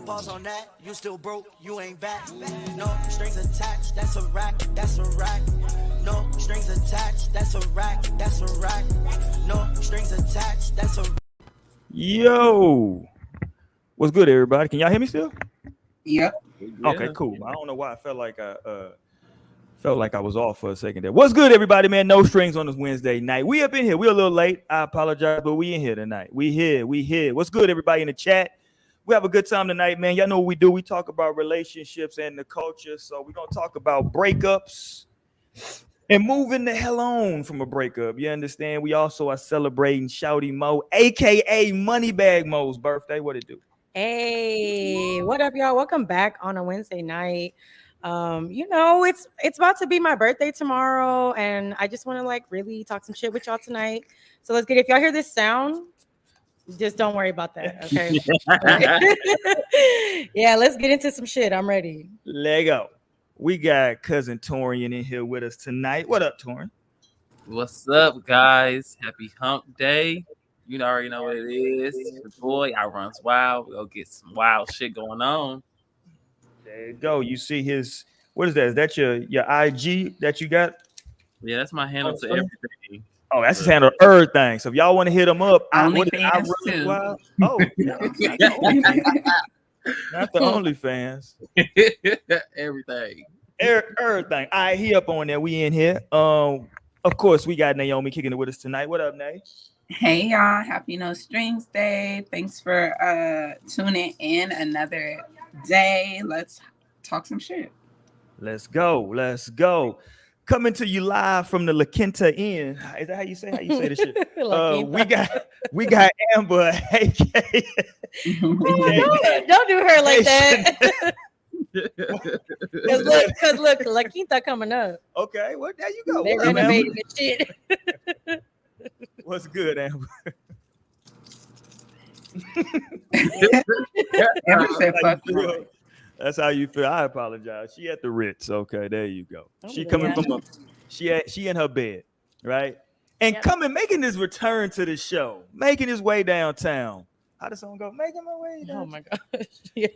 pause on that. You still broke, you ain't back. No strings attached, that's a rack, that's a rack. No strings attached, that's a rack, that's a rack. No strings attached, that's a rack. Yo, what's good, everybody? Can y'all hear me still? Yep. Okay, cool. I don't know why I felt like I was off for a second there. What's good, everybody, man? No strings on this Wednesday night. We up in here. We a little late. I apologize, but we in here tonight. We here. What's good, everybody in the chat? We have a good time tonight, man. Y'all know what we do. We talk about relationships and the culture. So we're gonna talk about breakups and moving the hell on from a breakup. You understand? We also are celebrating Shouty Mo, aka Moneybag Mo's birthday. What it do? Hey, what up, y'all? Welcome back on a Wednesday night. It's about to be my birthday tomorrow, and I just want to really talk some shit with y'all tonight. So let's get it. If y'all hear this sound, just don't worry about that, okay? Yeah, let's get into some shit. I'm ready. Lego. We got cousin Torian in here with us tonight. What up, Torian? What's up, guys? Happy hump day. You already know what it is. Your boy, I runs wild. We'll get some wild shit going on. There you go. You see his, what is that? Is that your IG that you got? Yeah, that's my handle to everything. Oh, that's his handle, everything. So if y'all want to hit him up, OnlyFans too. Wild? Oh, not the OnlyFans. Everything. Everything. All right, he up on there. We in here. Of course, we got Naomi kicking it with us tonight. What up, Nay? Hey y'all, happy No Strings Day. Thanks for tuning in another day. Let's talk some shit. Let's go. Coming to you live from the La Quinta Inn. Is that how you say this shit? we got Amber, aka. Don't do her like that. Cause look, La Quinta coming up. Okay, well there you go. They're renovating the shit. What's good, Amber? Amber said, "Fuck you." That's how you feel. I apologize. She at the Ritz. Okay, there you go. She coming from she in her bed, right? And making his return to the show, making his way downtown. How does song go? Making my way down. Oh my gosh. Yeah.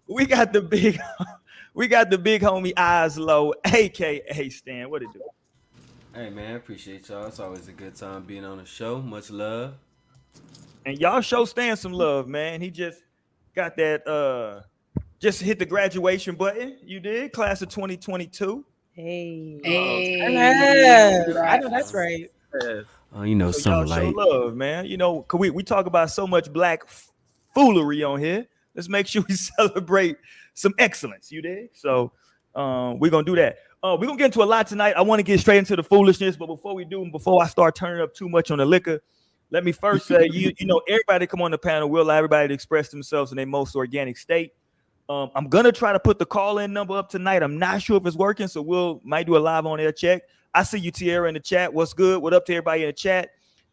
We got the big homie Eyes Low, aka Stan. What it do? Hey man, appreciate y'all. It's always a good time being on the show. Much love. And y'all show Stan some love, man. He just got that just hit the graduation button. You did, class of 2022. Hey. I know that's right. Oh, you know, so something y'all show like love, man. You know, we talk about so much black foolery on here. Let's make sure we celebrate some excellence. You did. So we're gonna do that. We're gonna get into a lot tonight. I want to get straight into the foolishness, but before we do, before I start turning up too much on the liquor, let me first say, you know, everybody come on the panel. We'll allow everybody to express themselves in their most organic state. I'm gonna try to put the call-in number up tonight. I'm not sure if it's working, so might do a live on air check. I see you, Tierra, in the chat. What's good? What up to everybody in the chat?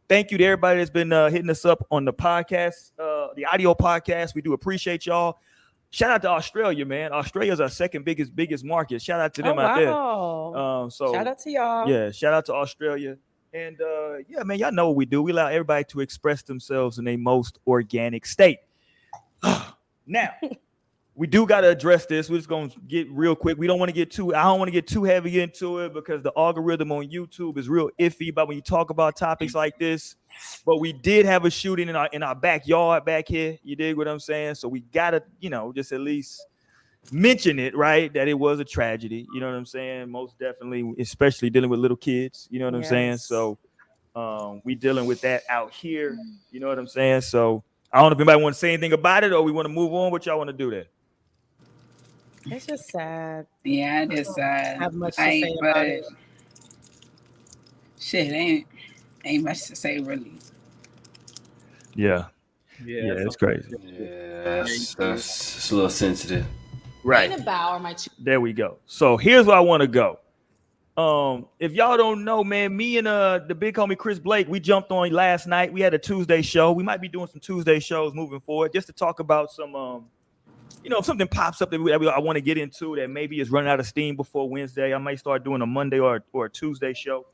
Thank you to everybody that's been hitting us up on the podcast, the audio podcast. We do appreciate y'all. Shout out to Australia, man. Australia is our second biggest market. Shout out to them out there. So shout out to y'all. Yeah, shout out to Australia. And yeah, man, y'all know what we do. We allow everybody to express themselves in a most organic state. Now, we do got to address this. We're just going to get real quick. I don't want to get too heavy into it because the algorithm on YouTube is real iffy about when you talk about topics like this. But we did have a shooting in our backyard back here. You dig what I'm saying? So we got to, just at least mention it, right? That it was a tragedy. You know what I'm saying? Most definitely, especially dealing with little kids. You know what I'm saying? So we dealing with that out here. You know what I'm saying? So I don't know if anybody want to say anything about it or we want to move on. What y'all want to do there? It's just sad. Yeah, it is sad. I have much to say about it. Shit, ain't much to say really. Yeah, it's crazy. Yeah, it's a little sensitive. Right. There we go. So here's where I want to go. If y'all don't know, man, me and the big homie Chris Blake, we jumped on last night. We had a Tuesday show. We might be doing some Tuesday shows moving forward, just to talk about some if something pops up that I want to get into that maybe is running out of steam before Wednesday, I might start doing a Monday or a Tuesday show.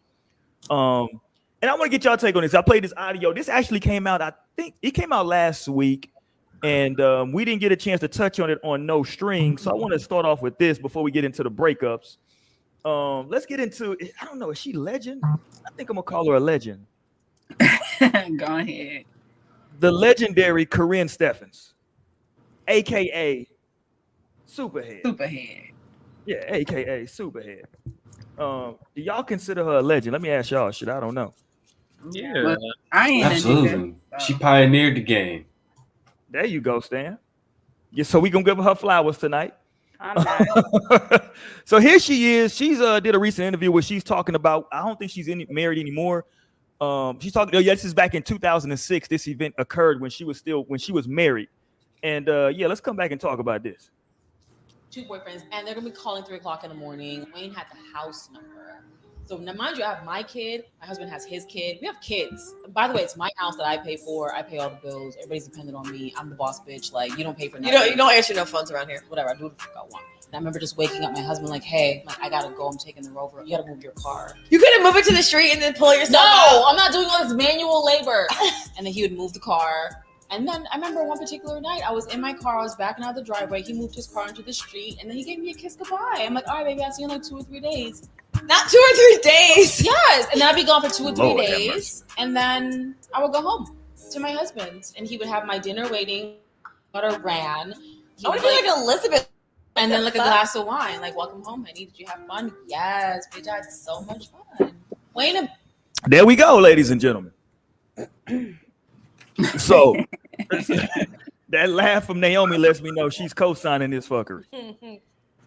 And I want to get y'all take on this. I played this audio. This actually came out, I think it came out last week, And we didn't get a chance to touch on it on No Strings. So I want to start off with this before we get into the breakups. Let's get into, I don't know, is she legend? I think I'm going to call her a legend. Go ahead. The legendary Corinne Steffens, a.k.a. Superhead. Superhead. Yeah, a.k.a. Superhead. Do y'all consider her a legend? Let me ask y'all. Shit, I don't know. Yeah. But I ain't Absolutely. She pioneered the game. There you go, Stan. Yeah, so we gonna give her flowers tonight. I'm not. So here she is. She's did a recent interview where she's talking about. I don't think she's married anymore. She's talking. Yeah, this is back in 2006. This event occurred when she was married. And yeah, let's come back and talk about this. 2 boyfriends, and they're gonna be calling 3 o'clock in the morning. Wayne had the house number. So now, mind you, I have my kid. My husband has his kid. We have kids. By the way, it's my house that I pay for. I pay all the bills. Everybody's dependent on me. I'm the boss bitch. Like, you don't pay for nothing. You don't answer no phones around here. Whatever. I do what the fuck I want. And I remember just waking up my husband like, hey, like, I gotta go. I'm taking the Rover. You gotta move your car. You couldn't move it to the street and then pull yourself No, out. I'm not doing all this manual labor. And then he would move the car. And then I remember one particular night, I was in my car, I was backing out of the driveway. He moved his car into the street, and then he gave me a kiss goodbye. I'm like, all right, baby, I'll see you in like 2 or 3 days. Not 2 or 3 days. Yes, and then I'd be gone for 2 or 3 Lord have days, and then I would go home to my husband, and he would have my dinner waiting. Butter ran. I want to be like Elizabeth. And then like a glass of wine. Like, welcome home, honey. Did you have fun? Yes, bitch, I had so much fun. Wayne. There we go, ladies and gentlemen. So that laugh from Naomi lets me know she's co-signing this fuckery.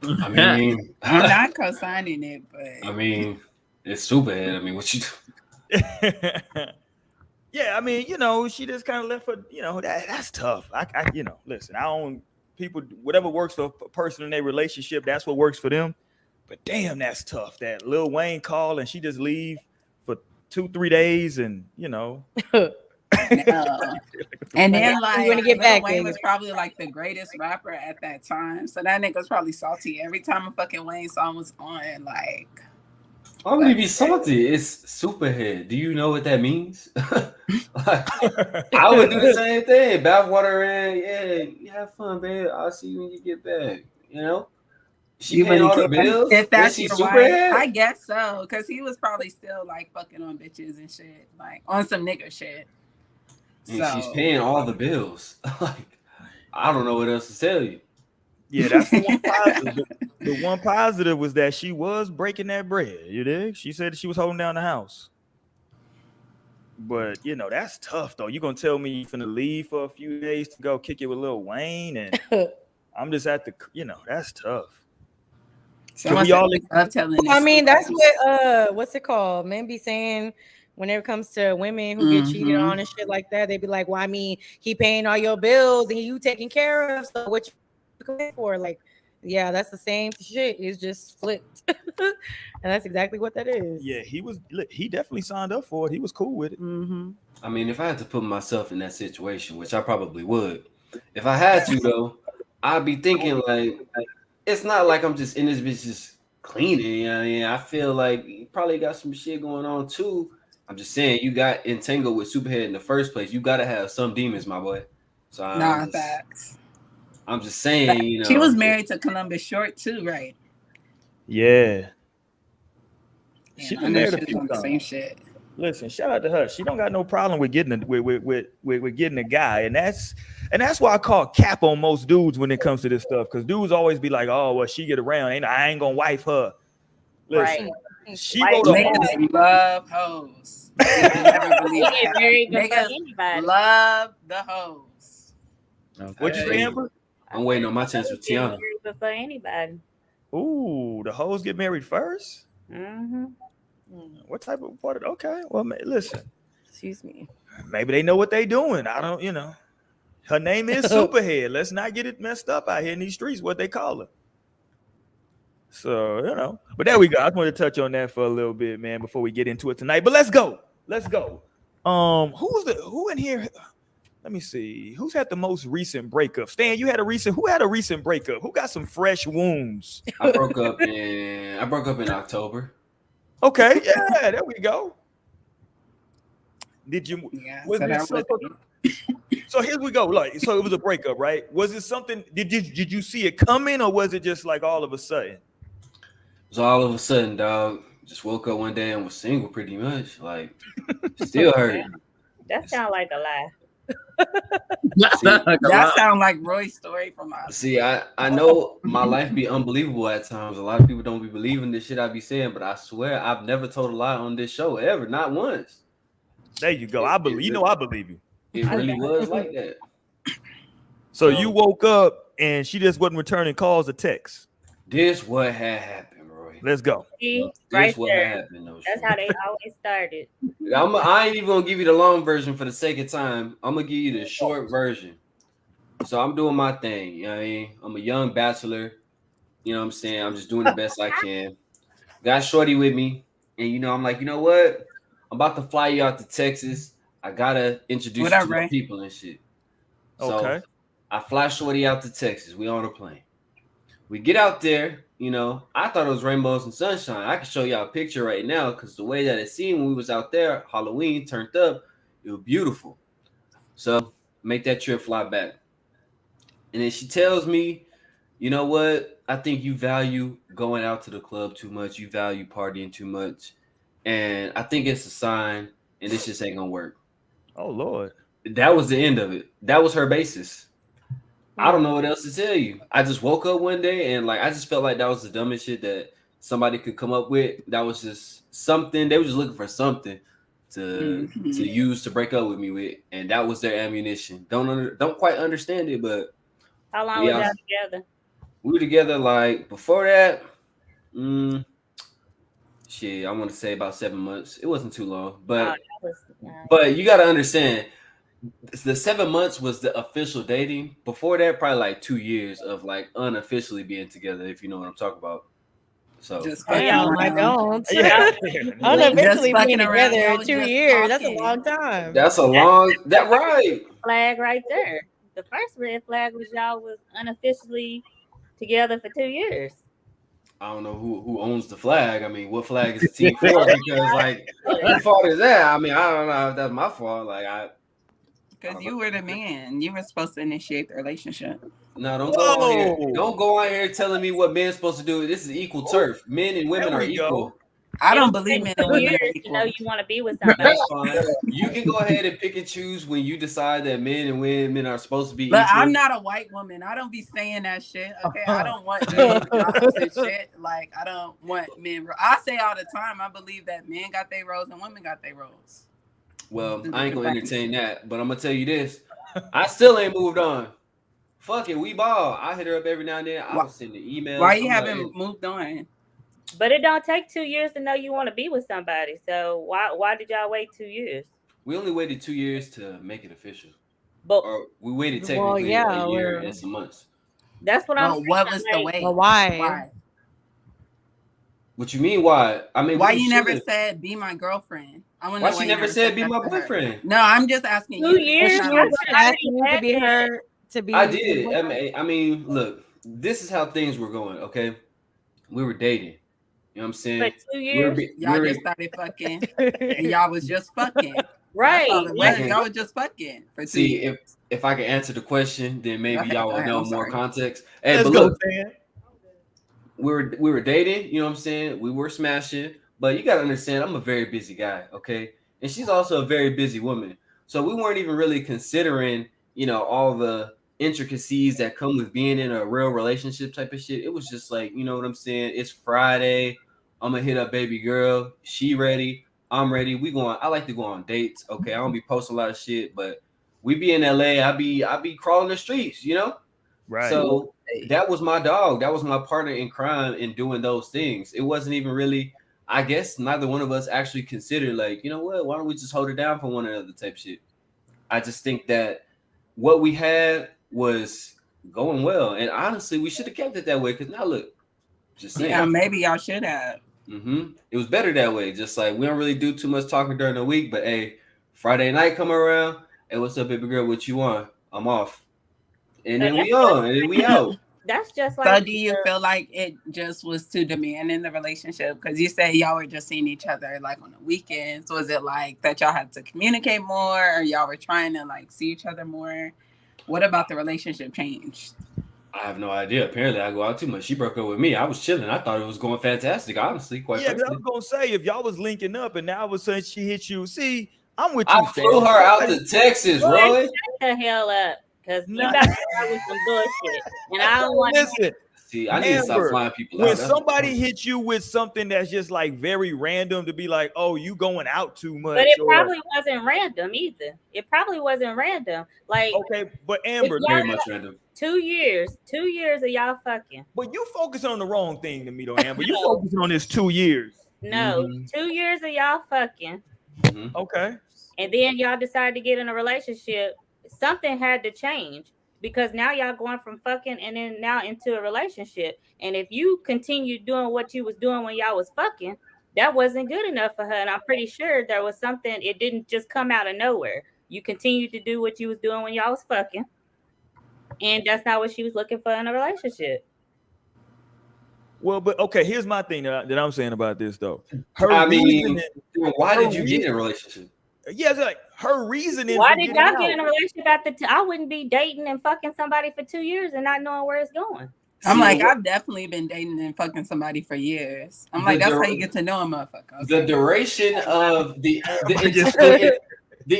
I mean, I'm not co-signing it, but I mean, it's Superhead. I mean, what you Yeah, I mean, you know, she just kind of left her, you know, that's tough. I you know, listen, I own people, whatever works for a person in their relationship, that's what works for them. But damn, that's tough. That Lil Wayne call and she just leave for 2-3 days, and you know. And then like When you get Lil back, Wayne baby. was probably like the greatest rapper at that time. So that nigga was probably salty every time a fucking Wayne song was on. Like, I don't even be salty. It's Superhead. Do you know what that means? Like, I would do the same thing. Bathwater and yeah, you have fun, babe. I'll see you when you get back. You know, she paying all the bills. If that's Is she your wife, Superhead? I guess so. Cause he was probably still like fucking on bitches and shit, like on some nigga shit. And she's paying all the bills. Like, I don't know what else to tell you. Yeah, that's the one positive. The one positive was that she was breaking that bread. You dig? She said she was holding down the house. But you know, that's tough though. You gonna tell me you finna leave for a few days to go kick it with Lil Wayne, and I'm just at the, you know, that's tough. So we all I mean, that's what what's it called? Men be saying whenever it comes to women who get cheated on and shit like that, they be like, well, I mean, he paying all your bills and you taking care of, so what you going for? Like, yeah, that's the same shit. It's just flipped. And that's exactly what that is. Yeah, he definitely signed up for it. He was cool with it. Mm-hmm. I mean, if I had to put myself in that situation, which I probably would, if I had to though, I'd be thinking like it's not like I'm just in this bitch just cleaning. You know what I mean? I feel like you probably got some shit going on too. I'm just saying, you got entangled with Superhead in the first place. You got to have some demons, my boy. So facts. I'm just saying, you know. She was married to Columbus Short too, right? Yeah. She been married a was few on the times. same shit. Listen, shout out to her. She don't got no problem with getting with getting a guy, and that's why I call cap on most dudes when it comes to this stuff. Because dudes always be like, "Oh, well, she get around, I ain't gonna wife her." Listen, Right. she wrote a whole. Niggas love hoes. Never believe He get married to Niggas anybody. love the hoes. What you say, Amber? I'm waiting on my chance with Tiana. Before anybody. Ooh, the hoes get married first. Mm-hmm. What type of part? Okay, well, listen. Excuse me. Maybe they know what they doing. I don't, you know. Her name is Superhead. Let's not get it messed up out here in these streets. What they call her. So, you know, but there we go. I just wanted to touch on that for a little bit, man, before we get into it tonight. But let's go. Who in here? Let me see. Who's had the most recent breakup? Stan, who had a recent breakup? Who got some fresh wounds? I broke up in October. Okay, yeah, there we go. Did you? Yeah, Was so it that some, So here we go. Like, so it was a breakup, right? Was it something? Did you see it coming, or was it just like all of a sudden? It was all of a sudden, dog. Just woke up one day and was single, pretty much. Like, still hurt. That sounds like a lie. That sounds like Roy's story from us. See, I know my life be unbelievable at times. A lot of people don't be believing this shit I be saying, but I swear I've never told a lie on this show ever, not once. There you go. I believe. You know, I believe you. It really was like that. So you woke up and she just wasn't returning calls or texts. This what had happened, Roy. Let's go. See, This right what there. happened. No That's shit. how they always started. I ain't even gonna give you the long version for the sake of time. I'm gonna give you the short version. So I'm doing my thing. You know what I mean? I'm a young bachelor. You know what I'm saying? I'm just doing the best I can. Got Shorty with me. And you know, I'm like, you know what? I'm about to fly you out to Texas. I gotta introduce What you up, to my Ray? people and shit. So Okay. I fly Shorty out to Texas. We on a plane. We get out there, you know. I thought it was rainbows and sunshine. I can show y'all a picture right now because the way that it seemed when we was out there, Halloween turned up, it was beautiful. So make that trip, fly back. And then she tells me, you know what? I think you value going out to the club too much. You value partying too much. And I think it's a sign, and this just ain't gonna work. Oh Lord. That was the end of it. That was her basis. I don't know what else to tell you. I just woke up one day and like I just felt like that was the dumbest shit that somebody could come up with. That was just something. They were just looking for something to use to break up with me with, and that was their ammunition. Don't quite understand it, but How long was y'all together? we were together like before that. Shit, I want to say about 7 months. It wasn't too long, but but you got to understand. The 7 months was the official dating. Before that, probably like 2 years of like unofficially being together, if you know what I'm talking about. So Just Damn, I don't. Yeah. Unofficially Just being fucking around. together Y'all was 2 just years. That's a talking. long time. that's a long that right. Flag right there. The first red flag was y'all was unofficially together for 2 years. I don't know who owns the flag. I mean, what flag is the team for? Because like, whose fault is that? I mean, I don't know if that's my fault. Like, Because you were the man. You were supposed to initiate the relationship. no, don't go on here. Don't go on here telling me what men's supposed to do. This is equal turf. Men and women are equal. I don't believe men and 2 women years are to equal. know you want to be with somebody. That's fine. You can go ahead and pick and choose when you decide that men and women are supposed to be But equal. I'm not a white woman. I don't be saying that shit. Okay, I don't want men jobs and shit. Like I don't want men. I say all the time. I believe that men got their roles and women got their roles. Well, I ain't gonna entertain that, but I'm gonna tell you this: I still ain't moved on. Fuck it, we ball. I hit her up every now and then. I was sending emails. Why you I'm haven't like, moved on? But it don't take 2 years to know you want to be with somebody. So why did y'all wait 2 years? we only waited 2 years to make it official. But Or we waited Well, technically yeah, a year we're- and some months. that's what I'm saying. What was the like, wait? Well, why? Why? What you mean? Why? I mean, Why we you never should've- said be my girlfriend? I want Why to know she you never said be that my to her. boyfriend? No, I'm just asking 2 you. years. It's She not was like- asking you to be her to be. I did. I mean, look, this is how things were going. Okay, we were dating. You know what I'm saying? But 2 years. Y'all just started fucking, and y'all was just fucking. Right. That's all it was. Y'all was just fucking for 2 See, years. if I can answer the question, then maybe ahead, y'all go will ahead, know I'm more sorry. context. Hey, Let's but go, look, man. we were dating. You know what I'm saying? We were smashing, but you gotta understand, I'm a very busy guy. Okay, and she's also a very busy woman. So we weren't even really considering, you know, all the intricacies that come with being in a real relationship type of shit. It was just like, you know what I'm saying? It's Friday. I'm gonna hit up baby girl. She ready. I'm ready. We going. I like to go on dates. Okay, I don't be posting a lot of shit, but we be in LA. I be crawling the streets, you know. Right. So that was my dog. That was my partner in crime in doing those things. It wasn't even really. I guess neither one of us actually considered like, you know what? Why don't we just hold it down for one another type shit. I just think that what we had was going well, and honestly, we should have kept it that way. Because now look, just saying. Yeah, maybe y'all should have. It was better that way. Just like we don't really do too much talking during the week, but hey, Friday night come around. Hey, what's up, baby girl? What you want? I'm off. And then we on, and then we out. That's just So like do you feel like it just was too demanding in the relationship? Because you said y'all were just seeing each other like on the weekends. Was it like that y'all had to communicate more, or y'all were trying to like see each other more? What about the relationship changed? I have no idea. Apparently, I go out too much. She broke up with me. I was chilling. I thought it was going fantastic. Honestly, quite Yeah, 'cause I frankly, was gonna say if y'all was linking up and now all of a sudden she hit you. See, I'm with I you, flew Stan. her out to Texas, boy, Roy. shut the hell up, because you Nah. about to start with some bullshit, and I don't want to. Listen, See, I need to stop Amber, flying people when out. That's somebody hits you with something that's just like very random to be like, oh, you going out too much. But it or, probably wasn't random either. It probably wasn't random. Like, okay, but if Amber, y'all very much random. 2 years of y'all fucking. but you focusing on the wrong thing to me though, Amber. You No. focusing on this 2 years. No, Mhm. 2 years of y'all fucking, Mhm. Okay. and then y'all decided to get in a relationship. Something had to change because now y'all going from fucking and then now into a relationship. And if you continue doing what you was doing when y'all was fucking, that wasn't good enough for her. And I'm pretty sure there was something. It didn't just come out of nowhere. You continued to do what you was doing when y'all was fucking, and that's not what she was looking for in a relationship. Well, but okay, here's my thing that I'm saying about this though. Her I reasoning, mean, why her did you get in a relationship? yeah, it's like her reasoning Why for did getting y'all get in out. a relationship after? I wouldn't be dating and fucking somebody for 2 years and not knowing where it's going. I'm See, like, I've definitely been dating and fucking somebody for years. I'm like, that's how you get to know a motherfucker. The Okay? duration of the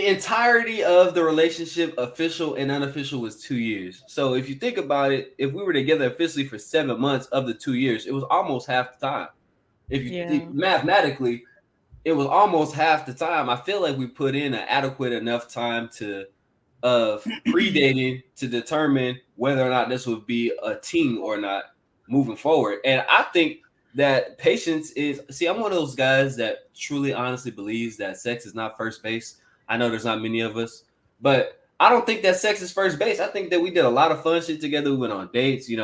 entirety of the relationship, official and unofficial, was 2 years. So if you think about it, if we were together officially for 7 months of the 2 years, it was almost half the time. If you think mathematically, it was almost half the time. I feel like we put in an adequate enough time to of pre-dating to determine whether or not this would be a team or not moving forward. And I think that patience is, see, I'm one of those guys that truly honestly believes that sex is not first base. I know there's not many of us, but I don't think that sex is first base. I think that we did a lot of fun shit together. We went on dates, we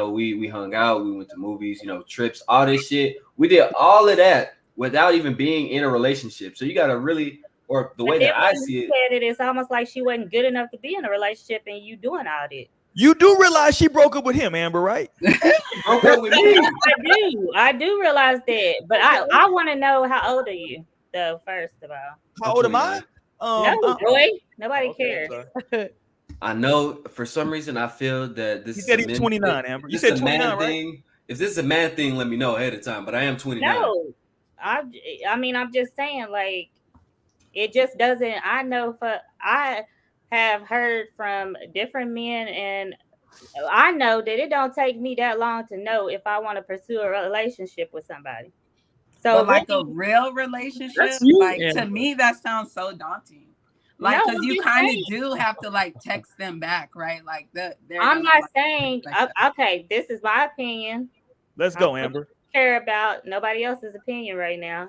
hung out, we went to movies, trips, all this shit. We did all of that without even being in a relationship. So you got to really, or the way that I see it, It's almost like she wasn't good enough to be in a relationship, and you doing all that. You do realize she broke up with him, Amber, right? broke up with me. I do realize that, but I want to know, how old are you, though? First of all, how old am I? No, Roy. Nobody cares. I know for some reason I feel that this. You said he's 29, Amber. You said 29, right? If this is a man thing, let me know ahead of time. But I am 29. No, I mean, I'm just saying, like, it just doesn't. I have heard from different men, and I know that it don't take me that long to know if I want to pursue a relationship with somebody. So, but like a real relationship, like to me, that sounds so daunting. Like, because you kind of do have to like text them back, right? Like I'm not saying. Okay, this is my opinion. Let's go, Amber. Care about nobody else's opinion right now,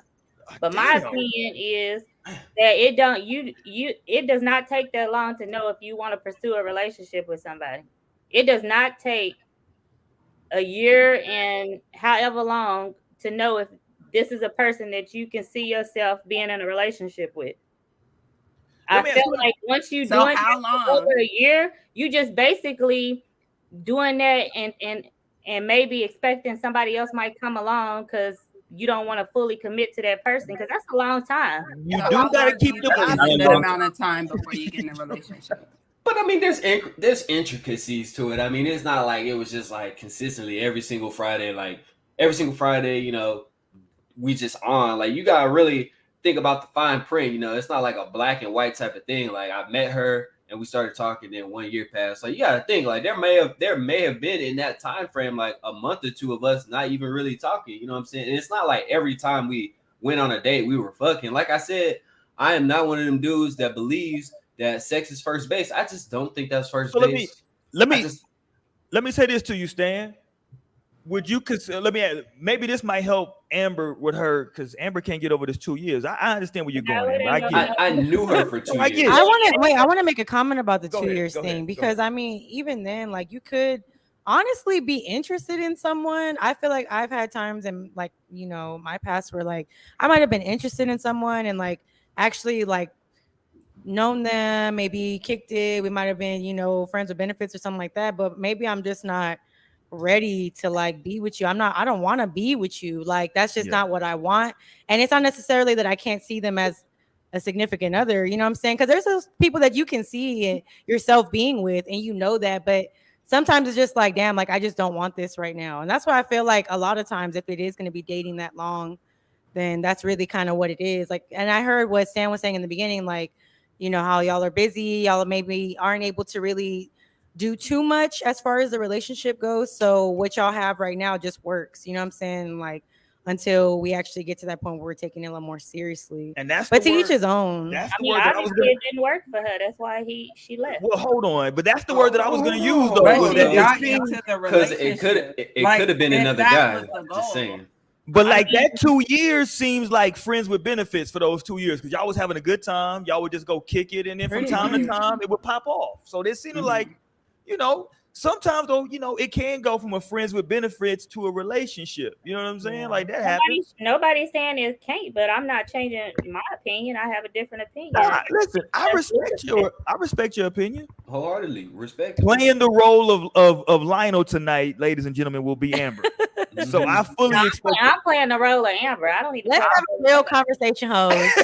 but my opinion is that it does not take that long to know if you want to pursue a relationship with somebody. It does not take a year and however long to know if this is a person that you can see yourself being in a relationship with. I feel like once you doing how long? over a year, you just basically doing that and maybe expecting somebody else might come along because you don't want to fully commit to that person, because that's a long time. You do gotta keep the that amount of time before you get in a relationship. But I mean, there's intricacies to it. I mean, it's not like it was just like consistently every single Friday. Like every single Friday, we just on. Like you gotta really think about the fine print. It's not like a black and white type of thing. Like I met her and we started talking, then 1 year passed. Like you gotta think, like there may have been in that time frame like a month or two of us not even really talking. You know what I'm saying? And it's not like every time we went on a date we were fucking. Like I said, I am not one of them dudes that believes that sex is first base. I just don't think that's first base. Let me say this to you, Stan. Would you consider? Let me add, maybe this might help Amber with her, because Amber can't get over this 2 years. I understand where you're going, Amber. I get it. I knew her for 2 years. I want to make a comment about the 2 years thing, because I mean, even then, like you could honestly be interested in someone. I feel like I've had times in like, my past where like I might have been interested in someone and like actually like known them, maybe kicked it. We might have been, friends with benefits or something like that. But maybe I'm just not, ready to like be with you. I don't want to be with you. Like that's just Yeah. not what I want. And it's not necessarily that I can't see them as a significant other, you know what I'm saying? Because there's those people that you can see yourself being with and you know that, but sometimes it's just like, damn, like I just don't want this right now. And that's why I feel like a lot of times if it is going to be dating that long, then that's really kind of what it is. Like, and I heard what Sam was saying in the beginning, like, you know, how y'all are busy, y'all maybe aren't able to really do too much as far as the relationship goes. So what y'all have right now just works, you know what I'm saying? Like until we actually get to that point where we're taking it a little more seriously. And that's but the to each word- his own. That's I the mean, word that I was obviously gonna. it didn't work for her. That's why she left. Well, hold on, but that's the word that I was gonna use though. But Well, she no. got seems- into the Because relationship. it Like, could have been if another that guy. was the goal. Just saying. But like I mean- that 2 years seems like friends with benefits for those 2 years because y'all was having a good time. Y'all would just go kick it, and then from Pretty time to much. time it would pop off. So this seemed Mhm. like, you know, sometimes though, you know, it can go from a friends with benefits to a relationship. You know what I'm saying? Yeah. Like that happens. Nobody's saying it can't, but I'm not changing my opinion. I have a different opinion. Nah, listen, I respect your opinion. Wholeheartedly. Respect. Playing the role of Lionel tonight, ladies and gentlemen, will be Amber. So I fully No, expect. I'm playing the role of Amber. I don't need to Let's talk have a real conversation, host.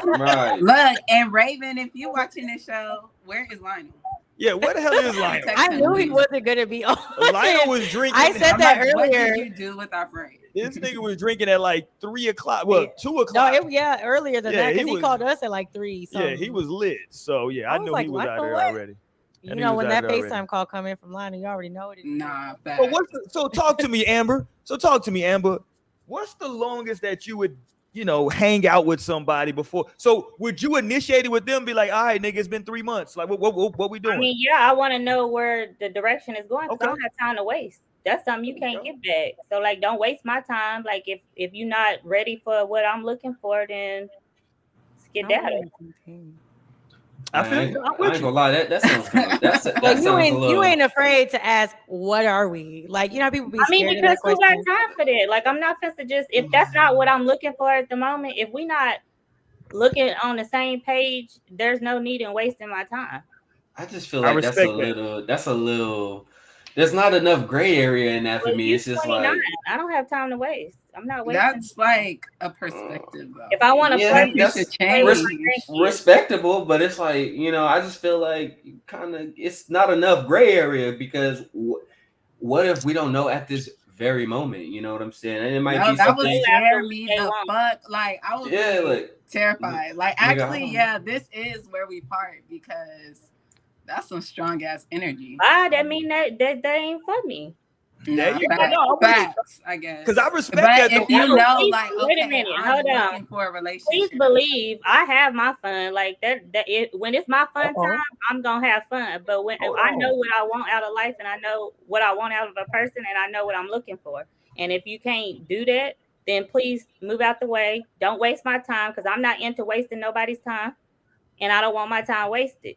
Right. Look, and Raven, if you watching this show, where is Lionel? Yeah, where the hell is Lionel? Text I him, knew he please. wasn't gonna be on. Lionel was drinking. I said I'm that like, what earlier. did you do with our friend? This nigga was drinking at like 3 o'clock. Well, 2 o'clock. No, earlier than Yeah, that he because he was- called us at like 3. Yeah, he was lit. So yeah, I I was knew like, he was what out the there what? already. You And he know, was when out that there already. FaceTime call come in from Lionel, you already know what it is. Nah, bad. So talk to me, Amber. What's the longest that you would, you know, hang out with somebody before? So would you initiate it with them? Be like, all right, nigga, it's been 3 months. Like, what we doing? I mean, yeah, I want to know where the direction is going because I Okay. don't have time to waste. That's something you can't get back. So, like, don't waste my time. Like, if you're not ready for what I'm looking for, then skedaddle. I feel I ain't, you. I'm I ain't with you. gonna lie. That sounds kind of. That Well, sounds a you little. ain't afraid to ask, what are we? Like, you know how people be I mean, scared of because that who got question. time for that? Like, I'm not supposed to just, if that's not what I'm looking for at the moment, if we not looking on the same page, there's no need in wasting my time. I just feel I like that's a respect that. little. That's a little. There's not enough gray area in that for But me. you It's just 29. like. I don't have time to waste. I'm not wasting. That's like a perspective, though. If I want to Yeah, play, you that's should change. respectable, but it's like, you know, I just feel like kind of it's not enough gray area because what if we don't know at this very moment? You know what I'm saying? And it might No, be that would something. scare me They the won't. fuck. Like I was Yeah, like terrified. Like nigga, actually, yeah, this is where we part because that's some strong ass energy. that mean that ain't for me. There you go. Facts, No, I'm with you. facts, I guess. Because I respect But that. if though. you know, Please, like, wait a okay, minute, I'm hold on. looking for a Please relationship. believe I have my fun. Like when it's my fun Uh-oh. time, I'm gonna have fun. But when Hold I on. know what I want out of life, and I know what I want out of a person, and I know what I'm looking for. And if you can't do that, then please move out the way. Don't waste my time because I'm not into wasting nobody's time, and I don't want my time wasted.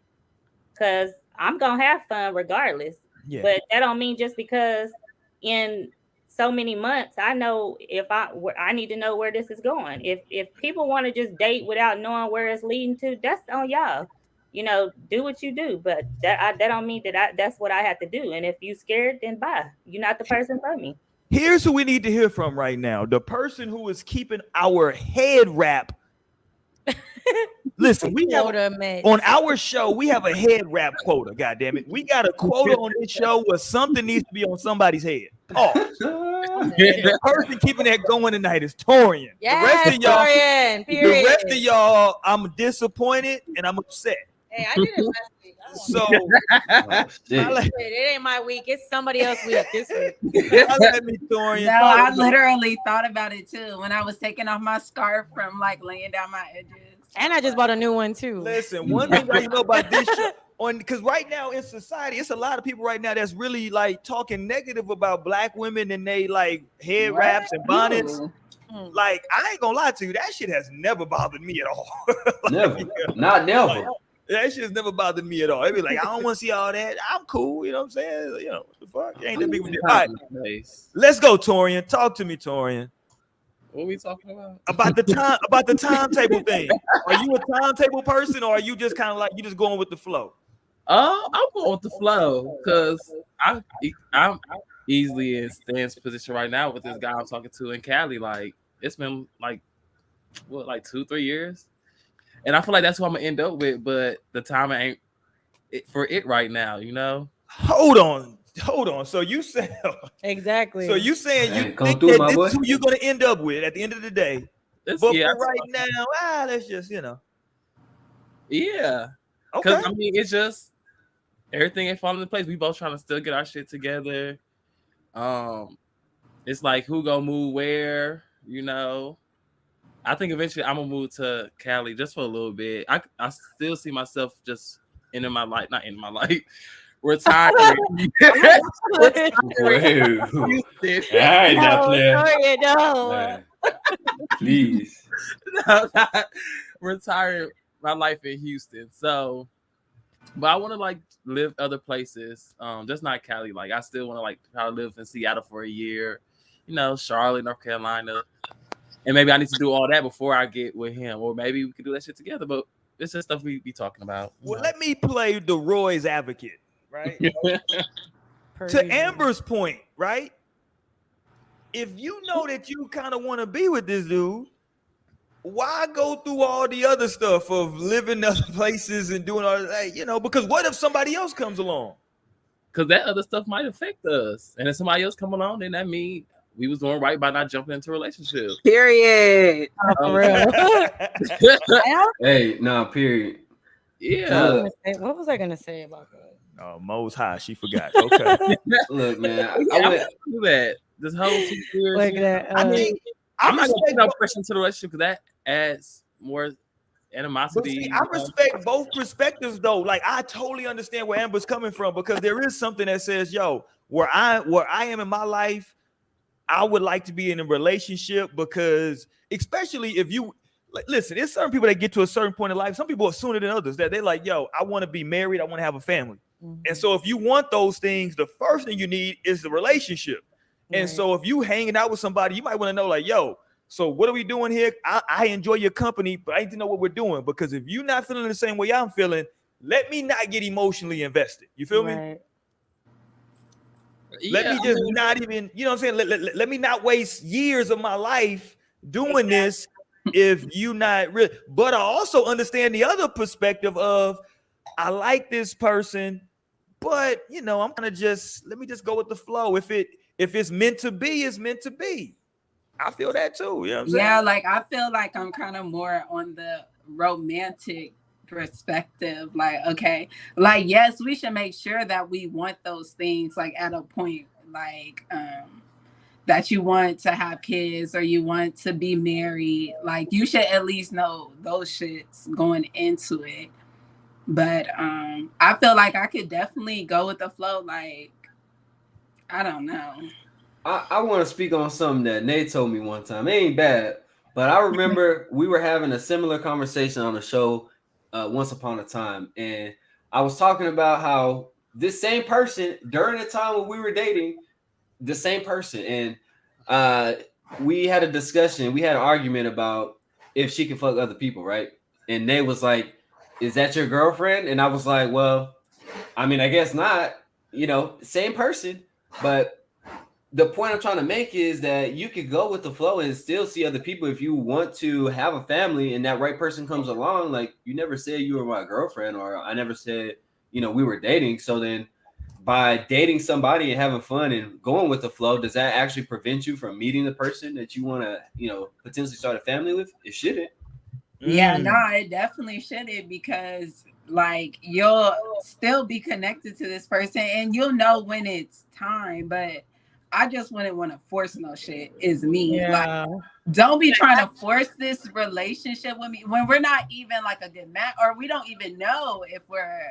Because I'm gonna have fun regardless. Yeah. But that don't mean just because in so many months, I know if I need to know where this is going. If people want to just date without knowing where it's leading to, that's on y'all. You know, do what you do, but that don't mean that that's what I have to do. And if you scared, then bye. You're not the person for me. Here's who we need to hear from right now. The person who is keeping our head wrap. Listen, we have on our show, we have a head wrap quota. God damn it. We got a quota on this show where something needs to be on somebody's head. Oh, and the person keeping that going tonight is Torian. Yes, the rest of y'all, Torian, period. the rest of y'all, I'm disappointed and I'm upset. Hey, I did it last week. So it ain't my week. It's somebody else's week this week. let me, Torian. No, I literally thought about it too when I was taking off my scarf from like laying down my edges. And I just bought a new one too. Listen, one thing that you know about this show, because right now in society, it's a lot of people right now that's really like talking negative about black women and they like head wraps and bonnets. Like, I ain't gonna lie to you, that shit has never bothered me at all. Never, not never. Like, that shit's never bothered me at all. They be like, I don't want to see all that. I'm cool, you know what I'm saying? You know, the fuck, ain't that big of a deal. All right, let's go, Torian. Talk to me, Torian. What are we talking about? About the timetable thing. Are you a timetable person, or are you just kind of like you just going with the flow? I'm going with the flow because easily in Stan's position right now with this guy I'm talking to in Cali. Like it's been like 2-3 years, and I feel like that's what I'm gonna end up with. But the time ain't for it right now, you know. Hold on. So you said Exactly. So you saying Hey, you come think through, that my this boy. is who you're gonna end up with at the end of the day? It's, But yeah, for right now, let's just yeah. Okay. Because I mean, it's just everything ain't falling into place. We both trying to still get our shit together. It's like who gonna move where, you know. I think eventually I'm gonna move to Cali just for a little bit. I still see myself just ending my life, not ending my life, retiring. Whoa. All right, now, player. Sorry, no. Man, please. No, not retiring my life in Houston. So, but I want to like live other places. Just not Cali. Like I still want to like try to live in Seattle for a year. You know, Charlotte, North Carolina. And maybe I need to do all that before I get with him, or maybe we could do that shit together. But it's just stuff we be talking about. Well, let me play the Roy's advocate, right? Per To usual. Amber's point, right? If you know that you kind of want to be with this dude, why go through all the other stuff of living other places and doing all that? You know, because what if somebody else comes along? Because that other stuff might affect us, and if somebody else come along, then that means we was doing right by not jumping into a relationship. Period. For real. Hey, nah, period. Yeah. What was I gonna say about that? Oh, Mo's high. She forgot. Okay. Look, man, I would do that. This whole 2 years. Like that. I think I'm not gonna take no pressure into the relationship because that adds more But animosity. see, I respect both perspectives though. Like I totally understand where Amber's coming from because there is something that says, yo, where I am in my life, I would like to be in a relationship because especially if you listen, there's certain people that get to a certain point in life. Some people are sooner than others that they're like, yo, I want to be married, I want to have a family. And so if you want those things, the first thing you need is the relationship. And so if you hanging out with somebody, you might want to know like, yo, so what are we doing here? I enjoy your company, but I need to know what we're doing because if you're not feeling the same way I'm feeling, let me not get emotionally invested. You feel me? Let me just not even, you know what I'm saying? Let me not waste years of my life doing this if you not really. But I also understand the other perspective of I like this person, but you know, I'm gonna let me just go with the flow. If it's meant to be, it's meant to be. I feel that too. You know what I'm saying? Yeah, like I feel like I'm kind of more on the romantic perspective. Like, okay, like yes, we should make sure that we want those things like at a point, like that you want to have kids or you want to be married. Like you should at least know those shits going into it. But I feel like I could definitely go with the flow. Like, I don't know. I want to speak on something that Nate told me one time. It ain't bad, but I remember we were having a similar conversation on the show once upon a time, and I was talking about how this same person during the time when we were dating, the same person, and we had a discussion, we had an argument about if she can fuck other people, right? And Nate was like, "Is that your girlfriend?" And I was like, "Well, I mean, I guess not. You know, same person, but." The point I'm trying to make is that you could go with the flow and still see other people if you want to have a family and that right person comes along. Like you never said you were my girlfriend, or I never said, you know, we were dating. So then by dating somebody and having fun and going with the flow, does that actually prevent you from meeting the person that you want to, you know, potentially start a family with? It shouldn't. Yeah, no, it definitely shouldn't because like you'll still be connected to this person and you'll know when it's time, but I just wouldn't want to force no shit is me. Yeah. Like don't be trying to force this relationship with me when we're not even like a good match or we don't even know if we're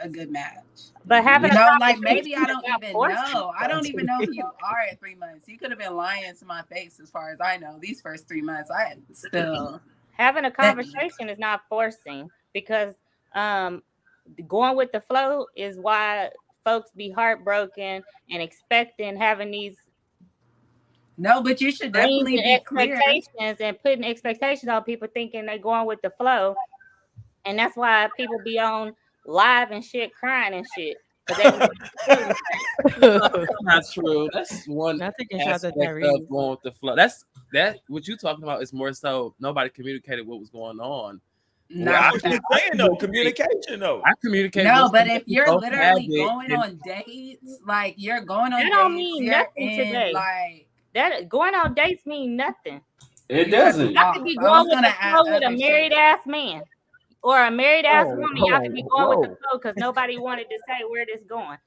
a good match. But having You a know, like conversation maybe I is don't not even forcing. know. I don't even know who you are at 3 months. You could have been lying to my face as far as I know. These first 3 months, I still Having a conversation is not forcing because going with the flow is why folks be heartbroken and expecting having these no, but you should dreams definitely and be clear. expectations and putting expectations on people thinking they're going with the flow. And that's why people be on live and shit crying and shit. Because they That's not true. That's one Not taking shots at aspect Tyrese. of going with the flow. That's what you talking about is more so nobody communicated what was going on. Not That's what you're saying though. Communication though. I communicate. No, with but you, if you're both literally have it, going and on dates, like you're going on That don't dates, mean you're nothing in today. like That going on dates mean nothing. It doesn't. Y'all could be I was going with gonna the add flow with a other married shit. ass man or a married ass Whoa, woman. hold Y'all on, could be going with the whoa. flow because nobody wanted to say where this going.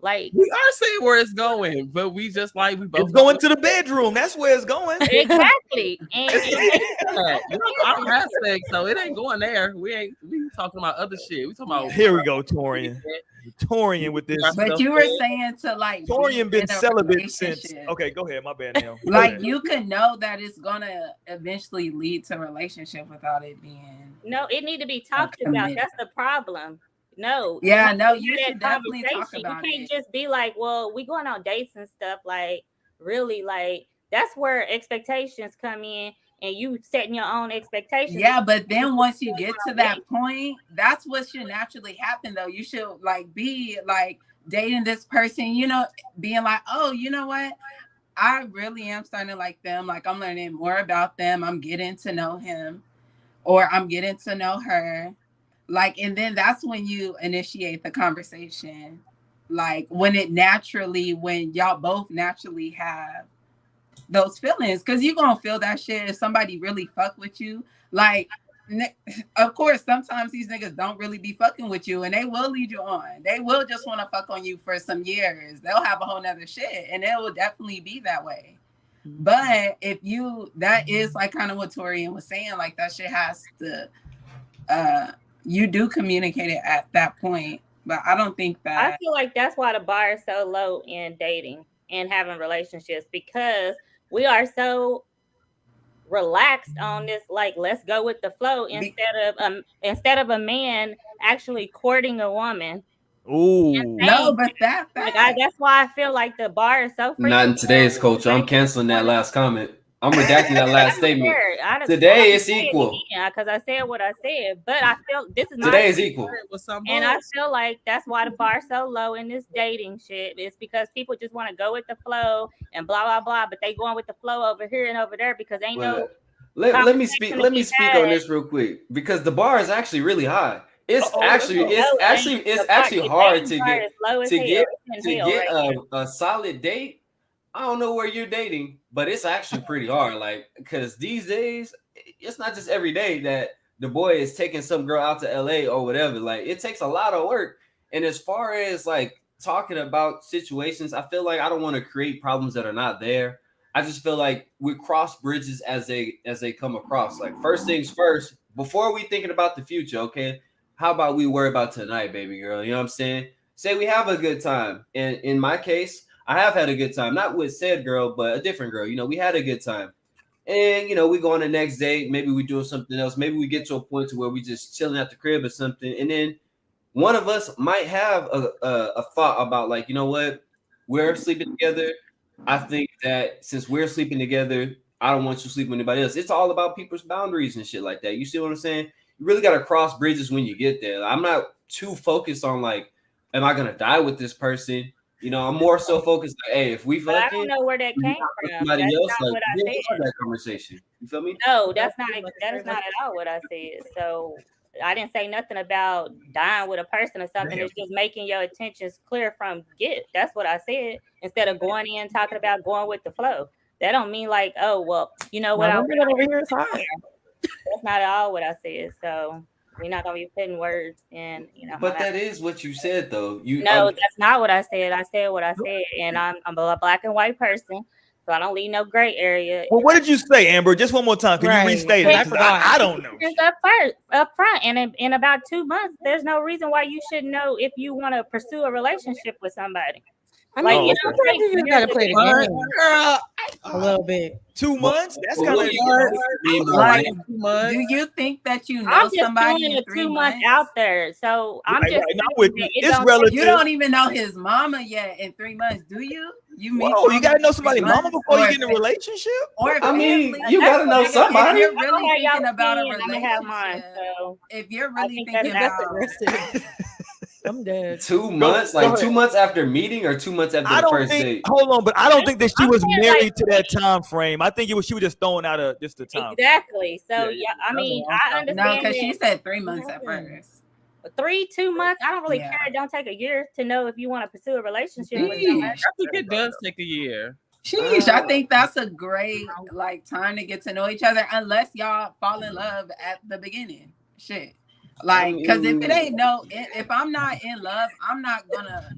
Like we are saying where it's going, but we just like we both It's going to the bedroom. That's where it's going. exactly. And that. You know, I don't have sex, so it ain't going there. We talking about other shit. We talking about Here we go, Torian. Torian with this. But you were saying to like be Torian been in a celibate since. relationship. Okay, go ahead. My bad, now. Like you could know that it's gonna eventually lead to a relationship without it being. no, it need to be talked about. commitment. That's the problem. No. Yeah, no, have you that should definitely talk conversation. about You can't it. just be like, well, we going on dates and stuff. Like, really, like that's where expectations come in and you setting your own expectations. Yeah, but then once you get to that point, that's what should naturally happen though. You should like be like dating this person, you know, being like, oh, you know what? I really am starting to like them. Like I'm learning more about them. I'm getting to know him or I'm getting to know her. Like, and then that's when you initiate the conversation. Like when y'all both naturally have those feelings, because you're gonna feel that shit if somebody really fuck with you. Like, of course, sometimes these niggas don't really be fucking with you and they will lead you on. They will just want to fuck on you for some years. They'll have a whole nother shit and it will definitely be that way. But if that is like kind of what Torian was saying, like that shit has to, you do communicate it at that point. But I don't think that. I feel like that's why the bar is so low in dating and having relationships, because we are so relaxed on this, like let's go with the flow instead of a man actually courting a woman. Ooh. No, but that's why I feel like the bar is so Not in today's culture. I'm canceling that last comment. I'm redacting that last statement. Today it's equal. Yeah, because I said what I said, but I feel this is today is equal. And I feel like that's why the bar is so low in this dating shit. It's because people just want to go with the flow and blah blah blah, but they going with the flow over here and over there because ain't no. Let me speak on this real quick, because the bar is actually really high. It's actually hard to get a solid date. I don't know where you're dating, but it's actually pretty hard. Like, because these days, it's not just every day that the boy is taking some girl out to LA or whatever. Like, it takes a lot of work. And as far as like talking about situations, I feel like I don't want to create problems that are not there. I just feel like we cross bridges as they come across. Like, first things first, before we thinking about the future, okay? How about we worry about tonight, baby girl? You know what I'm saying? Say we have a good time. And in my case, I have had a good time, not with said girl, but a different girl. You know, we had a good time. And, you know, we go on the next date. Maybe we doing something else. Maybe we get to a point to where we just chilling at the crib or something. And then one of us might have a thought about, like, you know what? We're sleeping together. I think that since we're sleeping together, I don't want you to sleep with anybody else. It's all about people's boundaries and shit like that. You see what I'm saying? You really got to cross bridges when you get there. I'm not too focused on, like, am I going to die with this person? You know, I'm more so focused like, hey, if we fucking, I don't know where that came from. Somebody That's else, not like, what I said. that conversation. You feel me? No, that is not at all what I said. So I didn't say nothing about dying with a person or something. It's just making your intentions clear from get. That's what I said. Instead of going in talking about going with the flow. That don't mean like, oh well, you know what? Over here is hot. That's not at all what I said. So we're not gonna be putting words in, you know. But that is what you said, though. That's not what I said. I said what I said, and I'm a black and white person, so I don't leave no gray area. Well, what did you say, Amber? Just one more time. Can you restate it? I don't know. It's up front, and in about 2 months, there's no reason why you should know if you want to pursue a relationship with somebody. I mean, you gotta play the game, girl. A little bit. 2 months? That's kind of like. Do you think that you know somebody in 3 months out there? So I'm just with you. It's relative. You don't even know his mama yet in 3 months, do you? You mean you gotta know somebody's mama before you get in a relationship? Or I mean, you gotta know somebody. If you're really thinking about a relationship, so if you're really thinking about I'm dead. 2 months, like 2 months after meeting, or 2 months after I the don't first think. date. Hold on, but I don't think that she I'm was saying, married like, to that time frame. I think she was just throwing out just the time. Exactly. So Yeah, I That was a mean, long I time. No, understand because she that said 3 months at first. 2 months. I don't really Yeah. care. It don't take a year to know if you want to pursue a relationship with Sheesh. somebody. I think it does take a year. Sheesh, I think that's a great like time to get to know each other, unless y'all fall in love at the beginning. Shit, like, because if it ain't if I'm not in love, I'm not gonna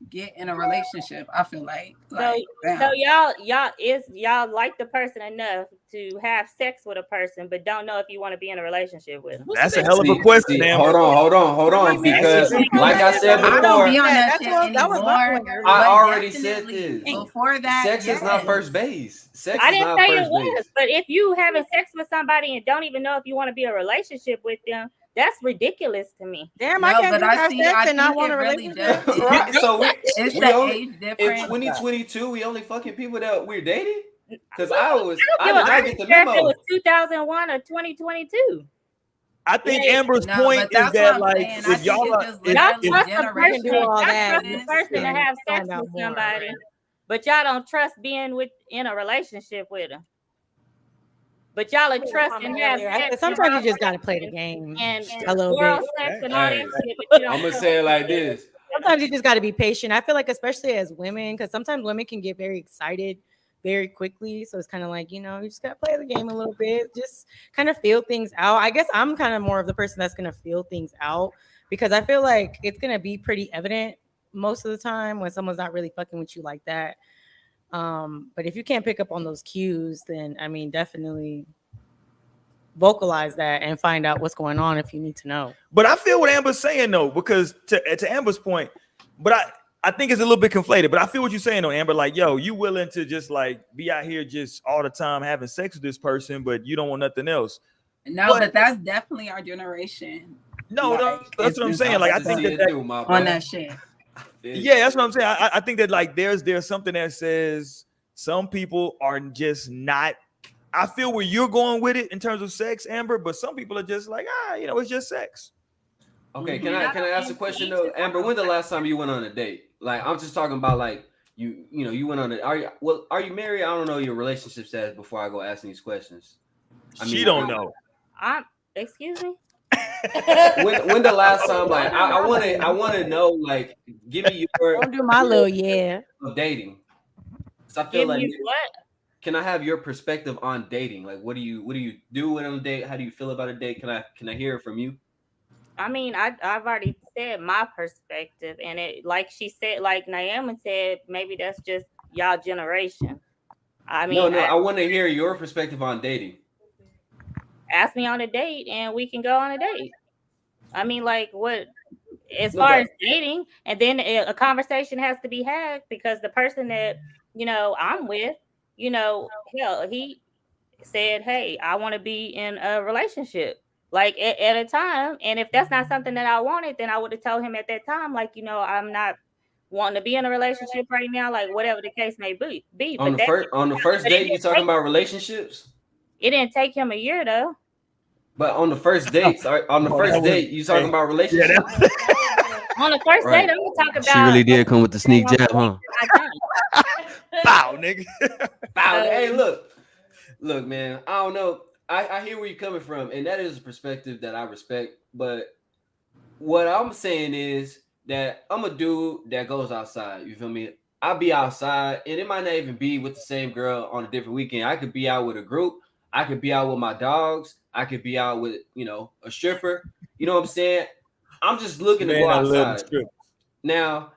get in a relationship. I feel like So damn. y'all like the person enough to have sex with a person, but don't know if you want to be in a relationship with them. That's a hell of a question, man. Hold on, because like I said I don't before, be on that That's shit what- that was my anymore. point earlier. but I already said definitely this. Before that, Sex is not yes. first base. Sex I is didn't not say it first was, base. but if you having sex with somebody and don't even know if you want to be in a relationship with them, that's ridiculous to me. Damn, I No, can't but just I have see. sex I and not think want it a really relationship. does. Right. So It's we the only age in difference. 2022 we only fucking people that we're dating. Because I I did not don't get the care if it memo. was 2001 or 2022. I think Yeah. Amber's No, point but is that's that, what I'm like, saying. I if think y'all it's are, just Y'all literally trust the person. do all Y'all that. trust the person to have sex Find out with more. somebody, but y'all don't trust being in a relationship with them. But y'all are trust and have sex. Sometimes you just gotta play the game and a little oral bit. sex and all that Hey, shit, but you I'm don't gonna trust say it each like other. this. Sometimes you just got to be patient. I feel like, especially as women, because sometimes women can get very excited very quickly. So it's kind of like, you just got to play the game a little bit, just kind of feel things out. I guess I'm kind of more of the person that's going to feel things out, because I feel like it's going to be pretty evident most of the time when someone's not really fucking with you like that. But if you can't pick up on those cues, then I mean, definitely vocalize that and find out what's going on if you need to know. But I feel what Amber's saying though, because to Amber's point, but I think it's a little bit conflated. But I feel what you're saying though, Amber. Like, yo, you willing to just like be out here just all the time having sex with this person, but you don't want nothing else. No, but that's definitely our generation. No, Like, that's what I'm it's saying. Like, I see think it too, my on boy. that shit. Yeah, that's what I'm saying. I think that like there's something that says some people are just not. I feel where you're going with it in terms of sex, Amber, but some people are just like, it's just sex. Okay, can I ask a question though, Amber? When the last time you went on a date? Like, I'm just talking about like you went on a. Are you married? I don't know your relationship status before I go asking these questions. She don't know. Excuse me. When the last time, like, I want to know, like, give me your Don't do my little yeah of dating. So I feel Give like, me what? can I have your perspective on dating? Like, what do you do when on a date? How do you feel about a date? Can I hear it from you? I mean, I've already said my perspective, and it, like she said, like Naomi said, maybe that's just y'all generation. I mean, No, I want to hear your perspective on dating. Ask me on a date, and we can go on a date. I mean, like, what? As No, far but- as dating, and then a conversation has to be had, because the person that I'm with, hell, he said, "Hey, I want to be in a relationship." Like at a time, and if that's not something that I wanted, then I would have told him at that time, like, I'm not wanting to be in a relationship right now, like whatever the case may be. On the first date, you talking about relationships? It didn't take him a year though. But on the first date, you talking about relationships? On the first date, I'm gonna talk about. She really did come with the sneak jab, huh? Bow, nigga. Bow. Hey, look, man. I don't know. I hear where you're coming from, and that is a perspective that I respect. But what I'm saying is that I'm a dude that goes outside. You feel me? I'll be outside, and it might not even be with the same girl on a different weekend. I could be out with a group. I could be out with my dogs. I could be out with, a stripper. You know what I'm saying? I'm just looking to go outside. Now,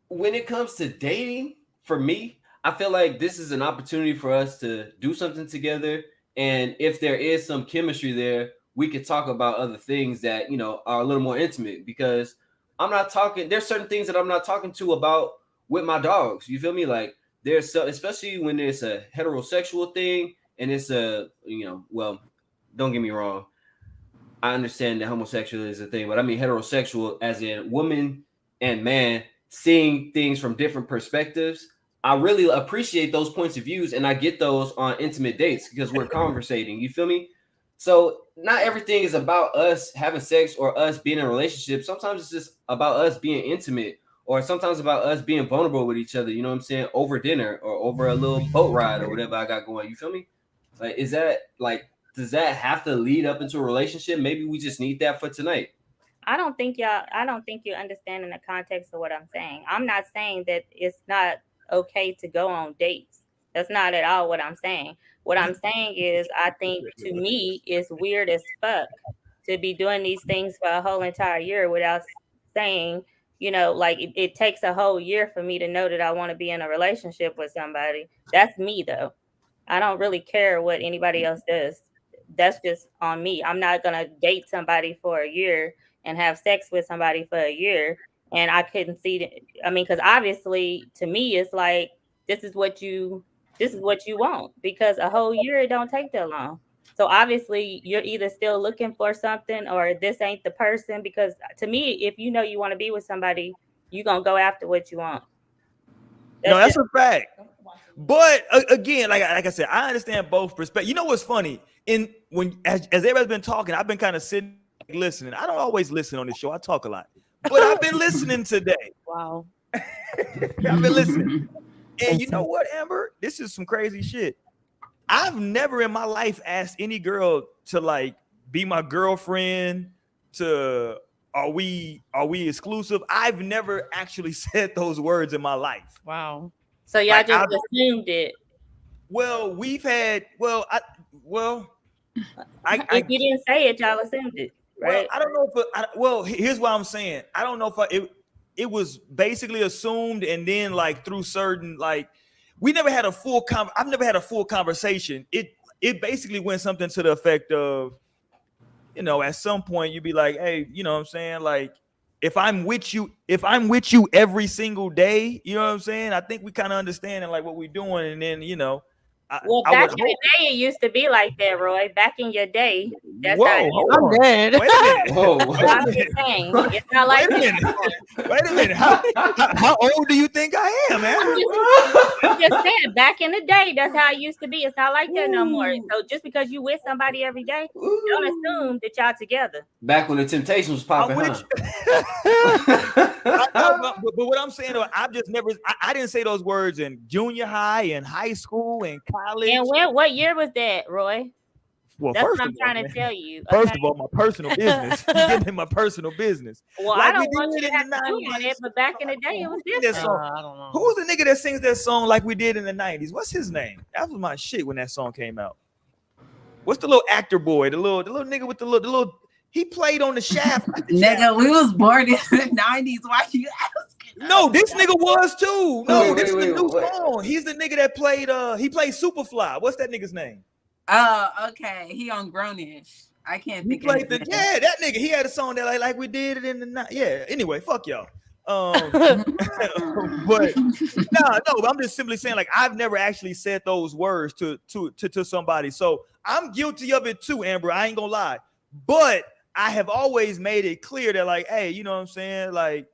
when it comes to dating, for me, I feel like this is an opportunity for us to do something together. And if there is some chemistry there, we could talk about other things that, are a little more intimate, because there's certain things that I'm not talking to about with my dogs. You feel me? Like, especially when it's a heterosexual thing and it's well, don't get me wrong. I understand that homosexual is a thing, but I mean heterosexual as in woman and man seeing things from different perspectives. I really appreciate those points of views, and I get those on intimate dates because we're conversating. You feel me? So not everything is about us having sex or us being in a relationship. Sometimes it's just about us being intimate, or sometimes about us being vulnerable with each other. You know what I'm saying? Over dinner or over a little boat ride or whatever I got going. You feel me? Like, is that like, does that have to lead up into a relationship? Maybe we just need that for tonight. I don't think you're understanding the context of what I'm saying. I'm not saying that it's not okay to go on dates. That's not at all what I'm saying. What I'm saying is, I think, to me, it's weird as fuck to be doing these things for a whole entire year without saying, like it takes a whole year for me to know that I want to be in a relationship with somebody. That's me though. I don't really care what anybody else does. That's just on me. I'm not gonna date somebody for a year and have sex with somebody for a year, and I couldn't see that. I mean, because obviously to me it's like this is what you want, because a whole year, it don't take that long. So obviously you're either still looking for something or this ain't the person, because to me, if you know you want to be with somebody, you're gonna go after what you want. That's a fact. But again, like I said, I understand both perspectives. You know what's funny? As everybody's been talking, I've been kind of sitting listening. I don't always listen on this show. I talk a lot, but I've been listening today. Wow. I've been listening. And you know what, Amber? This is some crazy shit. I've never in my life asked any girl to like be my girlfriend. Are we exclusive? I've never actually said those words in my life. Wow. So y'all like, just assumed it. Well, we've had. If you didn't say it, y'all assumed it, right? Well, I don't know if. Here's what I'm saying. I don't know if it was basically assumed, and then like through certain like we never had a full I've never had a full conversation. It basically went something to the effect of, at some point you'd be like, hey, you know what I'm saying? Like if I'm with you every single day, you know what I'm saying? I think we kind of understand like what we're doing, and then back in the day, it used to be like that, Roy. Back in your day, that's I'm dead. Wait a minute. Whoa. I'm just saying, it's not like that. Wait a minute. How old do you think I am, man? I'm just saying, back in the day, that's how it used to be. It's not like that no more. So just because you with somebody every day, don't assume that y'all together. Back when the Temptation was popping, but what I'm saying, I've just never. I didn't say those words in junior high and high school and college. And what year was that, Roy? Well, that's what I'm trying to tell you. First of all, my personal business. You getting in my personal business. Well, like I don't want you to have to do on it, but back in the day, it was different. I don't know. Who's the nigga that sings that song like we did in the 90s? What's his name? That was my shit when that song came out. What's the little actor boy? The little nigga with the little. He played on the Shaft. Nigga, we was born in the 90s. Why you asking? No, this nigga was too. No, this is the new song. He's the nigga that played. He played Superfly. What's that nigga's name? Oh, okay. He on Grownish. I can't think of it. Yeah, that nigga. He had a song that like we did it in the night. Yeah. Anyway, fuck y'all. But no. I'm just simply saying, like, I've never actually said those words to somebody. So I'm guilty of it too, Amber. I ain't gonna lie. But I have always made it clear that, like, hey, you know what I'm saying? Like,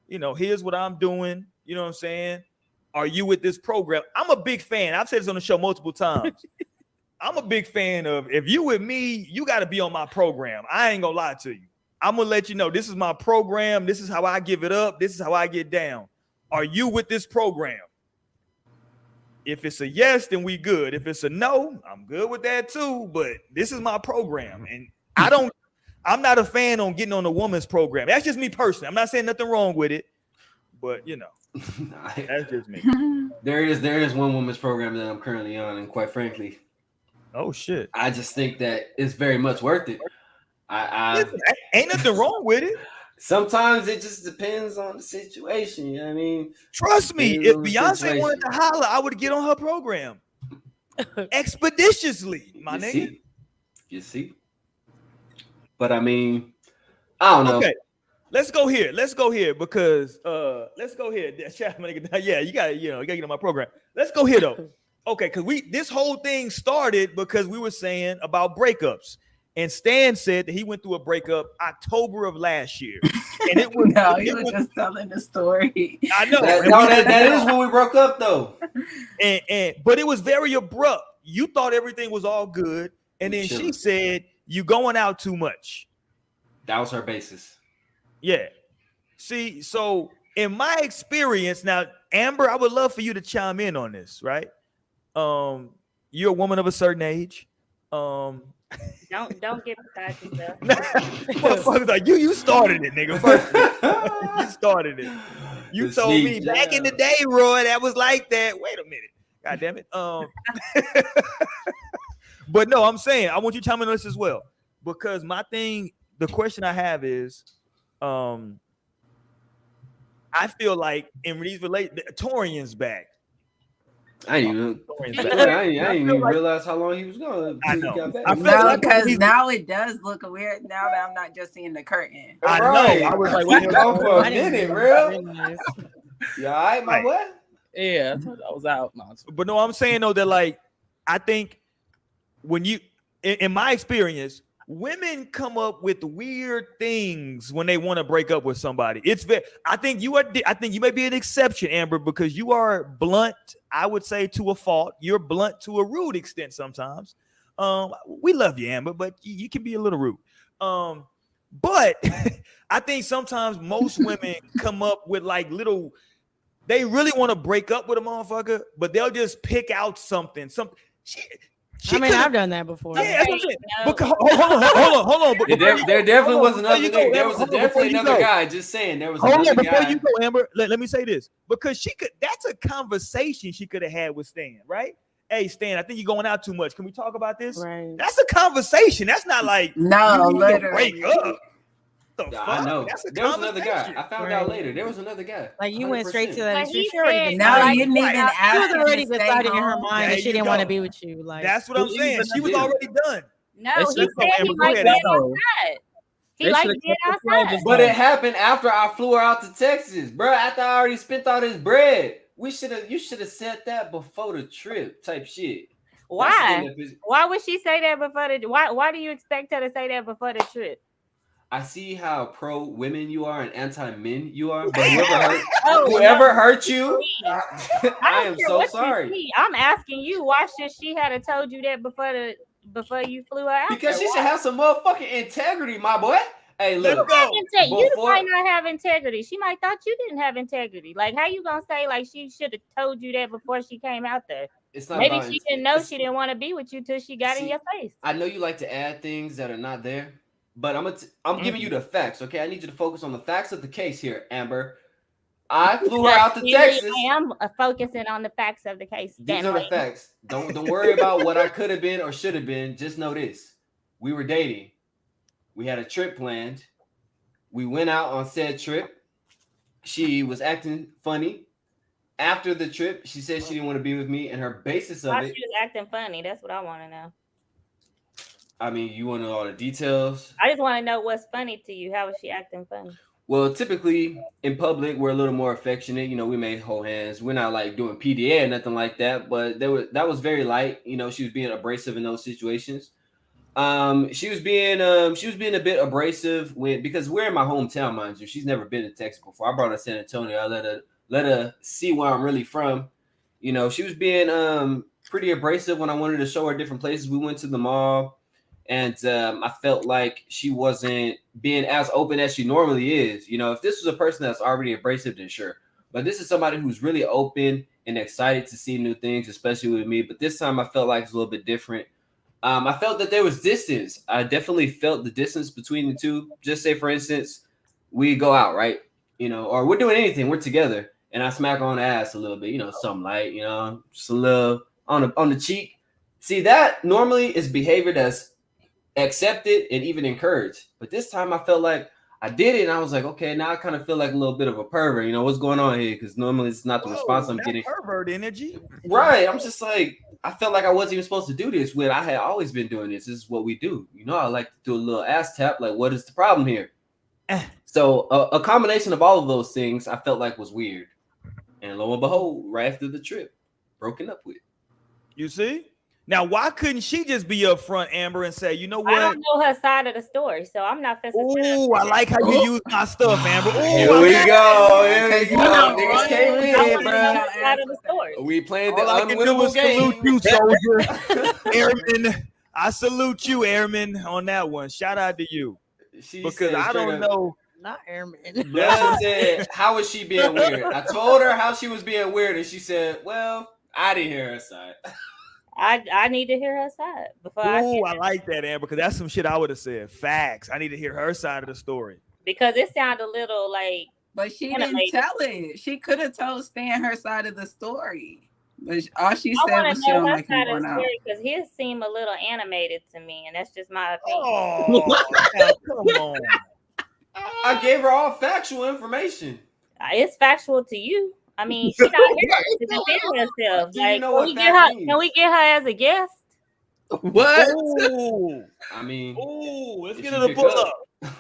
here's what I'm doing. You know what I'm saying? Are you with this program? I'm a big fan. I've said this on the show multiple times. I'm a big fan of, if you with me, you got to be on my program. I ain't gonna lie to you. I'm gonna let you know this is my program. This is how I give it up. This is how I get down. Are you with this program? If it's a yes, then we good. If it's a no, I'm good with that too. But this is my program, and I'm not a fan on getting on a woman's program. That's just me personally. I'm not saying nothing wrong with it, but that's just me. There is one woman's program that I'm currently on, and quite frankly, oh shit, I just think that it's very much worth it. Ain't nothing wrong with it. Sometimes it just depends on the situation. You know what I mean? Trust me, if Beyonce wanted to holler, I would get on her program expeditiously, my nigga. You see? But I mean, I don't know. Okay, let's go here because let's go here. Yeah, you gotta get on my program. Let's go here though. Okay, because this whole thing started because we were saying about breakups, and Stan said that he went through a breakup October of last year, and it was he was just telling the story. I know that is when we broke up though, but it was very abrupt. You thought everything was all good, and then she said, you going out too much. That was her basis. Yeah. See, so in my experience, now, Amber, I would love for you to chime in on this, right? You're a woman of a certain age. Don't get beside yourself. Motherfuckers like you started it, nigga. First, you started it. You The told me sneak back in the jab. day, Roy, that was like that. Wait a minute. God damn it. But no, I'm saying I want you to chime in on this as well. Because the question I have is, I feel like in these Torian's back. I didn't Torian's even, back. I didn't even like- realize how long he was going. I till he know. got back. I feel No, like because now it does look weird. Now that I'm not just seeing the curtain. I know. Right. I was like, we what gone for I a didn't minute, even real. realize. You all right, my Right. boy? Yeah, I thought I was out. No, But no, I'm saying though that like I think when you in my experience, women come up with weird things when they want to break up with somebody. I think you may be an exception, Amber, because you are blunt, I would say, to a fault. You're blunt to a rude extent sometimes. We love you, Amber, but you can be a little rude. But I think sometimes most women come up with like little. They really want to break up with a motherfucker, but they'll just pick out something. I've done that before. Yeah, that's what I'm saying. No. Because, hold on. But There definitely was before you another. go, There Amber, was hold on, before definitely you another go. guy. Just saying, there was Hold another on, before guy. you go, Amber. Let me say this, because that's a conversation she could have had with Stan, right? Hey, Stan, I think you're going out too much. Can we talk about this? Right. That's a conversation. That's not like No, you need to literally. break up. The fuck? I know. That's a There was another guy. conversation. I found out Right. later. There was another guy. Like you went straight to 100%. that. But he She already said, No, decided. you didn't even She ask was him already to stay decided in her home. mind There that she you didn't want to go. be with you. Like That's what I'm saying. She was Yeah. already done. No, They he should've- said he Amber, go liked ahead, being Amber. outside. He They liked should've being kept the outside. plans But it happened after I flew her out to Texas, bro. After I already spent all this bread. You should have said that before the trip, type shit. Why? Why would she say that before the? Why do you expect her to say that before the trip? I see how pro women you are and anti men you are, but Oh, whoever hurt you, I I don't am care so what you sorry. see. I'm asking you. Why should she have told you that before you flew her out? Because there? she should have some motherfucking integrity, my boy. Hey, Let's look. go. You Before- might not have integrity. She might thought you didn't have integrity. Like, how you gonna say like she should have told you that before she came out there? It's not Maybe about she didn't know she didn't want to be with you till she got in See, your face. I know you like to add things that are not there, but I'm giving you the facts, okay? I need you to focus on the facts of the case here, Amber. I flew her out to Texas. I am focusing on the facts of the case. These are the facts. Don't worry about what I could have been or should have been. Just know this: we were dating. We had a trip planned. We went out on said trip. She was acting funny. After the trip, she said she didn't want to be with me, and her basis of Why it. she was acting funny? That's what I want to know. I mean, you want to know all the details? I just want to know what's funny to you. How was she acting funny? Well, typically in public, we're a little more affectionate. You know, we may hold hands. We're not like doing PDA or nothing like that, but that was very light. You know, she was being abrasive in those situations. She was being a bit abrasive because we're in my hometown, mind you. She's never been to Texas before. I brought her to San Antonio. I let her see where I'm really from. You know, she was being pretty abrasive when I wanted to show her different places. We went to the mall, and I felt like she wasn't being as open as she normally is. You know, if this was a person that's already abrasive, then sure. But this is somebody who's really open and excited to see new things, especially with me. But this time I felt like it's a little bit different. I felt that there was distance. I definitely felt the distance between the two. Just say, for instance, we go out, right? You know, or we're doing anything, we're together, and I smack her on the ass a little bit, you know, something light, you know, just a little on the cheek. See, that normally is behavior that's accepted and even encouraged. But this time I felt like I did it, and I was like, okay, now I kind of feel like a little bit of a pervert. You know, what's going on here? Because normally it's not the response I'm getting. Pervert energy. Right. I'm just like, I felt like I wasn't even supposed to do this when I had always been doing this. This is what we do. You know, I like to do a little ass tap. Like, what is the problem here? So a combination of all of those things I felt like was weird. And lo and behold, right after the trip, broken up with. You see? Now, why couldn't she just be upfront, Amber, and say, you know I what? don't know her side of the story, so I'm not fessing. Ooh, I like how you use my stuff, Amber. Ooh, Here we go. Here we go. know, Niggas came I in, want to know bro. her side of the story. We playing the all I can do unwinnable is salute game. you, soldier, airman. I salute you, Airman, on that one. Shout out to you. She Because said I don't straight up, know. Not airman. Blood said, how was she being weird? I told her how she was being weird, and she said, well, I didn't hear her side. I need to hear her side before Ooh, I like that, Amber, because that's some shit I would have said. Facts. I need to hear her side of the story. because it sounded a little like. But she didn't animated. tell it. She could have told Stan her side of the story. But all she I said want was to she know don't her like him side of going the out. story because his seemed a little animated to me, and that's just my opinion. Oh, now, come on. I gave her all factual information. It's factual to you. I mean, she's not here to defend herself. Do you Like, know can what we get fact her? means? Can we get her as a guest? What? Ooh. I mean, Ooh, let's if get she her to pick pull up. up.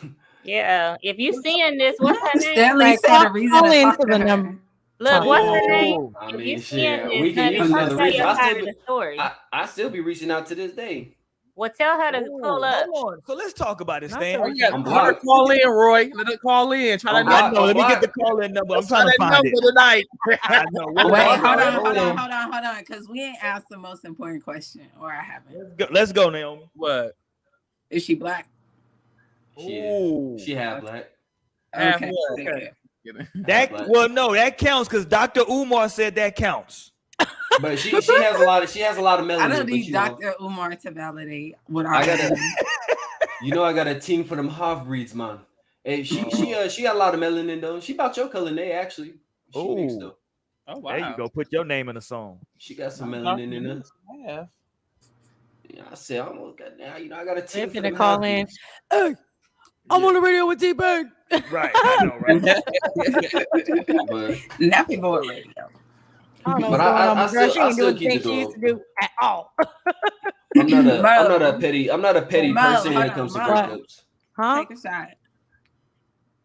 Yeah. If you seeing this, what's her name? Stanley Like, said the reason call to into talk to the her. number. Look, what's her name? Oh, I If you mean, seeing shit, this, we can honey, use come another tell reason. your side of the story. I still be reaching out to this day. Well, tell her to Ooh, pull up. hold on. So let's talk about it, Not Stan. so Yeah, I'm let her blocked. call in, Roy. Let her call in. Try I'm that I blocked. know. I'm Let me get the blocked. call-in number. I'm Let's trying try to that find number it. tonight. I know. What Wait, about hold it? on, because we ain't asked the most important question, or I haven't. Let's go, Naomi. What? Is she black? Ooh. She half black. Half Okay. what? Okay. That Black. well, no, that counts because Dr. Umar said that counts. But she has a lot of melanin. I don't but, need you know, Dr. Umar to validate what I I gotta, got. you know, I got a team for them half breeds, man. Hey, she got a lot of melanin though. She about your color, Nay, actually. She mixed Ooh. though. Oh wow. There you go. Put your name in the song. She got some melanin in her. Yeah. Yeah, I said, I almost got now. You know, I got a team They're for gonna them call half in. breeds. Hey, I'm on the radio with T-Bird. Right. I know, right? But Nappy boy radio. I don't know But what's going on, I but girl, she I ain't still doing keep things the she used dog. to do at all. I'm not a Mo. petty Mo, person when hold it comes to on, Mo. breakups. Huh? Take a shot.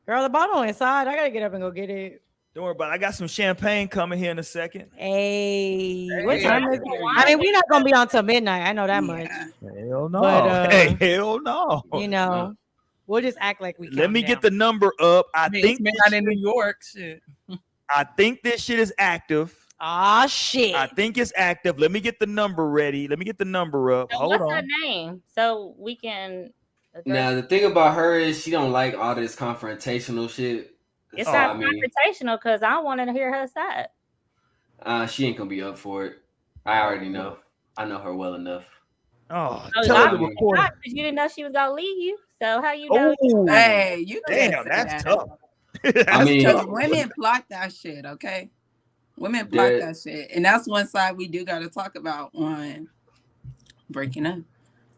Girl, the bottle inside. I gotta get up and go get it. Don't worry about it. I got some champagne coming here in a second. Hey, what Hey, time is it? I mean, we're not gonna be on till midnight. I know that much. Yeah. Hell no. But, hey, hell no. You know, we'll just act like we. Let me get the number up. I think it's not in New York. Shit. this shit is active. Ah, shit. I think it's active. Let me get the number ready. Let me get the number up. So Hold what's her on. name? So we can. Now the thing about her is she don't like all this confrontational shit. It's So, not I mean, confrontational because I want to hear her side. she ain't gonna be up for it. I already know. I know her well enough. Oh, So tell her to obviously record. not, 'cause you didn't know she was gonna leave you. So how you know? Oh, Hey, you can't damn, say that's that. tough. I mean, Because women plot that shit, okay? Women plot That- that shit. And that's one side we do got to talk about on breaking up.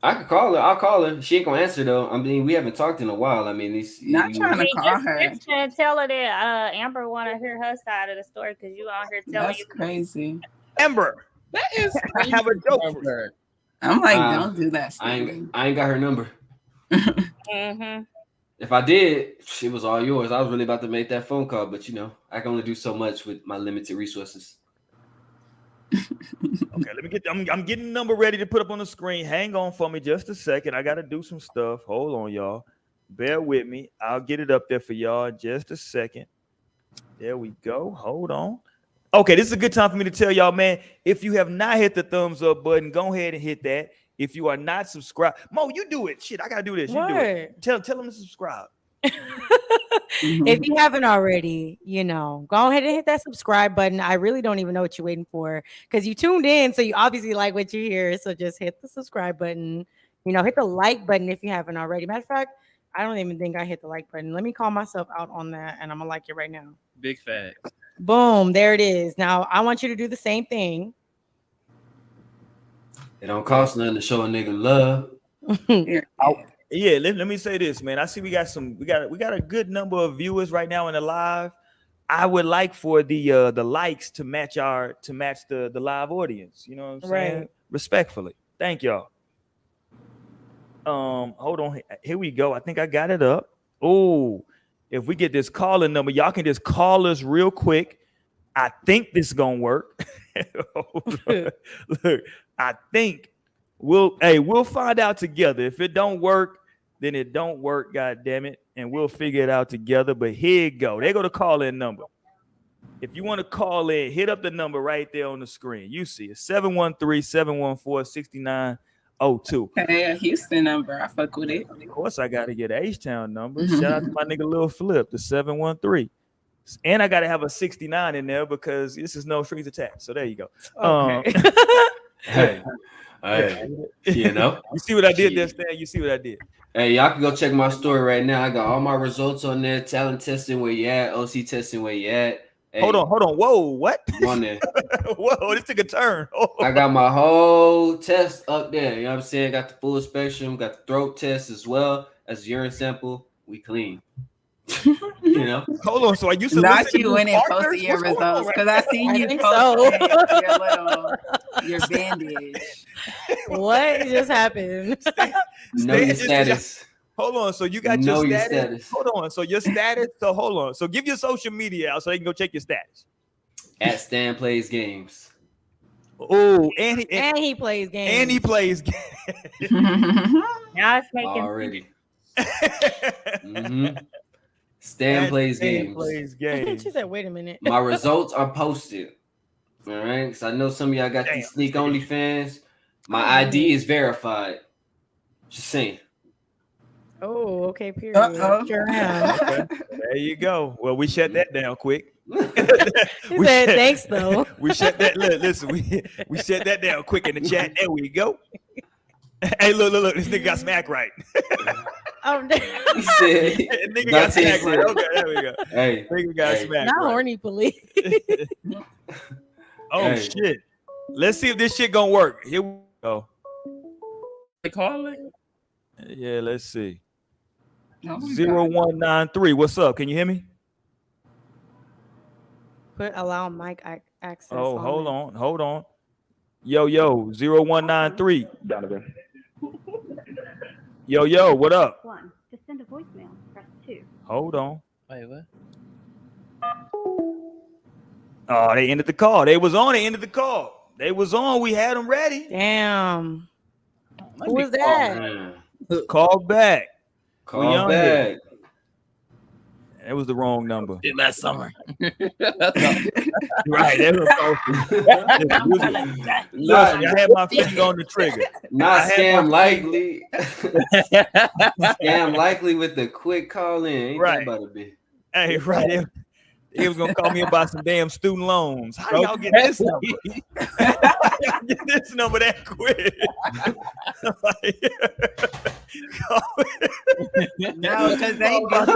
I could call her. I'll call her. She ain't gonna answer though. I mean, we haven't talked in a while. I mean, Not trying to call her. Just gonna tell her that Amber want to hear her side of the story because you on here telling That's you. crazy. Amber, That is. I have a joke for you. I'm like, Uh, don't do that. I Stanley. ain't got her number. Mm-hmm. If I did, it was all yours. I was really about to make that phone call, but you know, I can only do so much with my limited resources. Okay, let me get. I'm getting the number ready to put up on the screen. Hang on for me just a second. I got to do some stuff. Hold on, y'all. Bear with me. I'll get it up there for y'all in just a second. There we go. Hold on. Okay, this is a good time for me to tell y'all, man. If you have not hit the thumbs up button, go ahead and hit that. If you are not subscribed, Mo, you do it. Shit, I gotta do this. You do it. Tell them to subscribe. If you haven't already, you know, go ahead and hit that subscribe button. I really don't even know what you're waiting for because you tuned in, so you obviously like what you hear. So just hit the subscribe button. You know, hit the like button if you haven't already. Matter of fact, I don't even think I hit the like button. Let me call myself out on that, and I'm gonna like it right now. Big facts. Boom, there it is. Now I want you to do the same thing. It don't cost nothing to show a nigga love. Yeah, let me say this, man. I see we got a good number of viewers right now in the live. I would like for the likes to match the live audience. You know what I'm saying? Right. Respectfully. Thank y'all. Hold on. Here we go. I think I got it up. Oh, if we get this calling number, y'all can just call us real quick. I think this is gonna work. Look, I think we'll find out together. If it don't work, then it don't work, god damn it, and we'll figure it out together. But here you go. They go to call in number. If you want to call in, hit up the number right there on the screen. You see it, 713-714-69 02. Okay, a Houston number. I fuck with it. Of course, I got to get a H-Town number. Shout out to my nigga Lil Flip, the 713. And I got to have a 69 in there because this is no strings attached. So there you go. Okay. Hey, you know. You see what I did there, Stan? You see what I did? Hey, y'all can go check my story right now. I got all my results on there. Talent testing where you at. OC testing where you at. Hey, Hold on. Whoa, what? on there. Whoa, this took a turn. Oh. I got my whole test up there. You know what I'm saying? Got the full spectrum. Got the throat test as well as urine sample. We clean. You know. Hold on. So I used to Not listen you to went and partners? posted your What's going on results right because I seen I you think post your bandage. What just happened? Know your status. Hold on. So you got Know your your status. status. Hold on. So your status. So hold on. So give your social media out so they can go check your status. At Stan Plays Games. Oh, and He plays games. and he plays games. Now it's making Already. Stan Plays Games. Plays games. She said, "Wait a minute." My results are posted. All right. Because I know some of y'all got these sneak only fans. My ID is verified. Just saying. Oh, okay. Period. Uh-oh. Sure am. Okay. There you go. Well, we shut that down quick. He said, "Thanks, though." We shut that. Listen, we shut that down quick in the chat. There we go. Hey, look. This nigga got smacked right. He said, Nigga got Dante smacked right. said- Okay, there we go. Hey, Nigga got hey. smacked Not right. horny police. Oh Hey. shit. Let's see if this shit gonna work. Here we go. They call it. Yeah, let's see. Oh my 0193. What's up? Can you hear me? Put allow mic access. Oh, hold it. on. Yo, 0193. Donovan. Yo, what up? 1. To send a voicemail, press 2. Hold on. Wait, what? Oh, they ended the call. They was on. They ended the call. They was on. We had them ready. Damn. Let Who me was that? Man. Call back. We Call on back. It was the wrong number. Did last summer. Right. That was Not, I had my finger on the trigger. not I had scam my- likely. Scam likely with the quick call in. Ain't Right. that about to be? Hey, right. He was gonna call me about some damn student loans. How do y'all get this number? Get this number that quick. No, because they be Damn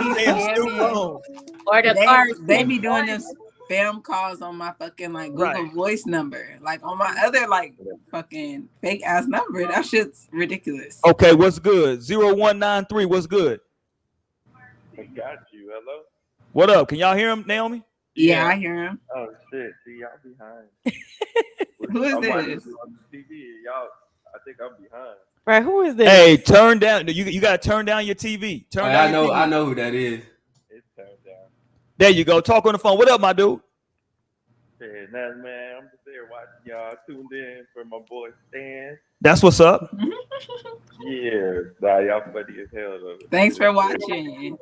student scamming. loans. or the car. They be doing this spam calls on my fucking like Google Right. Voice number, like on my other like fucking fake ass number. That shit's ridiculous. Okay, what's good? 0193, what's good? I got you. Hello? What up? Can y'all hear him, Naomi? Yeah, I hear him. Oh, shit. See, y'all behind. Who is I'm watching this? on the TV. Y'all, I think I'm behind. Right? Who is this? Hey, turn down. You gotta turn down your TV. Turn Hey, down your TV. I know who that is. It's turned down. There you go. Talk on the phone. What up, my dude? Shit, nothing, man. I'm just there watching y'all. Tuned in for my boy Stan. That's what's up. Yeah. Nah, y'all funny as hell, though. Thanks for watching.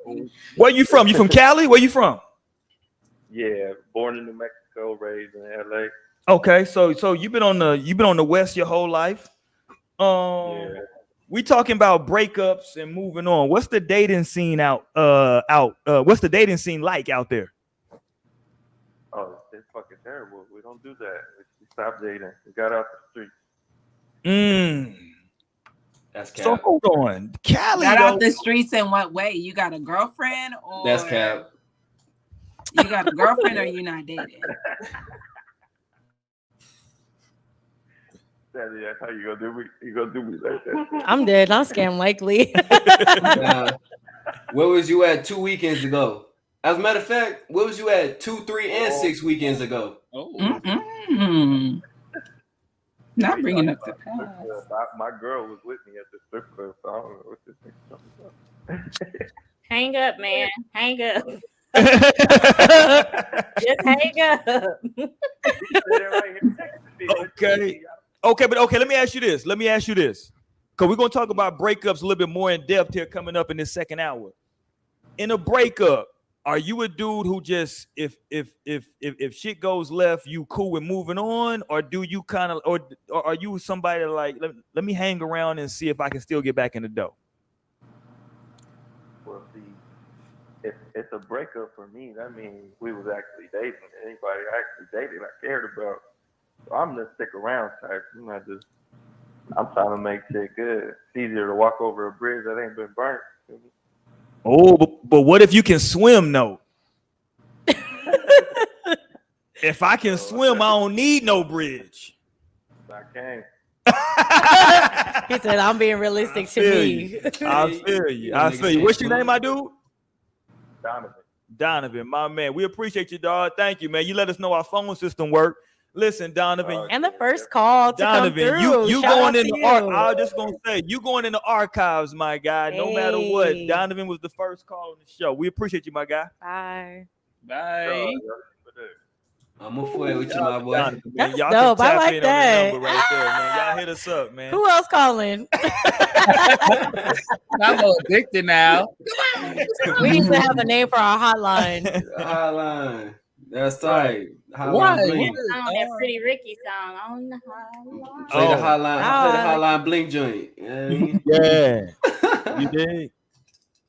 Where you from? You from Cali? Where you from? Yeah. Born in New Mexico, raised in LA. Okay, so you've been on the West your whole life. Yeah. We talking about breakups and moving on. What's the dating scene what's the dating scene like out there? Oh, it's fucking terrible. We don't do that. We stopped dating. We got out the street. That's cap. So hold on, Cali. Got out though- the streets in what way? You got a girlfriend or That's cap. You got a girlfriend or you not dating? That's how you gonna do me. You gonna do me like that? I'm dead. I'm scam likely. Where was you at 2 weekends ago? As a matter of fact, where was you at 2, 3, and 6 weekends ago? Oh, Mm-mm. Not bringing up the past. My girl was with me at the strip club, so I don't know what this thing's talking about. Hang up, man. Hang up. Just hang up. Okay, let me ask you this. Because we're gonna talk about breakups a little bit more in depth here coming up in this second hour. In a breakup, are you a dude who just if shit goes left, you cool with moving on, or do you kind of or are you somebody like let me hang around and see if I can still get back in the dough? Well, see, if it's a breakup for me, that means we was actually dating. Anybody I actually dated, I cared about. So I'm the stick around type. I'm trying to make shit good. It's easier to walk over a bridge that ain't been burnt. Oh, but what if you can swim? No. If I can swim, I don't need no bridge. I can't. He said, "I'm being realistic to me." I feel you. I feel you. What's your name, my dude? Donovan. Donovan, my man. We appreciate you, dog. Thank you, man. You let us know our phone system work. Listen, Donovan. And the first call to Donovan, come through. you Shout going out in to the you. I was just gonna say you going in the archives, my guy. No matter what, Hey. Donovan was the first call on the show. We appreciate you, my guy. Bye. Bye. I'm gonna fool with you, my boy. Donovan, man. That's Y'all dope. can I tap like in that. on the number right there, man. Y'all hit us up, man. Who else calling? I'm addicted now. We need to have a name for our hotline. Hotline. That's tight. Why? Hotline bling. That Pretty Ricky song on the hotline. Play the hotline. Play the hotline bling joint. Yeah. You did.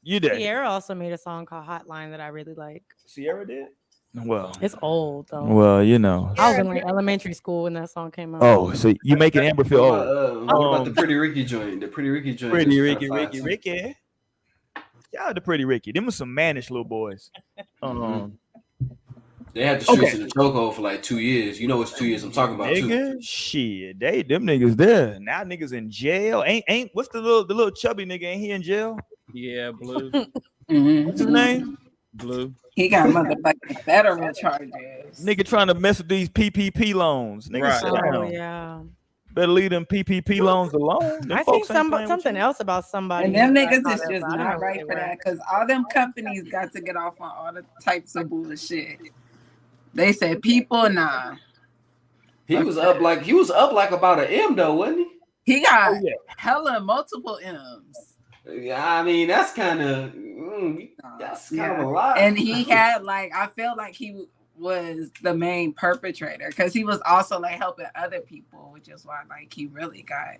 You did. Sierra also made a song called Hotline that I really like. Sierra did. Well, It's old though. well, you know. I was in like elementary school when that song came out. Oh, so you making Amber feel old? What about the Pretty Ricky joint? The Pretty Ricky joint. Pretty is Ricky, kinda fire, Ricky. Y'all the Pretty Ricky. Them was some mannish little boys. They had the streets in the chokehold for like 2 years. You know it's 2 years I'm talking about Nigga, too. shit, them niggas there. Now niggas in jail. Ain't what's the little chubby nigga? Ain't he in jail? Yeah, Blue. What's his name? Blue. He got motherfucking federal charges. Nigga trying to mess with these PPP loans. Nigga, Right. sit Oh down. yeah. Better leave them PPP loans alone. Them I folks think ain't playing with something you. else about somebody. And them that niggas I is thought of, just but I don't not know right who for they that because all them companies got to get off on all the types of bullshit. They said people, nah. He was up like about an M though, wasn't he? He got hella multiple M's. Yeah, I mean that's kind of a lot. And he had like I felt like he was the main perpetrator because he was also like helping other people, which is why like he really got.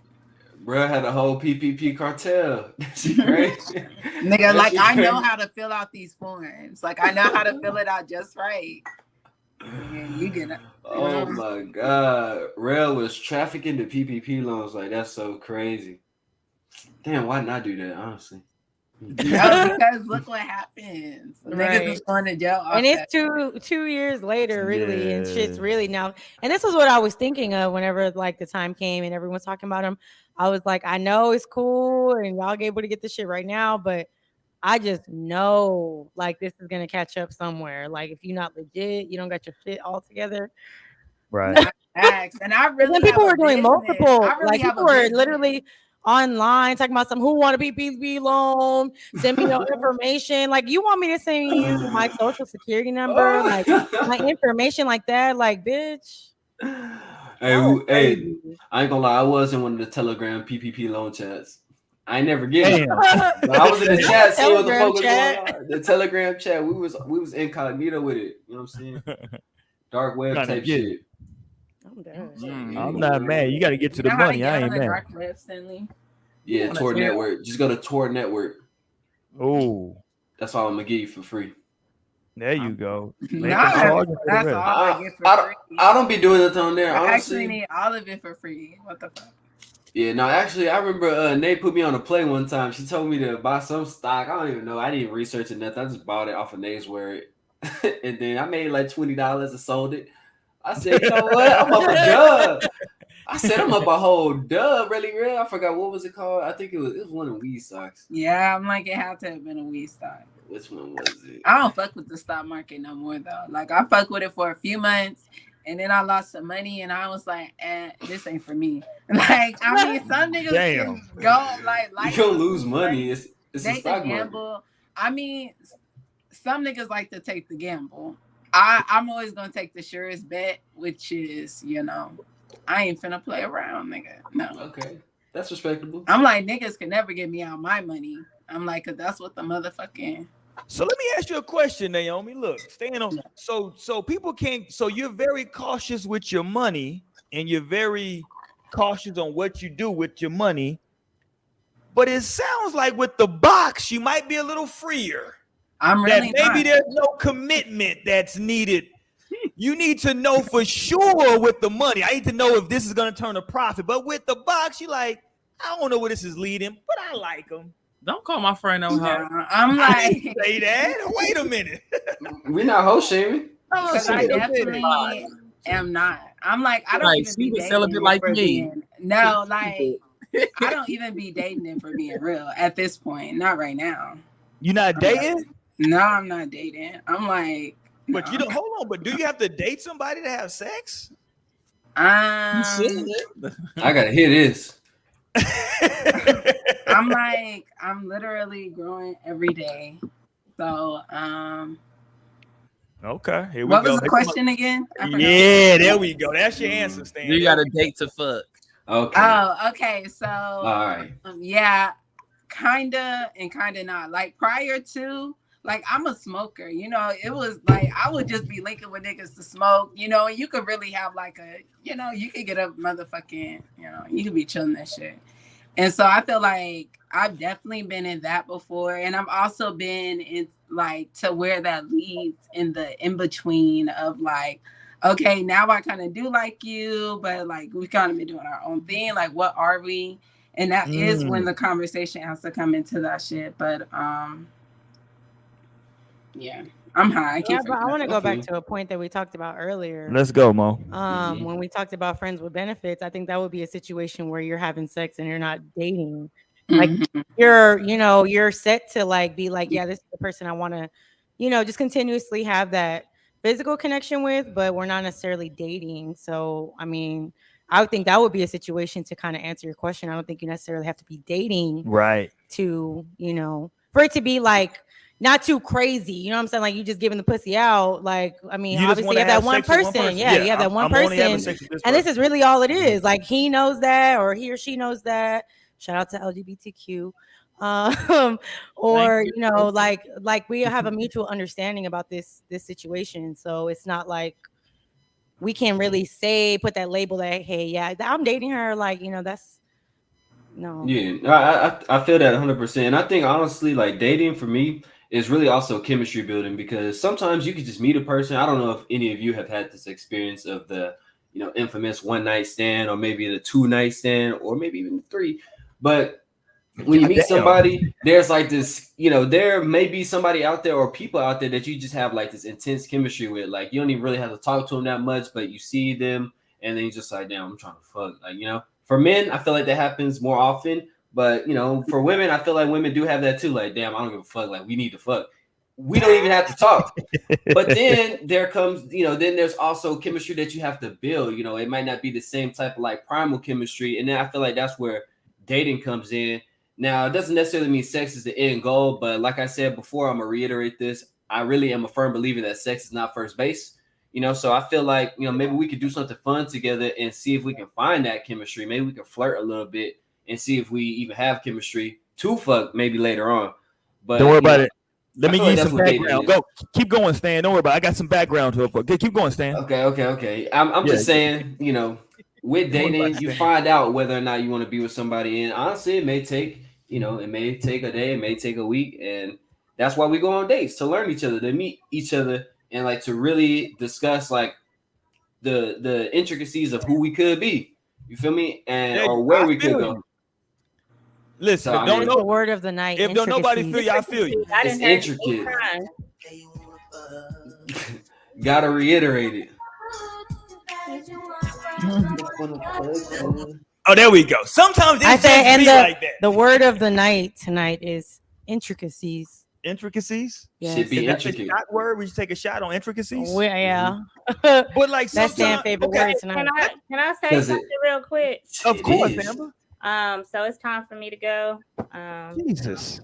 Bro had a whole PPP cartel. That's crazy. Nigga, like I know how to fill out these forms. Like I know how to fill it out just right. Nigga, you get it. Oh my God. Rel was trafficking the PPP loans. Like that's so crazy. Damn, why not do that, honestly? No, because look what happens. Right. Niggas is going to jail. And it's 2 years later, really, and shit's really now. And this is what I was thinking of whenever like the time came and everyone's talking about him. I was like, I know it's cool and y'all able to get this shit right now, but I just know like this is gonna catch up somewhere. Like if you're not legit, you don't got your shit all together. Right. And I really and people have were a doing business. multiple. I really Like have people a were business. literally online talking about some who want a PPP loan, send me your information. Like you want me to send you my social security number, like my information like that, like bitch. Hey, I ain't gonna lie, I was in one of the Telegram PPP loan chats. I ain't never get it. I was in the chat seeing what the fuck was going on. The Telegram chat, we was incognito with it. You know what I'm saying? Dark web type shit. I'm not mad. You got to get to the money. I ain't mad. Yeah, Tor Network. Just go to Tor Network. Oh, that's all I'm gonna give you for free. There you go. That's all I get for free. I don't be doing nothing on there. I Honestly, actually need all of it for free. What the fuck? Yeah, no, actually, I remember Nate put me on a play one time. She told me to buy some stock. I don't even know. I didn't even research it nothing. I just bought it off of Nate's word. And then I made like $20 and sold it. I said, you know what? I'm up a dub. I said, I'm up a whole dub, really real. I forgot what was it called. I think it was one of weed stocks. Yeah, I'm like, it had to have been a weed stock. Which one was it? I don't fuck with the stock market no more, though. Like, I fuck with it for a few months. And then I lost some money, and I was like, this ain't for me. Like, I mean, some niggas can go, like you don't lose money. It's a they stock can market. gamble. I mean, some niggas like to take the gamble. I'm always going to take the surest bet, which is, you know, I ain't finna play around, nigga. No. Okay. That's respectable. I'm like, niggas can never get me out my money. I'm like, because that's what the motherfucking So let me ask you a question, Naomi. Look, staying on. So people can't. So you're very cautious with your money, and you're very cautious on what you do with your money. But it sounds like with the box, you might be a little freer. I'm really maybe not. there's no commitment that's needed. You need to know for sure with the money. I need to know if this is going to turn a profit. But with the box, you like, I don't know where this is leading, but I like them. Don't call my friend no hoe. I'm I like, didn't say that. Wait a minute. We're not hoe shaming. because I definitely am not. I'm like, I don't Like, even she be was dating celibate it like for me. being. No, like, I don't even be dating it for being real at this point. Not right now. You're not dating? No, I'm not dating. I'm like, But you don't hold on. But do you have to date somebody to have sex? I gotta hear this. I'm like, I'm literally growing every day. So, okay, here we what go. was the question again? Yeah, there we go. That's your answer, Stan. You got a date to fuck. Okay. Oh, okay. So, All right. Yeah, kinda and kinda not. Like prior to, like I'm a smoker. You know, it was like I would just be linking with niggas to smoke. You know, and you could really have like a, you know, you could get a motherfucking, you know, you could be chilling that shit. And so I feel like I've definitely been in that before, and I've also been in like to where that leads in the in between of like, okay, now I kind of do like you, but like we kind of been doing our own thing. Like, what are we? And that is when the conversation has to come into that shit. But yeah, I'm high. But I want to go back to a point that we talked about earlier. Let's go, Mo. When we talked about friends with benefits, I think that would be a situation where you're having sex and you're not dating. Like you're set to like be like, yeah, this is the person I want to, just continuously have that physical connection with, but we're not necessarily dating. So, I mean, I would think that would be a situation to kind of answer your question. I don't think you necessarily have to be dating, right? To, for it to be like not too crazy. You know what I'm saying? Like you just giving the pussy out. Like, I mean, obviously you have that one person. Yeah, you have that one person. And this is really all it is. Like he knows that, or he or she knows that. Shout out to LGBTQ. Or like we have a mutual understanding about this situation. So it's not like we can really put that label that, hey, yeah, I'm dating her. Like, that's no. Yeah, I feel that 100%. And I think honestly, like dating for me is really also chemistry building, because sometimes you can just meet a person. I don't know if any of you have had this experience of the, infamous one night stand, or maybe the 2-night stand, or maybe even the 3. But when you meet somebody, there's like this, there may be somebody out there or people out there that you just have like this intense chemistry with. Like you don't even really have to talk to them that much, but you see them and then you're just like, damn, I'm trying to fuck. Like, for men, I feel like that happens more often. But, for women, I feel like women do have that too. Like, damn, I don't give a fuck. Like, we need to fuck. We don't even have to talk. But then there comes, then there's also chemistry that you have to build. It might not be the same type of like primal chemistry. And then I feel like that's where dating comes in. Now, it doesn't necessarily mean sex is the end goal, but like I said before, I'm gonna reiterate this. I really am a firm believer that sex is not first base. So I feel like, maybe we could do something fun together and see if we can find that chemistry. Maybe we can flirt a little bit and see if we even have chemistry to fuck maybe later on. But don't worry about it. Let me give you like some background. Go, keep going, Stan. Don't worry about it. I got some background to it. Okay, keep going, Stan. Okay. I'm just saying, with dating, you find out whether or not you want to be with somebody. And honestly, it may take, it may take a day, it may take a week. And that's why we go on dates, to learn each other, to meet each other, and like to really discuss like the intricacies of who we could be. You feel me? And or where we could go. Listen, so, don't know the word of the night. If don't nobody feel you, I feel you. It's intricate. Gotta reiterate it. Oh, there we go. Sometimes I say, and like that. The word of the night tonight is intricacies. Intricacies? Yes. Should be intricate. Shot word? We should take a shot on intricacies. Well, yeah. But like that's Stan's favorite word tonight. Can I say something real quick? Of course, Amber. So it's time for me to go. Jesus.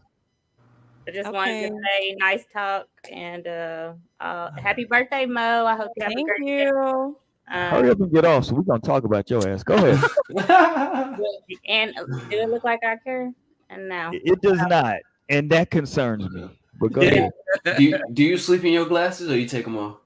I just wanted to say nice talk and happy birthday, Mo. I hope you have a great day. Hurry up and get off, so we're gonna talk about your ass. Go ahead. And do it look like I care? And now it does not, and that concerns me. But go Yeah. ahead. Do you sleep in your glasses or you take them off?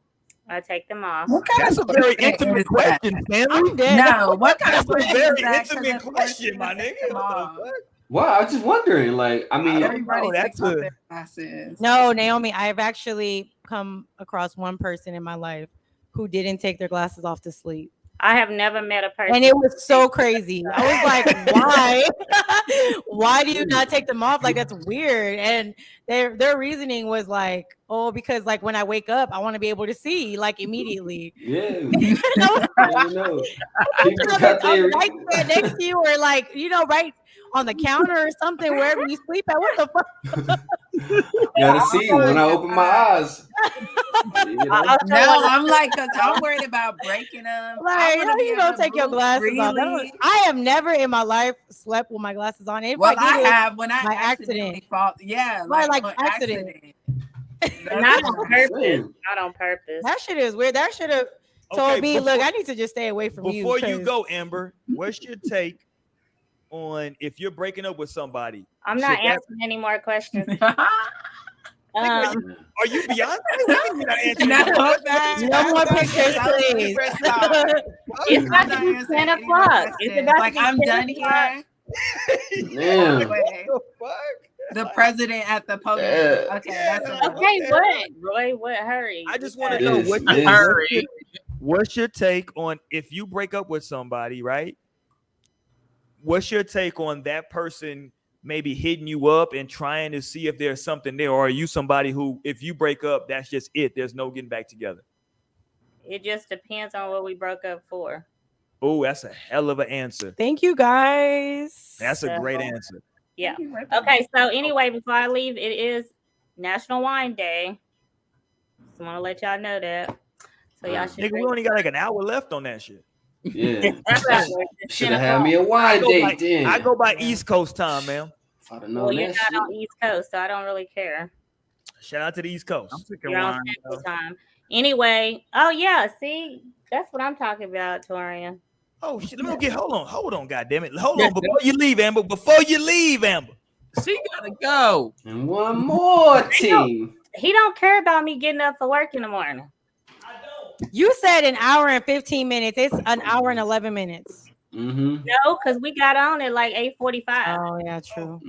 I take them off. What kind That's a of very question intimate is that? question, Stanley. I'm dead. No, what kind That's of a question very is that? 'Cause intimate of course question, you my would take nigga. them What the off. fuck? Wow, I was just wondering. Like, I mean, don't Everybody know, takes that's off a- their glasses. No, Naomi, I've actually come across one person in my life who didn't take their glasses off to sleep. I have never met a person. And it was so crazy. I was like, why? Why do you not take them off? Like, that's weird. And their reasoning was like, oh, because like when I wake up, I want to be able to see like immediately. yeah. And I was I don't know. People on got the their right bed next to you, or like, you know, right on the counter or something, wherever you sleep at. What the fuck? gotta see when I open my eyes. You know? No, I'm like, because I'm worried about breaking them. Like, how you gonna take your glasses off? I have never in my life slept with my glasses on. If Well, I did, have when I by accidentally accident. fall. Yeah, Right, like on accident. Not on purpose. Not on purpose. That shit is weird. That should have told me, before- look, I need to just stay away from you. Before you 'cause- go, Amber, what's your take on if you're breaking up with somebody? I'm not should that- answering any more questions. Are you Beyonce? What do you not answering any No, more man. questions? No more pictures, please. It's about to be 10 o'clock. It's about Like to be I'm 10 done o'clock. here. Damn. The president at the podium. Yeah. Okay, that's Okay, what? Roy, what? Hurry. I just want to know what's your take on if you break up with somebody, right? What's your take on that person maybe hitting you up and trying to see if there's something there, or are you somebody who, if you break up, that's just it? There's no getting back together. It just depends on what we broke up for. Oh, that's a hell of an answer. Thank you, guys. That's a great answer. Yeah. Okay. So anyway, before I leave, it is National Wine Day. Just want to let y'all know that. So y'all should. Nigga, we only got like an hour left on that shit. Yeah. Should have had me a wine date then. I go by East Coast time, man. If I'd have known Well, you're that not shit. on East Coast, so I don't really care. Shout out to the East Coast. You're on Central Time. Anyway, oh yeah, see, that's what I'm talking about, Torian. Oh shit, let me get hold on, goddammit. Hold on before you leave, Amber. Before you leave, Amber. She gotta go. And one more team. He don't care about me getting up for work in the morning. You said an hour and 15 minutes. It's an hour and 11 minutes. Mm-hmm. No, because we got on at like 8:45. Oh yeah, true.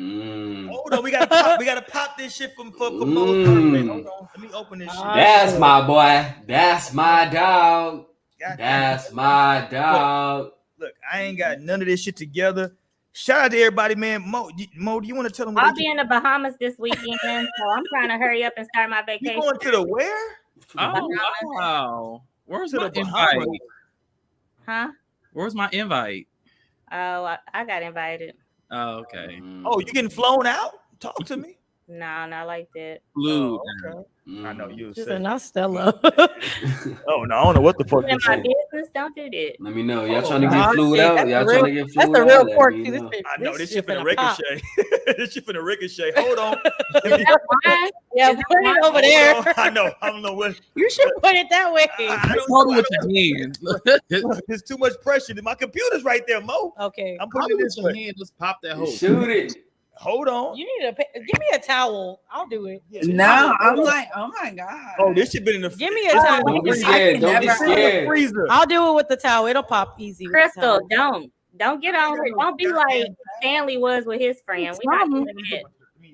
Hold on, we gotta pop this shit for Mo's birthday. Hold on, let me open this shit. That's my boy. That's my dog. That's my dog. Look, I ain't got none of this shit together. Shout out to everybody, man. Mo, do you want to tell them what I'll be in the Bahamas this weekend, so I'm trying to hurry up and start my vacation. You going to the where? Oh wow. Where's To my the invite? Bahamas. Huh? Where's my invite? Oh, I got invited. Oh, okay. Oh, you getting flown out? Talk to me. No, not like that. Blue. I know you. She said, not Stella. Oh no, I don't know what the fuck In you my said. business, don't do that. Let me know. Y'all trying to get flued out? Y'all real- trying to get That's flued the out? real Let pork. me See, know. I know this shit finna finna pop. ricochet. This shit finna ricochet. Hold on. Is that wine? Yeah, Is that put it wine? over there. Hold on. I know. I don't know what. You should put it that way. I don't Hold know. on with your hand. There's too much pressure. My computer's right there, Mo. Okay. I'm Hold putting on it with this your way. hand. Just pop that hole. Shoot it. Hold on. You need give me a towel. I'll do it. No, I'm like, oh my god. Oh, this shit been in the. Give me a towel. Don't be scared. Don't be scared. freezer. I'll do it with the towel. It'll pop easy. with the Crystal, towel. don't get on here. Don't be like Stanley was with his friend. We're not doing that.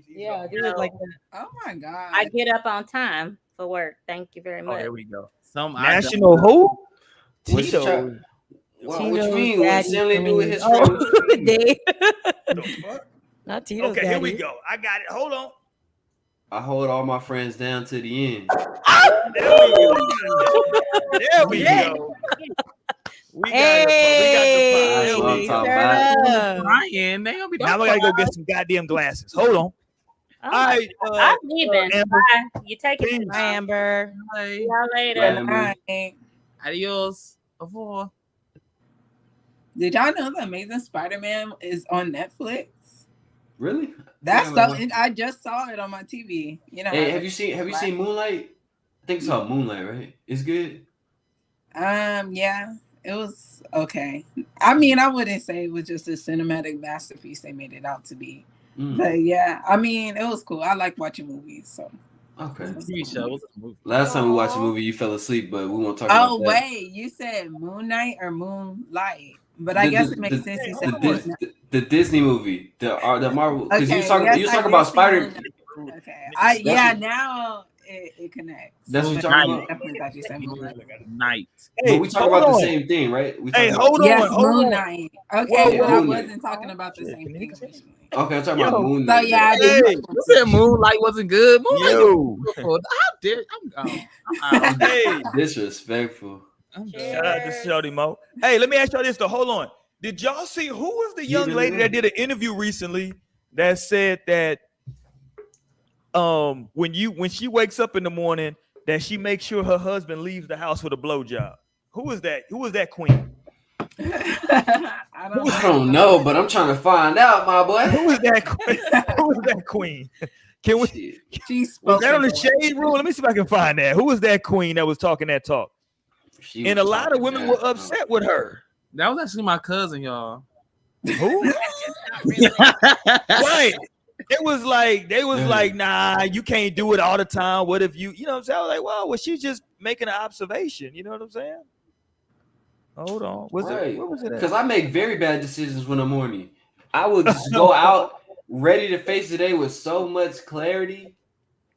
Yeah, do it like that. Oh my god. I get up on time for work. Thank you very Oh, much. here we go. Some National who? What's Tito. your- What you Tito's mean? What daddy Stanley do with his friend. friend? What you mean? Dave. The fuck? Not Tito's Okay, here we daddy. go. I got it. Hold on. I hold all my friends down to the end. There we go. There we go. We got Hey, the pop. We got the pop. There turn we go. up. Ryan, they gonna be. Now we gotta go get some goddamn glasses. Hold on. Oh All my right. God. I'm leaving. Amber. Bye. You take it. Peace. Hi, Amber. Bye. See y'all later. Amber. Right. Adios. Au revoir. Did y'all know the Amazing Spider-Man is on Netflix? Really? That's Yeah, so. I just saw it on my TV. You know. Hey, have you seen Moonlight? I think it's called Moonlight, right? It's good. Yeah, it was okay. I mean, I wouldn't say it was just a cinematic masterpiece they made it out to be, But yeah, I mean, it was cool. I like watching movies. So Okay. TV show. What's a movie? Last time we watched a movie, you fell asleep, but we won't talk about that. wait, you said Moon Knight or Moonlight? But I guess it makes sense. You said Moon Knight. The Disney movie, the Marvel, because Okay, you was talking about Spider. Okay, now it connects. That's what you're talking about. Definitely thought you said Moonlight. Night. But we talk about the same thing, right? Yes, Moon Knight. Okay, Whoa, but I Moon wasn't talking about the same thing originally. Okay, I'm talking about Moon Knight. So yeah, I Hey, did. you said Moonlight wasn't good. Moonlight Yo. was beautiful. How dare I'm out. Hey, Disrespectful. shout out to Shorty Mo. Hey, let me ask y'all this though. Hold on. Did y'all see who was the young lady that did an interview recently that said that when she wakes up in the morning that she makes sure her husband leaves the house with a blowjob? Who was that? Who was that queen? I don't know, but I'm trying to find out, my boy. Who was that queen? Who was that queen? Can we? Was that on the shade room? Let me see if I can find that. Who was that queen that was talking that talk? And a lot of women were upset with her. That was actually my cousin, y'all. Who? Right. It was like they was like, nah, you can't do it all the time. What if you know what I'm saying? I was like, well, she's just making an observation. You know what I'm saying? Hold on. What was it? Because I make very bad decisions when I'm horny. I would just go out ready to face the day with so much clarity,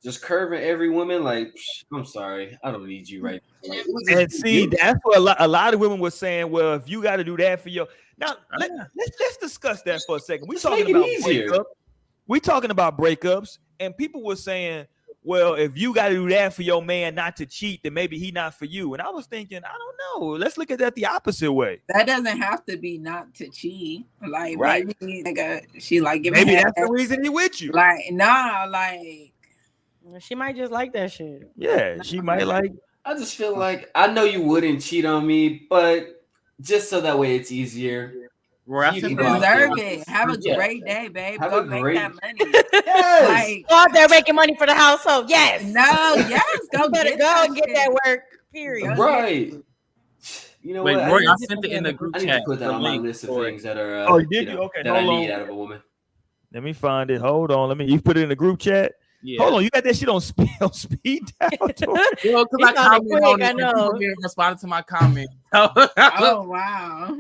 just curving every woman. Like, I'm sorry, I don't need you right now. And see, that's what a lot of women were saying. Well, if you got to do that for your let's discuss that for a second. We talking about breakups. We talking about breakups, and people were saying, well, if you got to do that for your man not to cheat, then maybe he not for you. And I was thinking, I don't know. Let's look at that the opposite way. That doesn't have to be not to cheat. Like, right. Maybe she like giving maybe that's the reason he with you. Like, nah, like she might just like that shit. Yeah, she might like. I just feel like I know you wouldn't cheat on me, but just so that way it's easier. You deserve it. Have a great day, babe. Go make that money. Yes. Like, go out there making money for the household. Yes. No, yes. Go better get go and get that work. Period. Right. You know what? Roy, I sent it in the group I need chat. to put that on my list of things that are did you? Okay, that I need out of a woman. Let me find it. Hold on. You put it in the group chat. Yeah. Hold on, you got that shit on speed down. Well, because I commented on it. I know. Responded to my comment. Oh wow!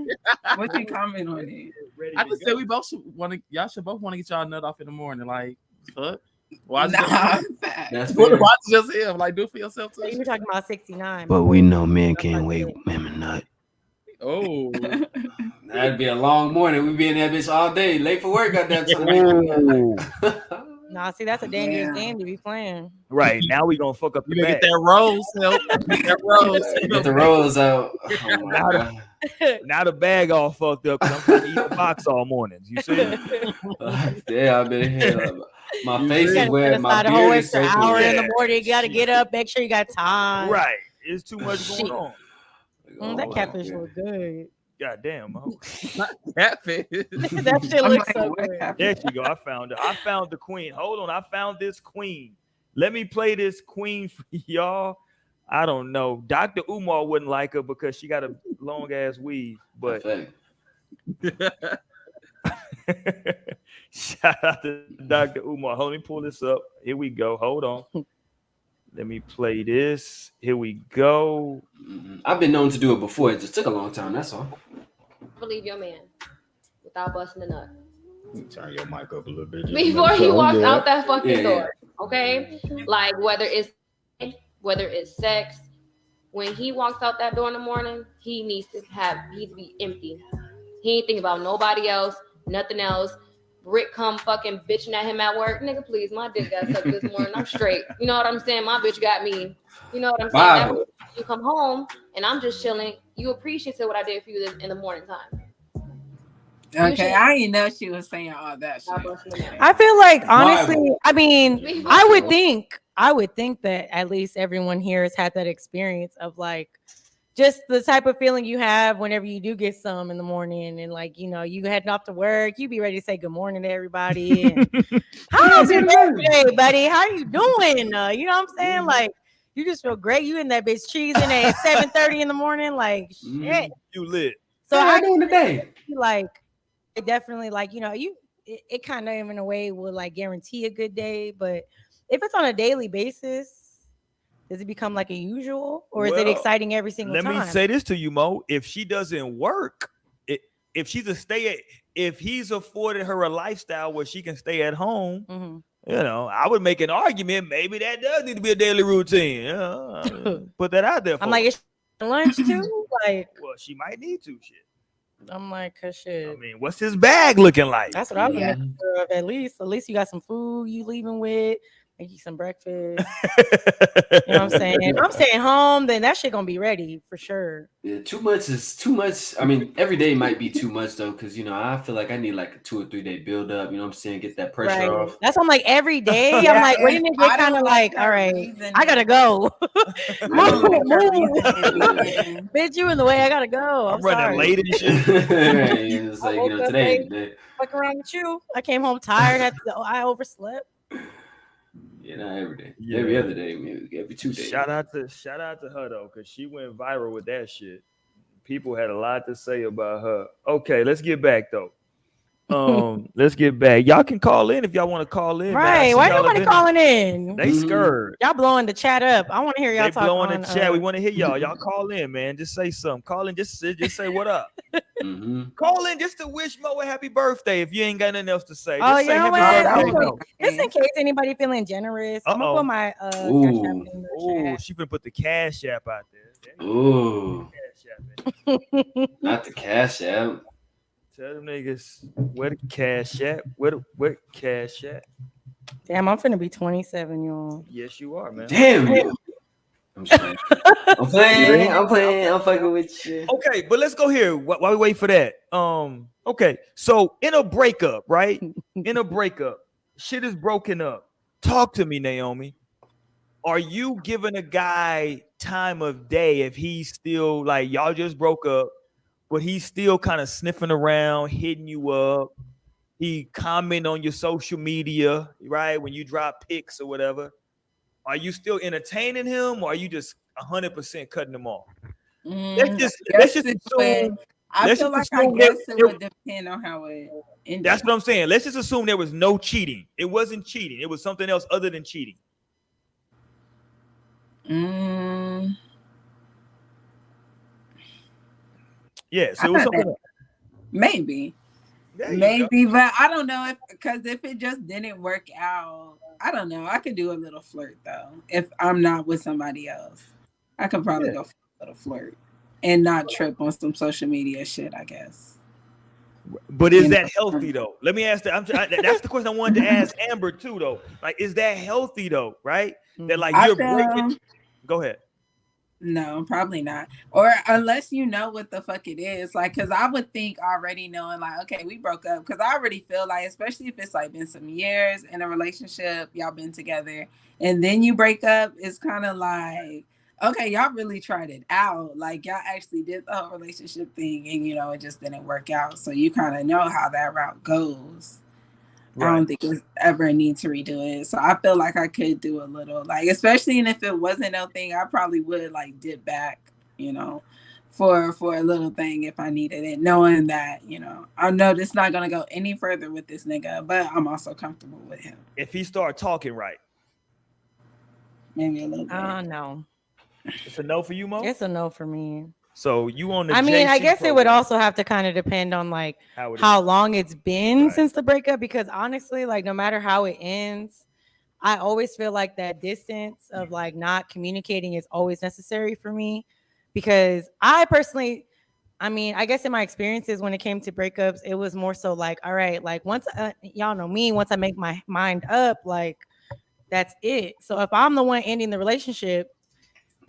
What you comment on it? I just said we both should want to. Y'all should both want to get y'all nut off in the morning. Like, fuck. Why? That's why just him? Like, do it for yourself too. You were talking about 69. But we know men can't wait women nut. Oh, that'd be a long morning. We'd be in that bitch all day, late for work. Goddamn time. Nah, see, that's a dangerous game to be playing. Right now, we gonna fuck up the bag. Get that rose, Get the rose out. Oh now the bag all fucked up because I'm trying to eat the box all mornings. You see? Yeah, I've been here. My face is where my beard is. Hour in the morning, you gotta get up, make sure you got time. Right, it's too much going on. That catfish look good. God damn, not catfish. That shit looks so good. There she go. I found her. I found the queen. Hold on, I found this queen. Let me play this queen for y'all. I don't know. Dr. Umar wouldn't like her because she got a long ass weave, but shout out to Dr. Umar. Hold on, let me pull this up. Here we go. Hold on. Let me play this. Here we go. I've been known to do it before. It just took a long time. That's all. Believe your man without busting a nut. Turn your mic up a little bit. Before he walks out that fucking door. Okay? Like whether it's sex, when he walks out that door in the morning, he needs to be empty. He ain't thinking about nobody else, nothing else. Rick come fucking bitching at him at work. Nigga, please, my dick got sucked this morning. I'm straight. You know what I'm saying? My bitch got me. You know what I'm saying? Wow. That you come home and I'm just chilling. You appreciate what I did for you in the morning time. Okay, I didn't know she was saying all that shit. I feel like honestly, I mean, I would think that at least everyone here has had that experience of like just the type of feeling you have whenever you do get some in the morning and like, you know, you heading off to work, you be ready to say good morning to everybody. And, how's your day today, buddy? How you doing? You know what I'm saying? Like, you just feel great. You in that bitch cheesing at 7:30 in the morning. Like, shit. You lit. So how you doing today? Like, it definitely like, you know, it kind of in a way will like guarantee a good day. But if it's on a daily basis, does it become like a usual, or is it Well, exciting every single let time? me say this to you, Mo. If she doesn't work, if she's if he's afforded her a lifestyle where she can stay at home, you know, I would make an argument. Maybe that does need to be a daily routine. You know, put that out there. I'm like, is she lunch too? Like, well, she might need to. Shit. I'm like, cause shit. I mean, what's his bag looking like? That's what I was making sure of. At least you got some food you leaving with. Make you some breakfast. You know what I'm saying? If I'm staying home, then that shit gonna be ready for sure. Yeah, too much is too much. I mean, every day might be too much though, because you know I feel like I need like a 2 or 3 day build up. You know what I'm saying? Get that pressure off. That's why I'm like every day. I'm like, wouldn't it get kind of like, all right, I gotta go. move. Bitch, you in the way. I gotta go. I'm running sorry. late and shit. It's like, you know, today ain't the day. Fuck around with you. I came home tired. I overslept. Yeah, not every day. Yeah. Every other day, maybe every 2 days. Shout out to her though, because she went viral with that shit. People had a lot to say about her. Okay, let's get back though. Let's get back. Y'all can call in if y'all want to call in. Right? Why nobody calling in? They scared. Y'all blowing the chat up. I want to hear y'all talk. Blowing the chat. We want to hear y'all. Y'all call in, man. Just say something. Call in. Just say what up. Call in just to wish Mo a happy birthday. If you ain't got nothing else to say, just say happy birthday. Just in case anybody feeling generous, I'm gonna put my Cash App in the chat. She gonna put the Cash App out there. Ooh, not the Cash App. Tell them niggas where the Cash App. Where Cash App. Damn, I'm finna be 27, y'all. Yes, you are, man. Damn you. I'm playing. I'm fucking with you. Okay, but let's go here while we wait for that. Okay, so in a breakup, right? In a breakup, shit is broken up. Talk to me, Naomi. Are you giving a guy time of day if he's still like y'all just broke up, but he's still kind of sniffing around, hitting you up? He comment on your social media, right? When you drop pics or whatever. Are you still entertaining him, or are you just 100% cutting him off? Let's just assume. I feel like I guess it would depend on how it ended. That's what I'm saying. Let's just assume there was no cheating. It wasn't cheating. It was something else other than cheating. Yeah, so it was something else. Maybe, but I don't know because if it just didn't work out, I don't know. I could do a little flirt though. If I'm not with somebody else, I could probably go for a little flirt and not trip on some social media shit, I guess. But is that healthy though? Let me ask that. That's the question I wanted to ask Amber too, though. Like, is that healthy though? Right? That like you're breaking. Go ahead. No, probably not. Or unless you know what the fuck it is. Like, because I would think already knowing, like, okay, we broke up. Because I already feel like, especially if it's like been some years in a relationship, y'all been together, and then you break up, it's kind of like, okay, y'all really tried it out. Like, y'all actually did the whole relationship thing, and, you know, it just didn't work out. So you kind of know how that route goes. Right. I don't think it's ever a need to redo it. So I feel like I could do a little, like, especially if it wasn't no thing, I probably would like dip back, you know, for a little thing if I needed it, knowing that, you know, I know this not gonna go any further with this nigga, but I'm also comfortable with him. If he start talking right, maybe a little bit. No. It's a no for you, Mo? It's a no for me. So you on the I mean, JC I guess program. it would also have to kind of depend on like how long it's been since the breakup, because honestly, like no matter how it ends, I always feel like that distance of like not communicating is always necessary for me, because I personally, I mean, I guess in my experiences when it came to breakups, it was more so like, all right, like once y'all know me, once I make my mind up, like that's it. So if I'm the one ending the relationship,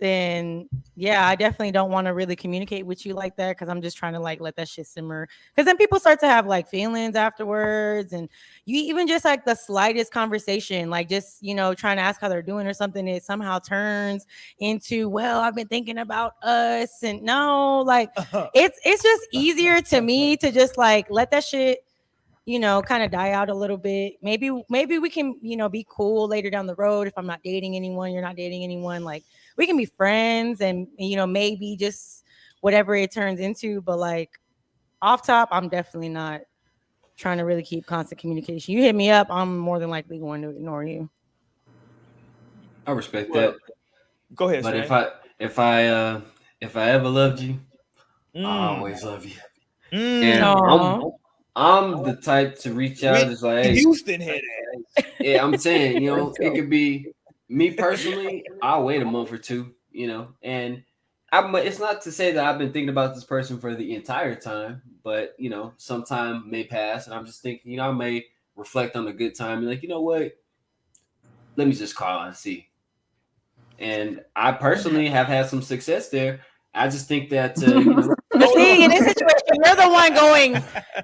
then yeah, I definitely don't want to really communicate with you like that, because I'm just trying to like let that shit simmer, because then people start to have like feelings afterwards, and you even just like the slightest conversation, like just, you know, trying to ask how they're doing or something, it somehow turns into, well, I've been thinking about us, and no, like it's just easier to me to just like let that shit, you know, kind of die out a little bit. Maybe we can, you know, be cool later down the road. If I'm not dating anyone, you're not dating anyone, like we can be friends, and, you know, maybe just whatever it turns into. But like off top, I'm definitely not trying to really keep constant communication. You hit me up, I'm more than likely going to ignore you. I respect that. Go ahead, But Stan. if I ever loved you, I always love you. And I'm the type to reach out, just like, hey, Houston head ass. Yeah, I'm saying, it could be me personally. I'll wait a month or two, and it's not to say that I've been thinking about this person for the entire time, but some time may pass, and I'm just thinking, I may reflect on a good time and like, you know what, let me just call and see. And I personally have had some success there. I just think that But see, in this situation,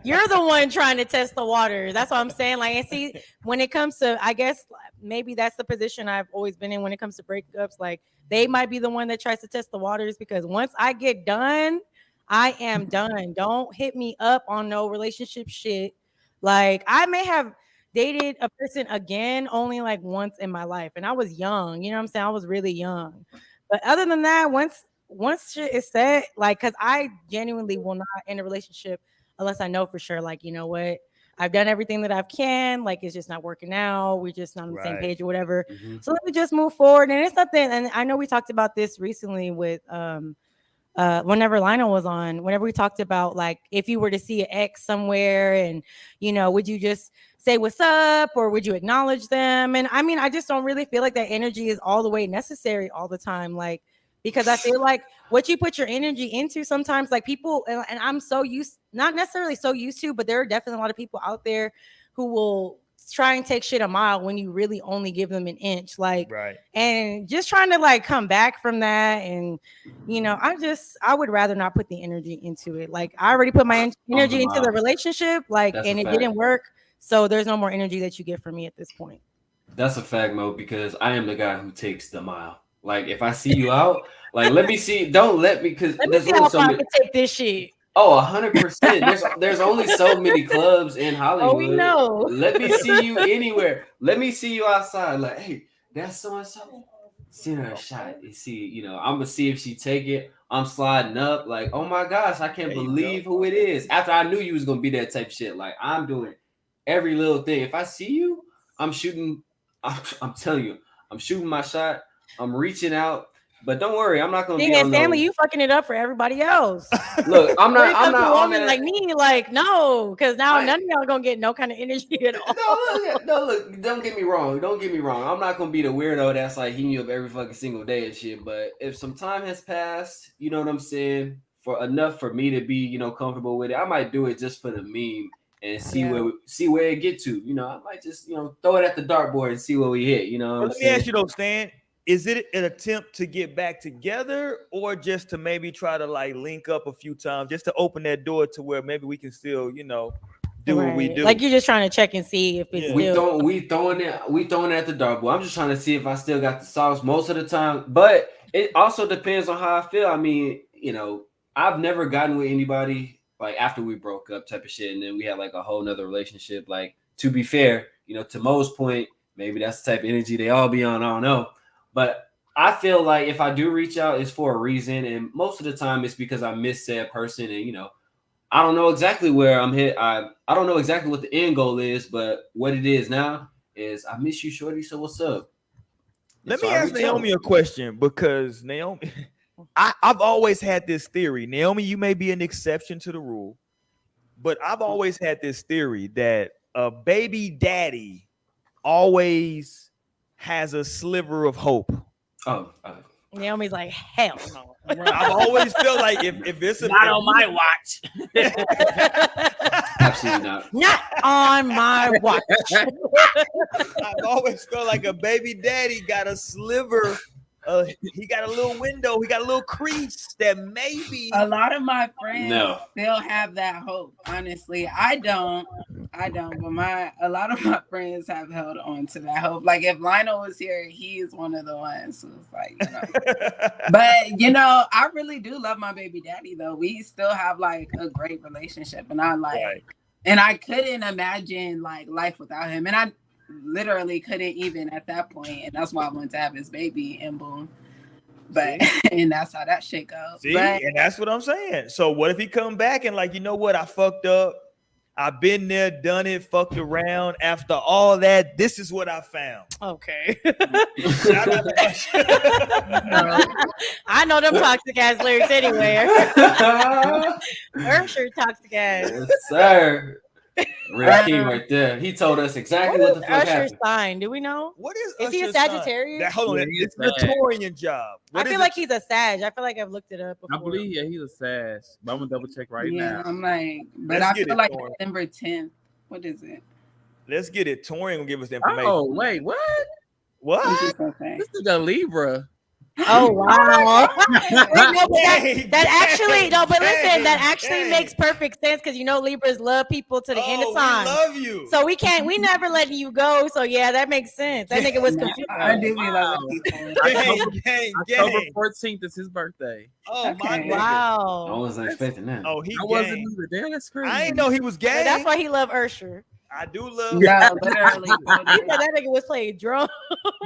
you're the one trying to test the water. That's what I'm saying. Like, and see, when it comes to, I guess maybe that's the position I've always been in when it comes to breakups. Like, they might be the one that tries to test the waters, because once I get done, I am done. Don't hit me up on no relationship shit. Like, I may have dated a person again only like once in my life, and I was young. You know what I'm saying? I was really young. But other than that, once shit is set, like, because I genuinely will not end a relationship unless I know for sure, like, you know what, I've done everything that I can, like, it's just not working out, we're just not on the same page or whatever. So let me just move forward. And it's nothing, and I know we talked about this recently with whenever Lionel was on, whenever we talked about, like, if you were to see an ex somewhere and, would you just say what's up, or would you acknowledge them? And I mean, I just don't really feel like that energy is all the way necessary all the time. Like, because I feel like what you put your energy into sometimes, like, people, and I'm so not necessarily so used to, but there are definitely a lot of people out there who will try and take shit a mile when you really only give them an inch. Like, and just trying to like come back from that. And, I would rather not put the energy into it. Like, I already put my energy into the relationship, like, and it didn't work. So there's no more energy that you get from me at this point. That's a fact, Mo, because I am the guy who takes the mile. Like, if I see you out, like, let me see. Don't let me, because there's only so many. Take this shit. Oh, 100%. There's only so many clubs in Hollywood. Oh, we know. Let me see you anywhere. Let me see you outside. Like, hey, that's so and so. Send her a shot and see. I'm gonna see if she take it. I'm sliding up. Like, oh my gosh, I can't believe who it is. After I knew you was gonna be that type of shit. Like, I'm doing every little thing. If I see you, I'm shooting. I'm telling you, I'm shooting my shot. I'm reaching out. But don't worry, I'm not gonna be on Stanley, you fucking it up for everybody else. Look, I'm not on that. Like me, like, no, because now none of y'all gonna get no kind of energy at all. Look, don't get me wrong. I'm not gonna be the weirdo that's like hitting you up every fucking single day and shit. But if some time has passed, you know what I'm saying, for enough for me to be, comfortable with it, I might do it just for the meme and see where it get to. I might just, throw it at the dartboard and see where we hit. Let me ask you though, Stan. Is it an attempt to get back together, or just to maybe try to like link up a few times, just to open that door to where maybe we can still, do what we do? Like, you're just trying to check and see if it's still. We throwing it at the dartboard. I'm just trying to see if I still got the sauce most of the time. But it also depends on how I feel. I mean, I've never gotten with anybody like after we broke up type of shit, and then we had like a whole nother relationship. Like, to be fair, to Mo's point, maybe that's the type of energy they all be on. I don't know. But I feel like if I do reach out, it's for a reason. And most of the time it's because I miss said person. And, I don't know exactly where I'm hit. I don't know exactly what the end goal is, but what it is now is I miss you, shorty. So what's up? Let me ask Naomi a question, because Naomi, I've always had this theory. Naomi, you may be an exception to the rule, but I've always had this theory that a baby daddy always has a sliver of hope. Naomi's like, hell no. I've always felt like if it's not on my watch. Absolutely not. Not on my watch. I've always felt like a baby daddy got a sliver. He got a little window. He got a little crease that maybe a lot of my friends they'll have that hope. Honestly, I don't. But a lot of my friends have held on to that hope. Like, if Lionel was here, he is one of the ones who's like, But I really do love my baby daddy though. We still have like a great relationship, and and I couldn't imagine like life without him. And I literally couldn't even at that point, and that's why I wanted to have his baby, and boom. But and that's how that shit goes. And that's what I'm saying. So what if he come back and like, you know what, I fucked up, I've been there, done it, fucked around. After all that, this is what I found. Okay. Shout out to Usher. I know them toxic ass lyrics anywhere. Usher toxic ass. Yes, sir. Real king right there. He told us exactly what the fuck Usher's happened. sign? Do we know? What Is he a Usher's sign? Sagittarius? That, hold on, Yeah, it's he's a Sag. Notorian job. What I is feel it? like he's a Sag. I feel like I've looked it up before. I believe he's a Sag, but I'm gonna double check right Yeah, now. I'm like, but Let's I get feel it, like Tori. December 10th. What is it? Let's get it. Torian will give us the information. Oh wait, what? What? Okay. This is a Libra. Oh wow! Wait, no, but Gang, that actually no, but listen, that gang, actually gang. makes perfect sense because you know Libras love people to the end of time. We love you. So we never letting you go. So yeah, that makes sense. That nigga was confused. I do be loving people. gang. October 14th is his birthday. Oh my Okay. God. I Wow. wasn't expecting that. Oh, he I wasn't gang. either. Damn, that's crazy. I ain't know he was gay. That's why he loved Usher. I do love. No, literally. He said that nigga was playing drums.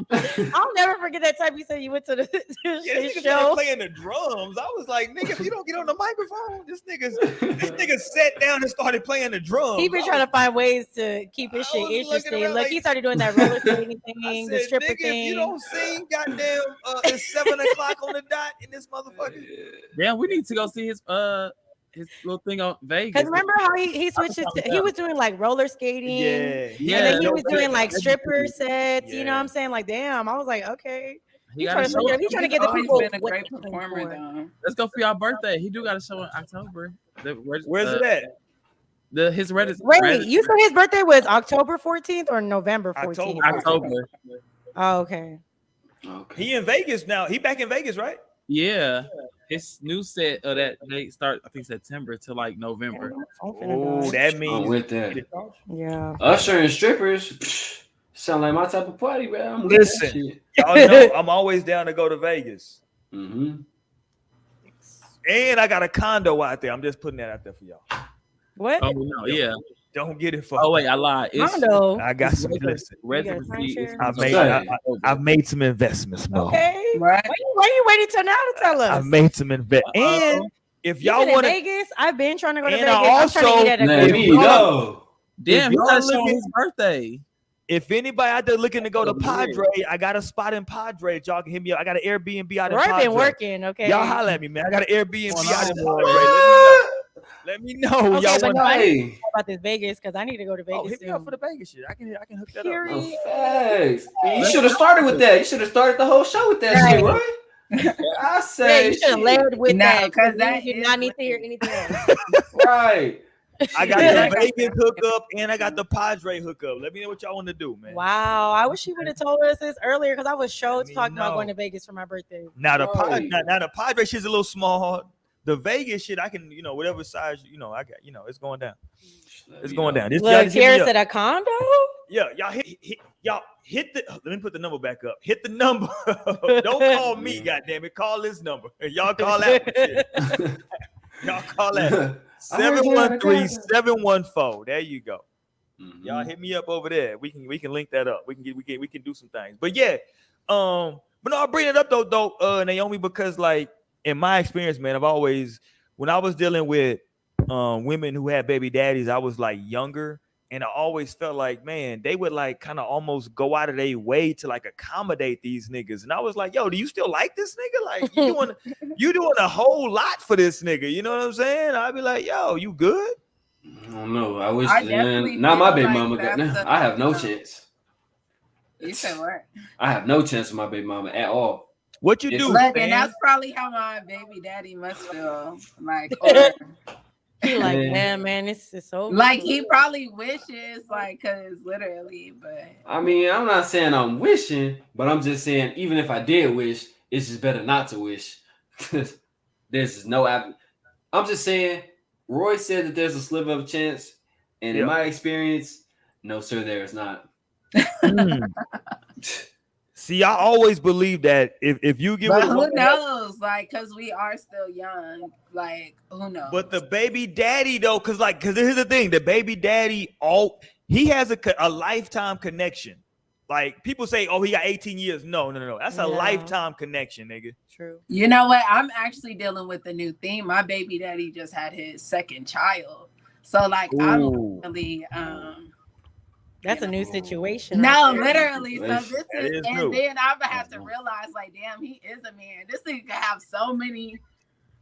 I'll never forget that time you said you went to the Yeah, this nigga started show. playing the drums. I was like, nigga, if you don't get on the microphone, this nigga sat down and started playing the drums. He been trying to find ways to keep his I shit was looking interesting. around Look, like- he started doing that roller skating I thing, said, the stripper nigga, thing. if you don't sing, goddamn, it's 7 o'clock on the dot in this motherfucker. Damn, we need to go see his little thing on Vegas. Because remember how he switches to, he was doing like roller skating. Yeah, And then he no, was doing like that's stripper crazy. sets. You know what Yeah. I'm saying? Like, damn. I was like, okay. He He's got a trying, show. he's trying to He's get the always people. been a what great they're looking performer, for. though. Let's go for your birthday. He do got a show in October. Where's it at? His Reddit. Wait, you said his birthday was October 14th or November 14th? October. Oh, okay. Okay. He in Vegas now. He back in Vegas, right? Yeah. His new set of that they start, I think September to like November. Oh, that I'm means with that. Yeah. Usher and strippers psh, sound like my type of party, bro. I'm with Listen. that shit. y'all know I'm always down to go to Vegas. Mm-hmm. And I got a condo out there. I'm just putting that out there for y'all. What? Oh no, yeah. Don't get it for. Oh wait, I lied. It's Condo. I got some. Listen, residency. You Is got I've made some investments, Mo. Okay. Right. Why you waiting till now to tell us? I've made some investments. And if You y'all been in want to, Vegas, I've been trying to go to And Vegas. I I'm trying to also- eat at a Let good me y'all- know. Damn, If you gotta y'all show looking- his birthday. if anybody out there looking to go to Oh, yeah. Padre, I got a spot in Padre. Y'all can hit me up. I got an Airbnb out in Roy Padre. been working, okay. Y'all holla at me, man. I got an Airbnb Going out in on, Padre. Let me know. Okay, Y'all but want no, I Hey. didn't know about this Vegas because I need to go to Oh, Vegas hit me up soon. for the Vegas shit. I can hook that up. Period. Oh, facts. You should have started with that. You should have started the whole show with that shit, right? I Yeah, say, you should have shit. led with No, that 'cause we that did is not need to what- hear anything else. Right. I got the Vegas hookup and I got the Padre hookup. Let me know what y'all want to do, man. Wow, I wish you would have told us this earlier because I was Let me talking about know. going to Vegas for my birthday. Now the Right. now the Padre shit's a little small. The Vegas shit, I can, whatever size, I got, it's going down. It's going down. This, y'all Look, just hit me Tara up. said a condo. Yeah, y'all hit the. Let me put the number back up. Hit the number. Don't call me, goddamn it. Call this number. Y'all call that one, shit. Y'all call that 713-714. There you go. Y'all hit me up over there. We can link that up. We can do some things. But yeah, but no, I'll bring it up though, Naomi, because like in my experience, man, I've always, when I was dealing with women who had baby daddies, I was like younger, and I always felt like, man, they would like kind of almost go out of their way to like accommodate these niggas. And I was like, yo, do you still like this nigga? Like you doing a whole lot for this nigga. You know what I'm saying? I'd be like, yo, you good? I don't know. I wish, I definitely man. Not my feel baby like mama got that's now. a- I have no chance. You said what? I have no chance with my baby mama at all. What you If- do? Look, and fam? that's probably how my baby daddy must feel. Like, or, He like, Man. man, it's over. like he probably wishes, like, cause literally, but I mean, I'm not saying I'm wishing, but I'm just saying, even if I did wish, it's just better not to wish. There's no I'm just saying, Roy said that there's a sliver of a chance, and Yeah. in my experience, no, sir, there is not. See, I always believe that if you give but it a who woman- knows? Like, cause we are still young. Like, who knows? But the baby daddy though, because here's the thing: the baby daddy, he has a lifetime connection. Like people say, oh, he got 18 years. No, that's a Yeah. lifetime connection, nigga. True. You know what? I'm actually dealing with a new theme. My baby daddy just had his second child. So like Ooh. I'm really That's a new situation. no, right there. literally. So this That is is and new. then I would have to realize like, damn, he is a man. This nigga could have so many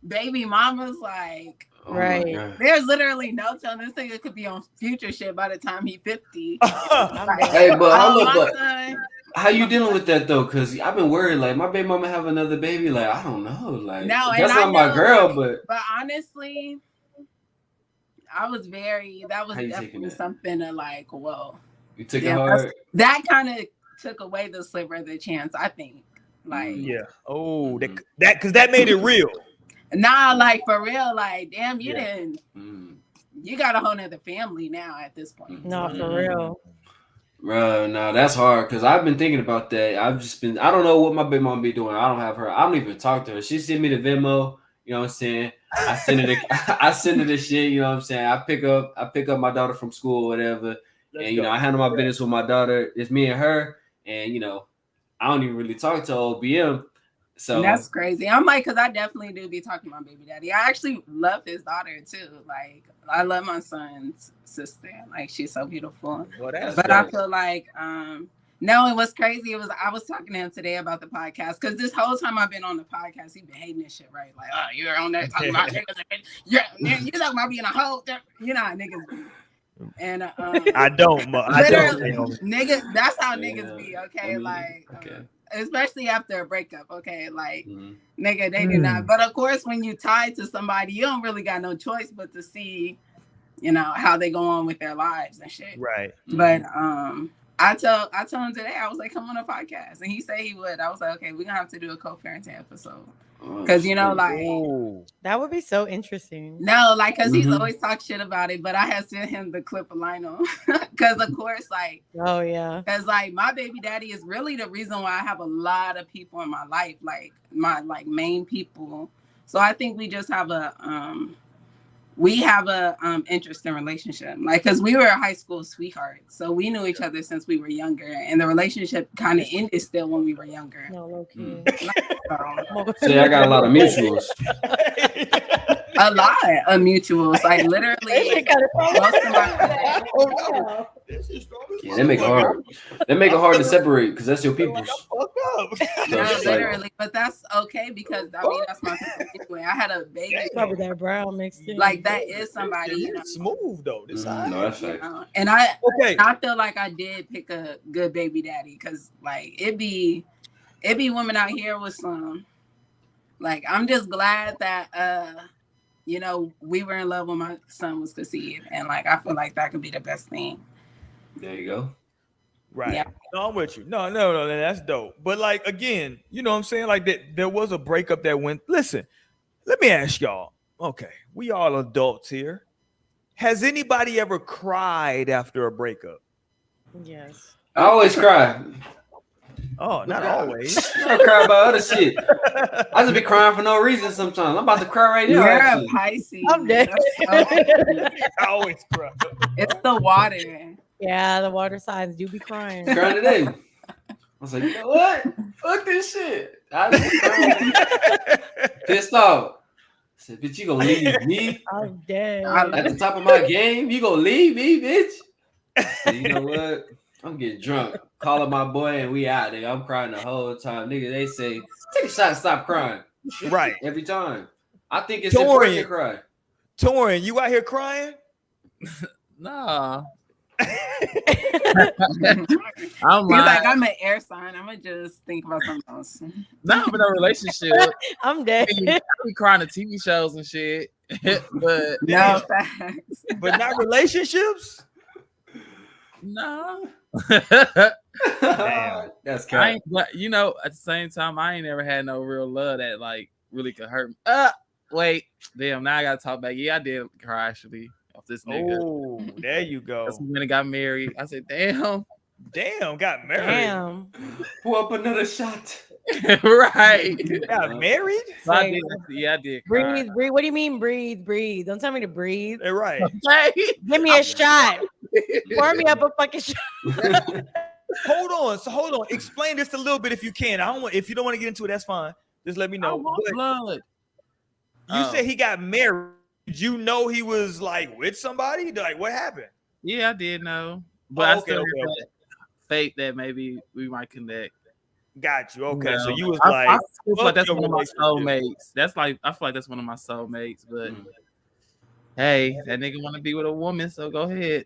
baby mamas. Like, Oh my Right. God. there's literally no telling this nigga could be on future shit by the time he 50. I'm dead. Hey, but hold my up, but son. how you dealing with that though? Cause I've been worried, like my baby mama have another baby. Like I don't know, like No, and that's I not my know, girl. like, But honestly, that was How you taking definitely that? something to like, whoa. you took it Yeah, hard. that kind of took away the sliver of the chance, I think. Like, Yeah. Oh, Mhm. that because that made it real. nah, like for real, like, damn, you Yeah. didn't. Mm. You got a whole nother family now at this point. No, So. for real. Bro, no, that's hard because I've been thinking about that. I don't know what my baby mama be doing. I don't have her. I don't even talk to her. She sent me the Venmo. You know what I'm saying? I send her I send her the shit. You know what I'm saying? I pick up my daughter from school or whatever, Let's and you know go. I handle my business with my daughter. It's me and her, and you know I don't even really talk to old BM. So That's crazy. I'm like, because I definitely do be talking to my baby daddy. I actually love his daughter too. Like, I love my son's sister. Like, she's so beautiful. Well, that's But dope. I feel like, no, it was crazy. It was I was talking to him today about the podcast because this whole time I've been on the podcast, he been hating this shit, right? Like, oh, you're on there talking about niggas. You talking about being a hoe. You know how niggas be. And I don't. I don't. literally, nigga, that's how Yeah, niggas be. Okay, I mean, like. okay. Especially after a breakup, okay, like Mhm. nigga, they do not. But of course, when you tied to somebody, you don't really got no choice but to see, you know, how they go on with their lives and shit. Right. But I told him today, I was like, come on a podcast, and he said he would. I was like, okay, we're gonna have to do a co-parenting episode because you know, like. Ooh. That would be so interesting. No, like, cause he's Mhm. always talked shit about it, but I had sent him the clip of Lionel, cause of course, like, Oh yeah. cause like my baby daddy is really the reason why I have a lot of people in my life, like my like main people. So I think we just have a interesting relationship, like, cause we were high school sweethearts, so we knew each other since we were younger, and the relationship kind of ended still when we were younger. No, low key. See, I got a lot of mutuals. A lot of mutuals, like literally most of my Yeah, they make it hard. They make it hard to separate because that's your people's. So no, it's like- literally, but that's okay because I mean that's my people anyway. I had a baby, Probably that brown mixed in. like that is somebody, you know. It's smooth though. This No, that's You facts. know? And I okay. feel like I did pick a good baby daddy because like it be women out here with some, like, I'm just glad that you know, we were in love when my son was conceived, and like I feel like that could be the best thing. There you go. Right. Yeah. No, I'm with you. No, that's dope. But like again, you know what I'm saying? Like that there was a breakup that went. Listen, let me ask y'all. Okay, we all adults here. Has anybody ever cried after a breakup? Yes. I always cry. Oh, not always. I cry about other shit. I just be crying for no reason sometimes. I'm about to cry right now. You're actually. a Pisces. I'm dead. I always cry. It's the water. Yeah, the water signs do be crying. Crying today. I was like, you know what? Fuck this shit. I was crying. Pissed off. I said, bitch, you gonna leave me I'm dead. at the top of my game? You gonna leave me, bitch? I said, you know what? I'm getting drunk. Calling my boy and we out there. I'm crying the whole time. Nigga, they say, take a shot and stop crying. Right. Every time. I think it's important to cry. Torin, you out here crying? Nah. I'm He's like, I'm an air sign. I'm gonna just think about something else. not in a relationship. I'm dead. I be crying at TV shows and shit. But No facts. But not relationships? no. Damn. That's I kind. ain't, but you know, at the same time, I ain't never had no real love that like really could hurt me. Wait, damn, now I gotta talk back. Yeah, I did cry actually off this nigga. Oh, there you go. That's when I got married. I said, damn. Damn, got married. Damn. Pull up another shot. Right. Got married? So I did, yeah, I did. Cry. Breathe. What do you mean breathe? Breathe. Don't tell me to breathe. They're right. Give me a shot. Pour me up a fucking shot. Hold on. Explain this a little bit if you can. If you don't want to get into it, that's fine. Just let me I know. want But blood. you said he got married. did you know he was like with somebody? Like, what happened? Yeah, I did know, but I okay, still okay. had that faith that maybe we might connect. Got you. Okay, You so know, you was I like, feel like that's your one of my relationship. soulmates. That's like I feel like that's one of my soulmates. But hey, that nigga want to be with a woman, so go ahead.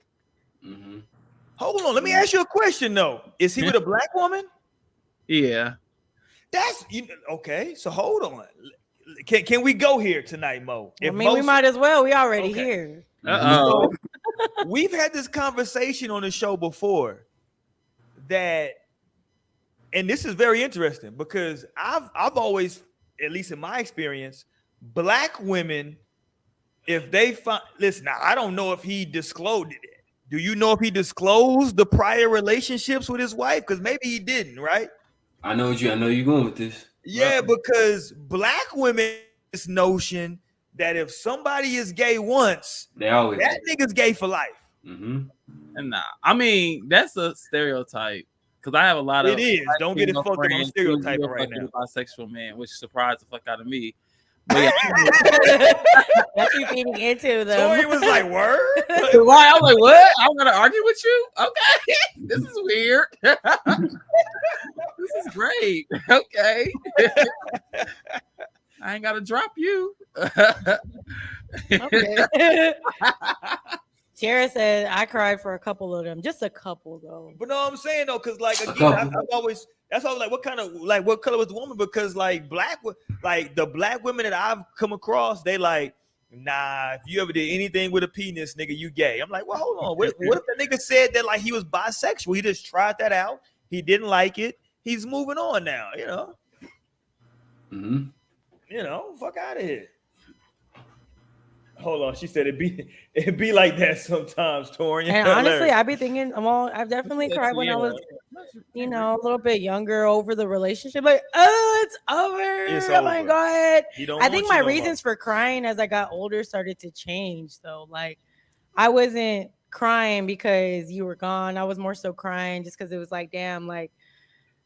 Hold on, let me ask you a question though. Is he with a black woman? Yeah. That's okay. So hold on. Can we go here tonight, Mo? I mean, we might as well. We already here. So, we've had this conversation on the show before that, and this is very interesting because I've always, at least in my experience, black women, if they find, listen, now I don't know if he disclosed it. Do you know if he disclosed the prior relationships with his wife? Because maybe he didn't, right? I know you're going with this. Yeah, because black women this notion that if somebody is gay once, they always that nigga's gay for life. And nah, I mean that's a stereotype because I have a lot of. It is. Don't get it fucked up. I'm stereotyping right now. Bisexual man, which surprised the fuck out of me. But yeah, that's you feeding into them. Tori was like, "Word." Why? I was like, "What? I'm gonna argue with you? Okay, this is weird. This is great. Okay, I ain't gotta drop you." Okay. Tara said, "I cried for a couple of them, just a couple though." But no, I'm saying though, because like again, I've always that's always like, what color was the woman? Because like the black women that I've come across, they like, nah, if you ever did anything with a penis, nigga, you gay. I'm like, well, hold on. What if the nigga said that like he was bisexual? He just tried that out. He didn't like it. He's moving on now. You know. You know, fuck out of here. Hold on, she said it be like that sometimes, Torian. And honestly, I be thinking, well, I've definitely cried when I was, a little bit younger over the relationship. Like, oh, it's over. Oh my god. I think my reasons for crying as I got older started to change. Though, like, I wasn't crying because you were gone. I was more so crying just because it was like, damn, like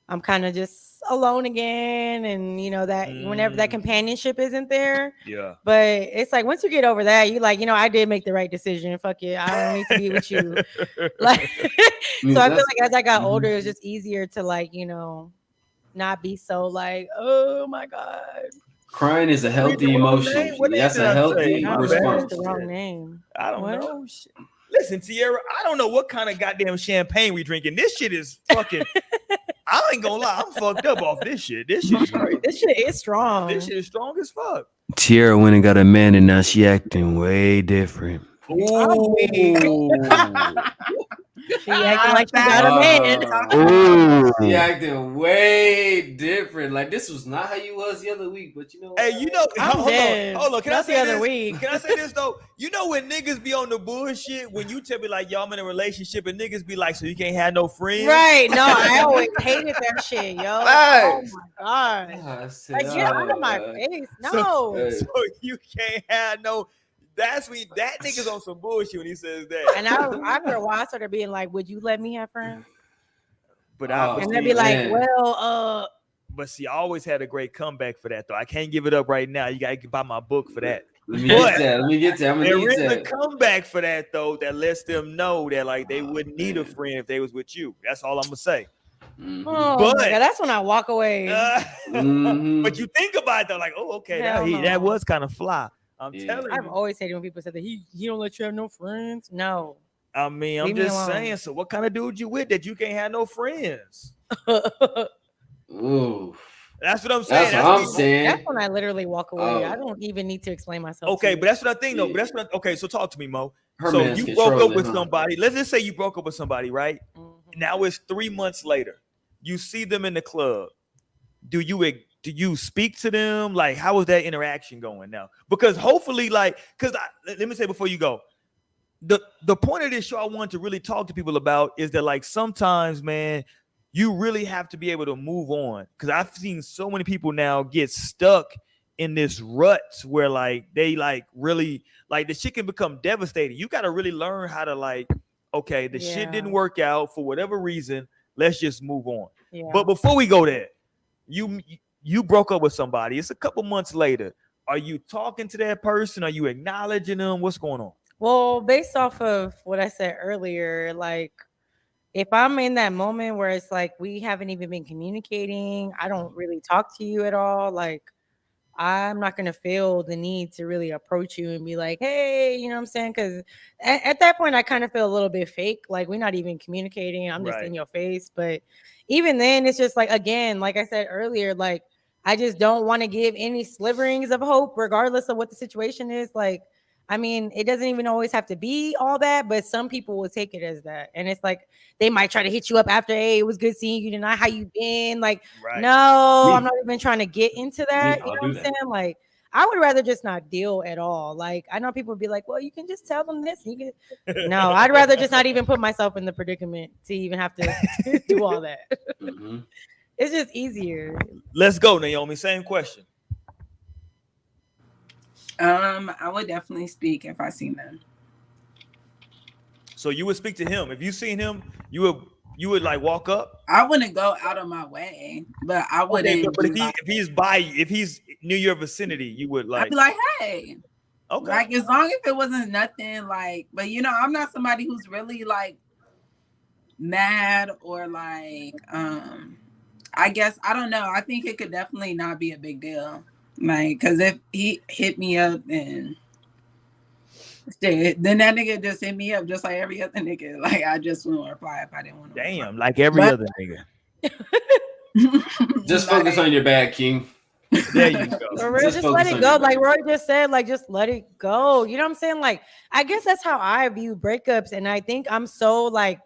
I'm kind of just alone again, and that whenever that companionship isn't there. Yeah. But it's like once you get over that, you like, I did make the right decision. Fuck it, I don't need to be with you. Like, so I feel like as I got older, it was just easier to like, not be so like, oh my god. Crying is a healthy emotion. That's a healthy response. The wrong name. I don't know. Listen, Tierra, I don't know what kind of goddamn champagne we drinking. This shit is fucking. I ain't gonna lie, I'm fucked up off this shit. This shit is crazy. This shit is strong. This shit is strong as fuck. Tierra went and got a man, and now she acting way different. Ooh. She acting like she got a man. Ooh. She acting way different. Like this was not how you was the other week, but Hey, hold on. Can I say the other this? Week. Can I say this though? You know when niggas be on the bullshit when you tell me like y'all in a relationship and niggas be like, so you can't have no friends? Right? No, I always hated that shit, yo. Oh my god! Like get out of my face! No. So you can't have no. That's when that nigga's on some bullshit when he says that. And after a while, I started being like, "Would you let me have friends?" But and they'd be like, "Well, But see, I always had a great comeback for that though. I can't give it up right now. You gotta buy my book for that. Let me get that. There is a comeback for that though that lets them know that like they wouldn't need a friend if they was with you. That's all I'm gonna say. Oh my God, that's when I walk away. But you think about it though, like, oh, okay, that was kind of fly. I'm telling you. I've always hated when people said that he don't let you have no friends. No. I mean, I'm just saying. So, what kind of dude you with that you can't have no friends? Ooh. That's what I'm saying. That's what I'm saying. That's when I literally walk away. I don't even need to explain myself. Okay, but that's what I think though. But that's okay. So talk to me, Mo. So you broke up with somebody. Let's just say you broke up with somebody, right? Now it's 3 months later. You see them in the club. Do you speak to them? Like, how is that interaction going now? Because hopefully, like, let me say before you go, the point of this show I want to really talk to people about is that like sometimes, man, you really have to be able to move on. Because I've seen so many people now get stuck in this rut where like they like really like the shit can become devastating. You got to really learn how to like, okay, the shit didn't work out for whatever reason. Let's just move on. Yeah. But before we go there, you broke up with somebody. It's a couple months later. Are you talking to that person? Are you acknowledging them? What's going on? Well, based off of what I said earlier, like if I'm in that moment where it's like we haven't even been communicating, I don't really talk to you at all, like I'm not going to feel the need to really approach you and be like, hey, you know what I'm saying? Because at that point, I kind of feel a little bit fake. Like we're not even communicating. I'm just in your face. But even then, it's just like, again, like I said earlier, like I just don't want to give any sliverings of hope, regardless of what the situation is. Like, I mean, it doesn't even always have to be all that, but some people will take it as that. And it's like they might try to hit you up after, hey, it was good seeing you tonight. How you been? Like, no, I'm not even trying to get into that. You know what I'm saying? Like, I would rather just not deal at all. Like, I know people would be like, well, you can just tell them this. You can. No, I'd rather just not even put myself in the predicament to even have to do all that. Mm-hmm. It's just easier. Let's go, Naomi. Same question. I would definitely speak if I seen them. So you would speak to him if you seen him. You would like walk up. I wouldn't go out of my way, but I wouldn't. Okay, but if he's near your vicinity, you would like. I'd be like, hey. Okay. Like as long as it wasn't nothing like, but you know, I'm not somebody who's really like mad or like I guess I don't know. I think it could definitely not be a big deal. Like, cause if he hit me up and shit, then that nigga just hit me up just like every other nigga. Like I just wouldn't reply if I didn't want to. Damn, like every other nigga. Just focus on your bag, King. There you go. For real, just let it go. Like Roy just said, like just let it go. You know what I'm saying? Like I guess that's how I view breakups, and I think I'm so like,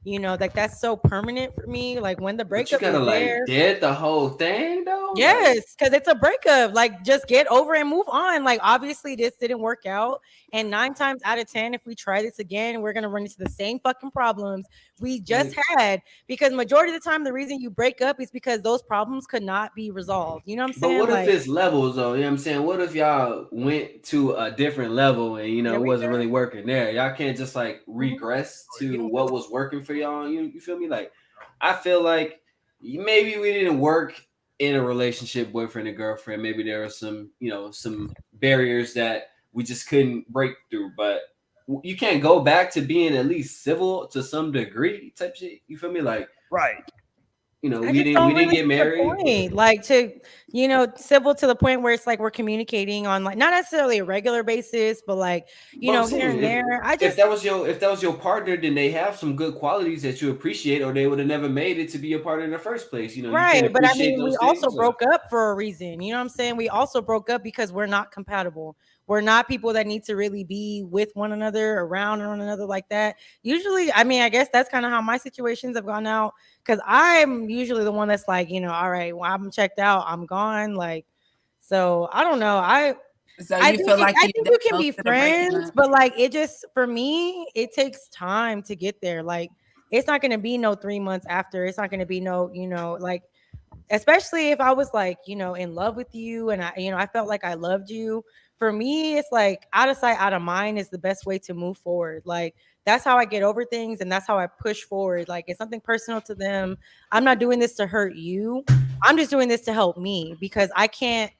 you know, like that's so permanent for me. Like when the breakup you gotta is like there, dead the whole thing though. yes, because it's a breakup. Like just get over and move on. Like obviously this didn't work out, and 9 times out of 10, if we try this again, we're gonna run into the same fucking problems we just had. Because majority of the time, the reason you break up is because those problems could not be resolved. You know what I'm saying? But what like, if it's levels though? You know what I'm saying? What if y'all went to a different level and it wasn't really working there? Y'all can't just like regress to what was working for y'all. You feel me? Like I feel like maybe we didn't work in a relationship, boyfriend and girlfriend. Maybe there are some, some barriers that we just couldn't break through. But you can't go back to being at least civil to some degree type shit. You feel me? Like right. We didn't get married. Like to, civil to the point where it's like we're communicating on like not necessarily a regular basis, but like, here and there. If that was your partner, then they have some good qualities that you appreciate, or they would have never made it to be a partner in the first place. Right. But I mean, we also broke up for a reason. You know what I'm saying? We also broke up because we're not compatible. We're not people that need to really be with one another, around one another like that. Usually, I mean, I guess that's kind of how my situations have gone out. Because I'm usually the one that's like, all right, well, I'm checked out, I'm gone. Like, so I don't know. I think you can be friends, but like it just for me, it takes time to get there. Like, it's not gonna be no 3 months after. It's not gonna be no, like, especially if I was like, in love with you and I felt like I loved you. For me, it's like out of sight, out of mind is the best way to move forward. Like, that's how I get over things, and that's how I push forward. Like, it's something personal to them. I'm not doing this to hurt you. I'm just doing this to help me because I can't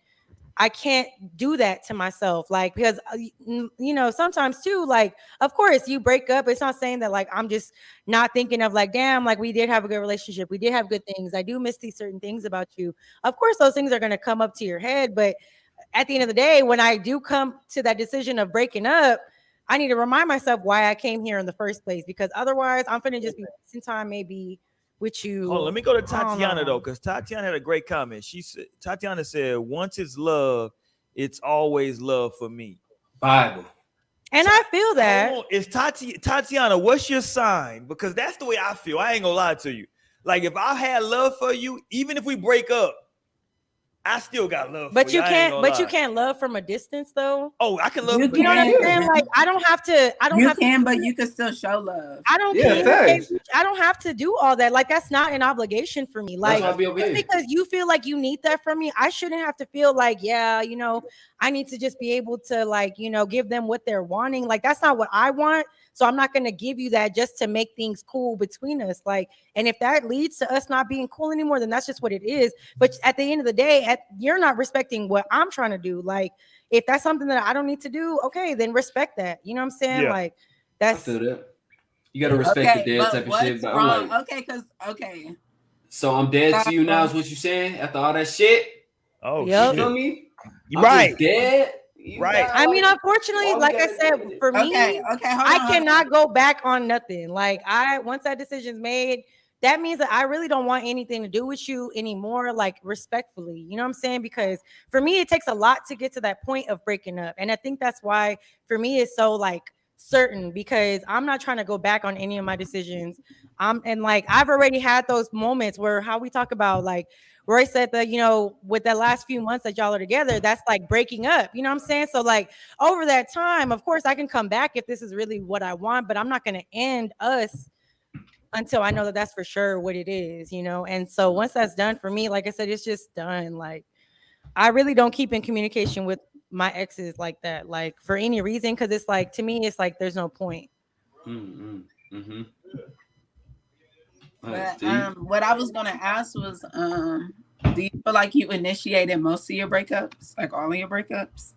do that to myself. Like, because sometimes too, like, of course you break up. It's not saying that like I'm just not thinking of like, damn, like we did have a good relationship. We did have good things. I do miss these certain things about you. Of course, those things are going to come up to your head, but at the end of the day, when I do come to that decision of breaking up, I need to remind myself why I came here in the first place, because otherwise I'm finna just be wasting time maybe with you. Oh, let me go to Tatiana though, because Tatiana had a great comment. Tatiana said, once it's love, it's always love for me. Bible. And I feel that. Is Tatiana, what's your sign? Because that's the way I feel. I ain't gonna lie to you. Like, if I had love for you, even if we break up, I still got love. But you can't love from a distance though. Oh, I can love. You know what I'm saying? Like, I don't have to. But you can still show love. I don't care. I don't have to do all that. Like, that's not an obligation for me. Like, just because you feel like you need that from me, I shouldn't have to feel like, I need to just be able to like, give them what they're wanting. Like, that's not what I want. So I'm not going to give you that just to make things cool between us. Like, and if that leads to us not being cool anymore, then that's just what it is. But at the end of the day, you're not respecting what I'm trying to do. Like, if that's something that I don't need to do, okay, then respect that. You know what I'm saying? Yeah. Like, I that's feel that. You gotta respect the dead type of shit. But I'm wrong? like, Okay. so I'm dead to you now, is what you saying? After all that shit? Oh, Yep. You feel shit. me? You I'm right. just dead. You Right. got, I mean, like, unfortunately, all we like I gotta said, do is- for me, Okay, hold I on. cannot go back on nothing. Like, once that decision's made, that means that I really don't want anything to do with you anymore, like, respectfully. You know what I'm saying? Because for me, it takes a lot to get to that point of breaking up. And I think that's why for me it's so like certain, because I'm not trying to go back on any of my decisions. And like I've already had those moments where how we talk about, like Roy said that, you know, with that last few months that y'all are together, that's like breaking up. You know what I'm saying? So like over that time, of course, I can come back if this is really what I want, but I'm not going to end us until I know that that's for sure what it is, you know? And so once that's done for me, like I said, it's just done. Like, I really don't keep in communication with my exes like that, like for any reason. Cause it's like, to me, it's like, there's no point. Mm-hmm. But what I was gonna ask was, do you feel like you initiated most of your breakups, like all of your breakups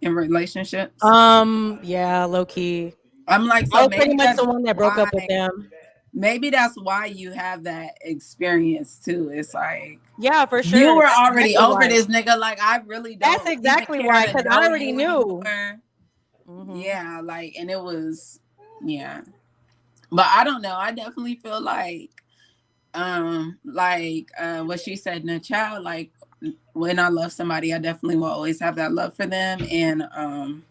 in relationships? Yeah, low key. I'm like, I so was pretty maybe much that's the one that broke up with why- them. Maybe that's why you have that experience too. It's like, Yeah, for sure. you were That's already exactly over why. this nigga. Like, I really don't. That's exactly even why, care to because I know already you knew. anymore. Yeah, like, and it was, yeah. But I don't know. I definitely feel like what she said in the chat, like when I love somebody, I definitely will always have that love for them. And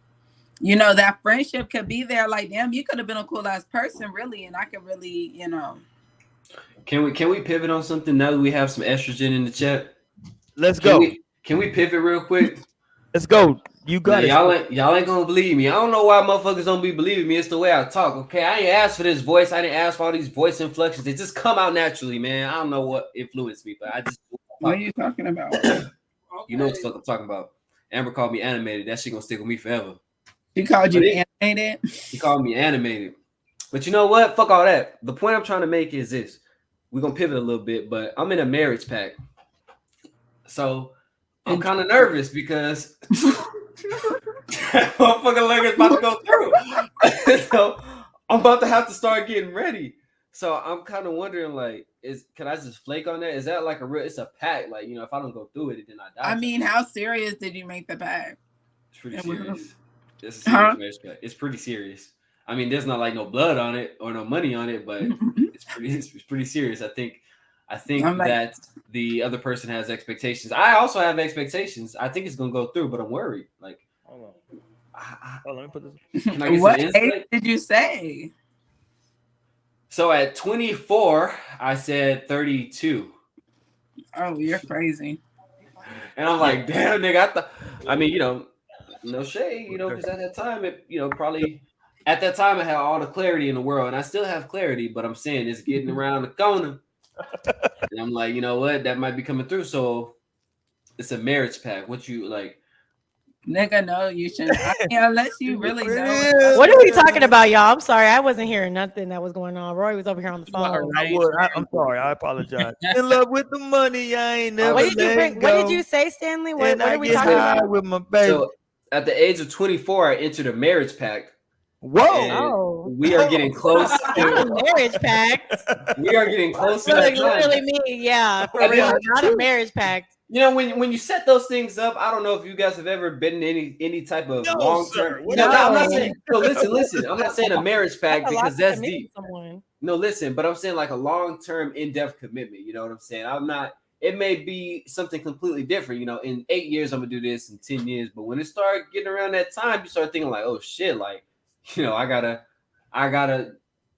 you know, that friendship could be there. Like, damn, you could have been a cool ass person, really, and I could really, you know. Can we pivot on something now that we have some estrogen in the chat? Let's go. Can we pivot real quick? Let's go. You got it. Y'all ain't gonna believe me. I don't know why motherfuckers don't be believing me. It's the way I talk. Okay, I ain't asked for this voice. I didn't ask for all these voice inflections. They just come out naturally, man. I don't know what influenced me, but I just. What are you talking about? You know what the fuck I'm talking about. Amber called me animated. That shit gonna stick with me forever. She called you animated? He called me animated. But you know what? Fuck all that. The point I'm trying to make is this. We're gonna pivot a little bit, but I'm in a marriage pact. So I'm kind of nervous because motherfucking leg is about to go through. So I'm about to have to start getting ready. So I'm kind of wondering, like, can I just flake on that? Is that like it's a pact? Like, you know, if I don't go through it, then I die. I mean, how serious did you make the pact? It's pretty serious. It's a serious marriage pact. It's pretty serious. I mean, there's not like no blood on it or no money on it, but it's pretty serious. I think that the other person has expectations. I also have expectations. I think it's gonna go through, but I'm worried. Like, hold on. Let me put this. Can I get what age did you say? So at 24, I said 32. Oh, you're crazy. And I'm like, damn, nigga. I mean, you know, no shade, you know, because at that time, probably at that time I had all the clarity in the world, and I still have clarity, but I'm saying it's getting around the corner. And I'm like, you know what? That might be coming through. So it's a marriage pact. What you like? Nigga, no, you shouldn't. I mean, unless you really know. What are we talking about, y'all? I'm sorry. I wasn't hearing nothing that was going on. Roy was over here on the phone. I'm sorry. I apologize. In love with the money. I ain't never What did you say, Stanley? What are we talking about? With my baby. So at the age of 24, I entered a marriage pact. Whoa! We are getting close to marriage pact. We are getting close to Look, that time. literally me, yeah, for real. Not a marriage pact. You know, when you set those things up, I don't know if you guys have ever been in any type of long term. No, I'm not saying. No, listen. I'm not saying a marriage pact because that's deep. No, listen, but I'm saying like a long term, in depth commitment. You know what I'm saying? I'm not. It may be something completely different. You know, in 8 years I'm gonna do this, in 10 years. But when it started getting around that time, you start thinking like, oh shit, like, you know, I gotta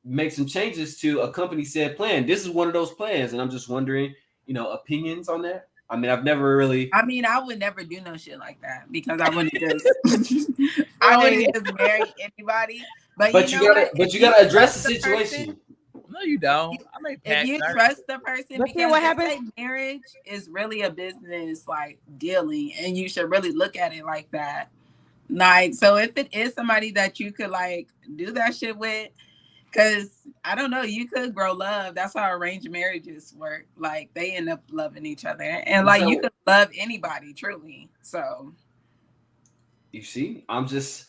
make some changes to a company said plan. This is one of those plans, and I'm just wondering, you know, opinions on that. I mean, I've never really. I mean, I would never do no shit like that because I wouldn't just. I wouldn't just marry anybody. But you gotta address the situation. No, you don't. If you trust the person, Let's because what happens. Marriage is really a business, like dealing, and you should really look at it like that. Like, so if it is somebody that you could like do that shit with, Because I don't know, you could grow love. That's how arranged marriages work. Like they end up loving each other, and like you could love anybody truly. So you see, I'm just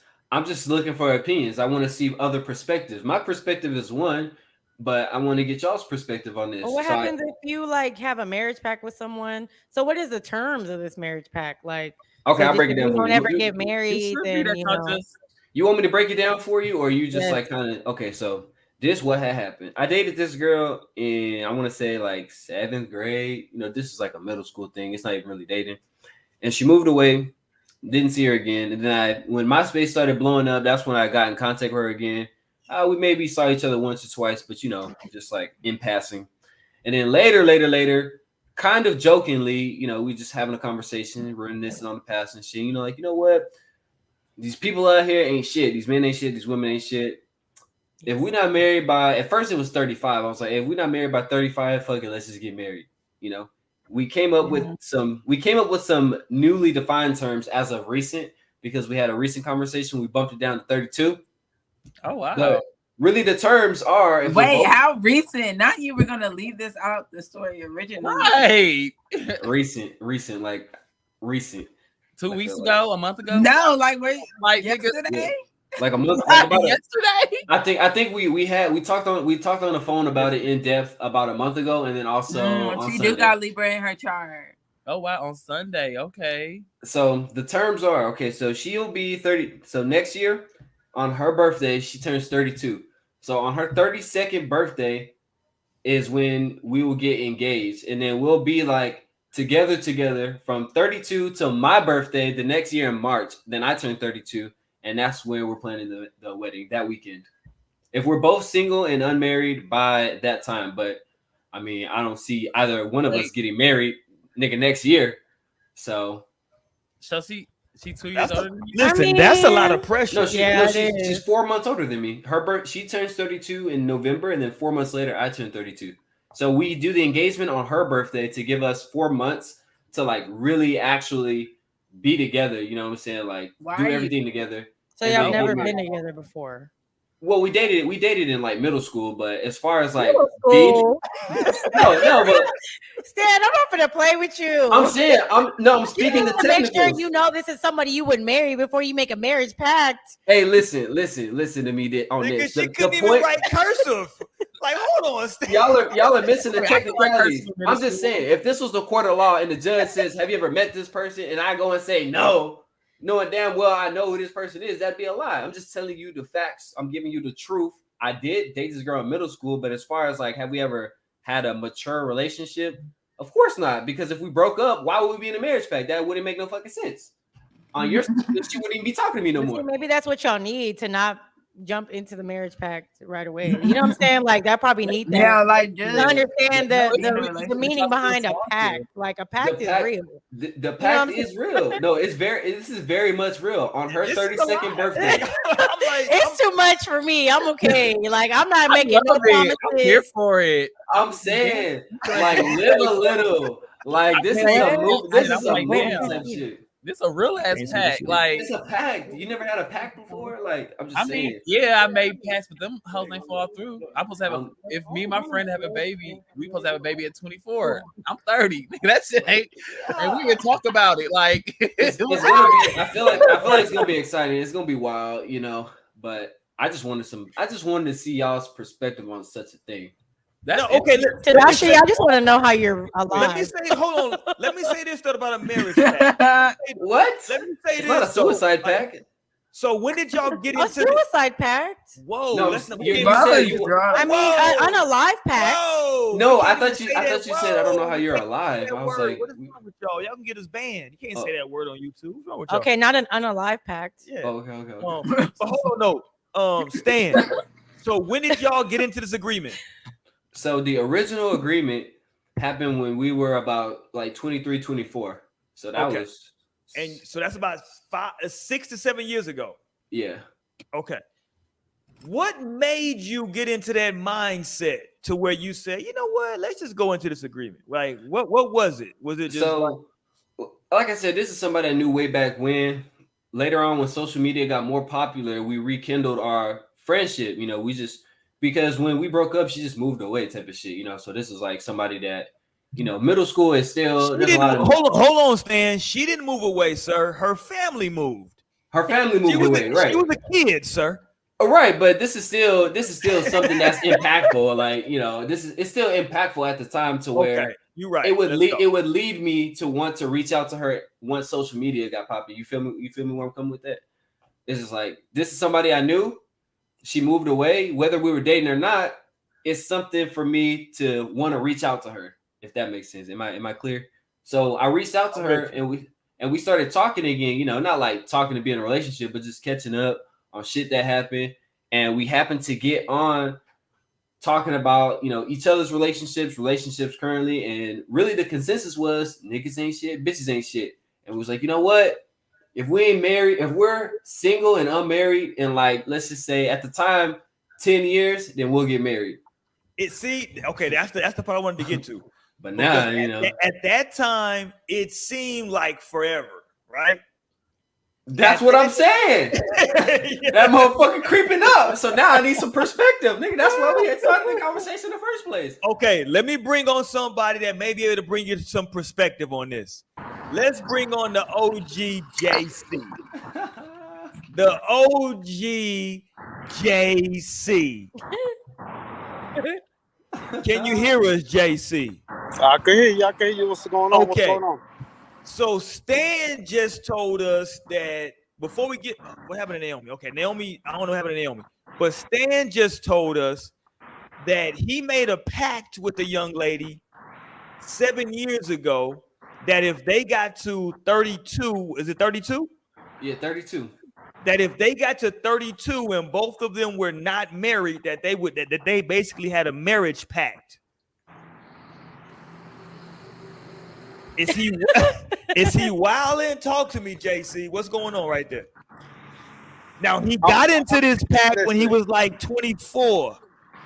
looking for opinions. I want to see other perspectives. My perspective is one, but I want to get y'all's perspective on this. Well, what happens if you like have a marriage pact with someone? So what is the terms of this marriage pact? Like, okay, so I'll break it if down you for don't you. ever get married, then you know. You want me to break it down for you, or you just Yes. like kind of okay? So this what had happened. I dated this girl in I want to say like 7th grade. You know, this is like a middle school thing. It's not even really dating. And she moved away. Didn't see her again. And then when MySpace started blowing up, that's when I got in contact with her again. We maybe saw each other once or twice, but you know, just like in passing. And then later, kind of jokingly, you know, we just having a conversation, reminiscing on the past and shit. You know, like, you know what? These people out here ain't shit. These men ain't shit. These women ain't shit. If we're not married by, at first it was 35. I was like, if we're not married by 35, fuck it, let's just get married. You know, we came up with some newly defined terms as of recent because we had a recent conversation. We bumped it down to 32. Oh wow. But really, the terms are. Wait, how recent? Not you were gonna leave this out the story originally. Right. recent, like recent. 2 weeks ago, a month ago. No, like wait, like yesterday. Yeah. Like a month like about yesterday. I think we talked on the phone about it in depth about a month ago, and then also on she Sunday. do got Libra in her chart. Oh wow, on Sunday. Okay. So the terms are okay. So she'll be 30. So next year, on her birthday, she turns 32. So on her 32nd birthday is when we will get engaged, and then we'll be like together from 32 till my birthday the next year in March. Then I turn 32. And that's where we're planning the wedding that weekend. If we're both single and unmarried by that time, but I mean, I don't see either one of us getting married, nigga, next year. So she 2 years older than you? Listen, that's a lot of pressure. No, she's 4 months older than me. She turns 32 in November, and then 4 months later, I turn 32. So we do the engagement on her birthday to give us 4 months to like really actually be together. You know what I'm saying? Like do everything together. So y'all never been together before? Well, we dated in like middle school, but as far as like no, but Stan, I'm not gonna play with you. I'm saying I'm speaking the technicals. Make sure you know this is somebody you would marry before you make a marriage pact. Hey, listen to me on this. She couldn't even write cursive. Like, hold on, Stan. Y'all are missing the technicalities. I'm just saying, if this was the court of law and the judge says, "Have you ever met this person?" and I go and say no, knowing damn well I know who this person is, that'd be a lie. I'm just telling you the facts. I'm giving you the truth. I did date this girl in middle school, but as far as like, have we ever had a mature relationship? Of course not, because if we broke up, why would we be in a marriage pact? That wouldn't make no fucking sense. On your she wouldn't even be talking to me no more. Maybe that's what y'all need to not jump into the marriage pact right away. You know what I'm saying? Like that probably need that. Yeah, like just to understand the meaning behind a pact. Like a pact is real. The pact is real. No, this is very much real. On her 32nd birthday. It's too much for me. I'm okay. Like I'm not making no promises. I'm here for it. I'm saying, like, live a little. Like this is a movie. This is a movie type shit. This a real ass pact. Like it's a pact. You never had a pact before? Like I'm just saying. Yeah, I made pacts, but them hoes ain't fall through. I'm supposed to have if me and my friend have a baby, we supposed to have a baby at 24. I'm 30. That shit ain't. And we can talk about it. Like it's gonna be. I feel like it's gonna be exciting. It's gonna be wild, you know. But I just wanted to see y'all's perspective on such a thing. Okay. Tadashi, I just want to know how you're alive. Let me say, hold on. Let me say this though about a marriage pact. What? Let me say it's this. Not a suicide pact. So when did y'all get into a suicide pact? Whoa, no, that's you said you. I mean, an alive pact. Whoa, no, I thought you said I don't know how you're alive. I was like, what is wrong with y'all? Y'all can get us banned. You can't say that word on YouTube. What's wrong with y'all? Okay, not an unalive pact. Yeah. Oh, okay. But hold on, no. Stan. So when did y'all get into this agreement? So the original agreement happened when we were about like 23, 24. So that was. And so that's about 6 to 7 years ago. Yeah. Okay. What made you get into that mindset to where you said, you know what, let's just go into this agreement? Like, what was it? Was it just like I said, this is somebody I knew way back when. Later on, when social media got more popular, we rekindled our friendship. You know, we just because when we broke up, she just moved away, type of shit. You know, so this is like somebody that, you know, middle school is still. Hold on, Stan. She didn't move away, sir. Her family moved. Her family moved away, right? She was a kid, sir. All right, but this is still something that's impactful. Like, you know, it's still impactful at the time to where you're right. It would lead me to want to reach out to her once social media got popping. You feel me? You feel me where I'm coming with that? It's just like, this is somebody I knew. She moved away, whether we were dating or not. It's something for me to want to reach out to her, if that makes sense. Am I clear? So I reached out to her and we started talking again. You know, not like talking to be in a relationship, but just catching up on shit that happened. And we happened to get on talking about, you know, each other's relationships currently. And really the consensus was niggas ain't shit, bitches ain't shit. And we was like, you know what? If we ain't married, if we're single and unmarried in like, let's just say at the time, 10 years, then we'll get married. That's the part I wanted to get to. But now, you know, at that time, it seemed like forever, right? That's what I'm saying. That motherfucker creeping up. So now I need some perspective, nigga. That's why we had started the conversation in the first place. Okay, let me bring on somebody that may be able to bring you some perspective on this. Let's bring on the OG JC. The OG JC. Can you hear us, JC? I can hear you. I can hear you. What's going on? Okay. What's going on? So Stan just told us that before we get what happened to Naomi? Okay, Naomi, I don't know what happened to Naomi, but Stan just told us that he made a pact with a young lady 7 years ago that if they got to 32, is it 32? Yeah, 32. That if they got to 32 and both of them were not married, that they basically had a marriage pact. Is he wilding? Talk to me, JC. What's going on right there? Now he got into this pact when he was like 24.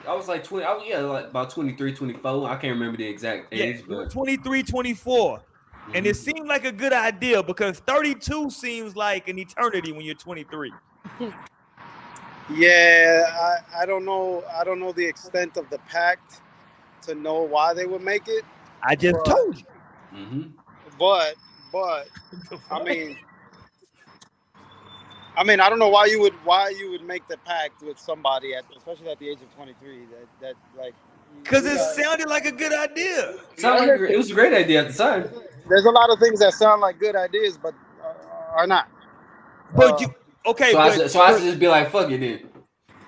I was like 20. Like about 23, 24. I can't remember the exact age, but 23, 24. And it seemed like a good idea because 32 seems like an eternity when you're 23. Yeah, I don't know. I don't know the extent of the pact to know why they would make it. I just told you. Mm-hmm. But I mean, I don't know why you would make the pact with somebody especially at the age of 23. That like because it sounded like a good idea. It was a great idea at the time. There's a lot of things that sound like good ideas, but are not. But you okay? So I should just be like, fuck it then.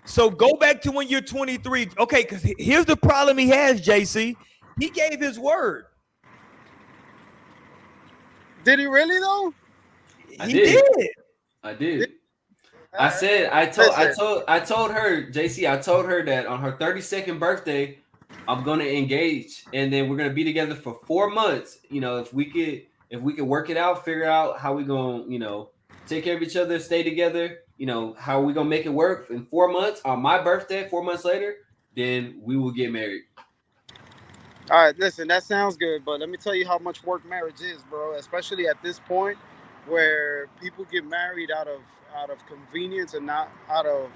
So go back to when you're 23. Okay, because here's the problem he has, JC. He gave his word. Did he really though? He did. I did. I told her, JC, I told her that on her 32nd birthday, I'm gonna engage, and then we're gonna be together for 4 months. You know, if we could work it out, figure out how we gonna, you know, take care of each other, stay together. You know, how are we gonna make it work in 4 months on my birthday? 4 months later, then we will get married. All right, listen, that sounds good, but let me tell you how much work marriage is, bro. Especially at this point, where people get married out of convenience and not out of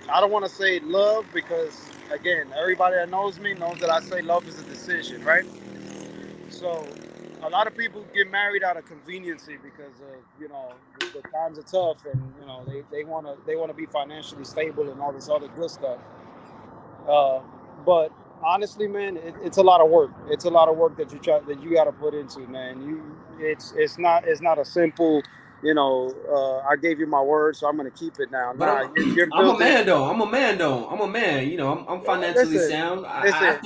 I don't want to say love because again, everybody that knows me knows that I say love is a decision, right? So a lot of people get married out of conveniency because of, you know, the times are tough and, you know, they want to be financially stable and all this other good stuff. But honestly, man, it's a lot of work. It's a lot of work that you got to put into, man. It's not a simple, you know, I gave you my word, so I'm gonna keep it now. But I'm a man though. I'm a man. You know, I'm financially sound. I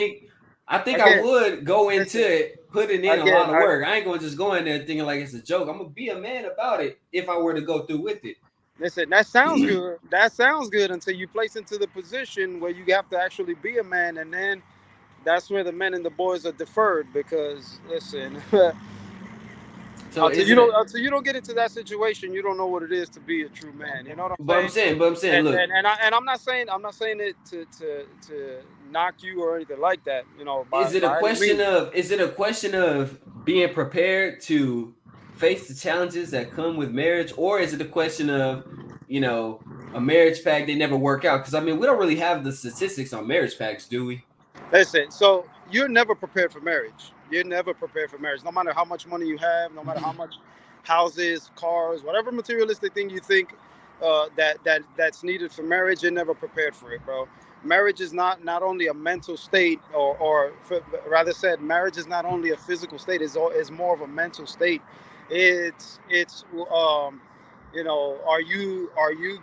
think I would go into it, putting in a lot of work. I ain't gonna just go in there thinking like it's a joke. I'm gonna be a man about it if I were to go through with it. Listen, that sounds good. That sounds good until you place into the position where you have to actually be a man, and then that's where the men and the boys are deferred. Because listen, until you don't get into that situation, you don't know what it is to be a true man. You know what I'm saying? But I'm saying, look, and I'm not saying it to knock you or anything like that. You know, is it a question of being prepared to face the challenges that come with marriage, or is it a question of, you know, a marriage pact, they never work out? Because I mean, we don't really have the statistics on marriage pacts, do we? Listen, so you're never prepared for marriage. You're never prepared for marriage. No matter how much money you have, no matter how much houses, cars, whatever materialistic thing you think that's needed for marriage, you're never prepared for it, bro. Marriage is not only a mental state, or rather said, marriage is not only a physical state. It's more of a mental state. It's you know, are you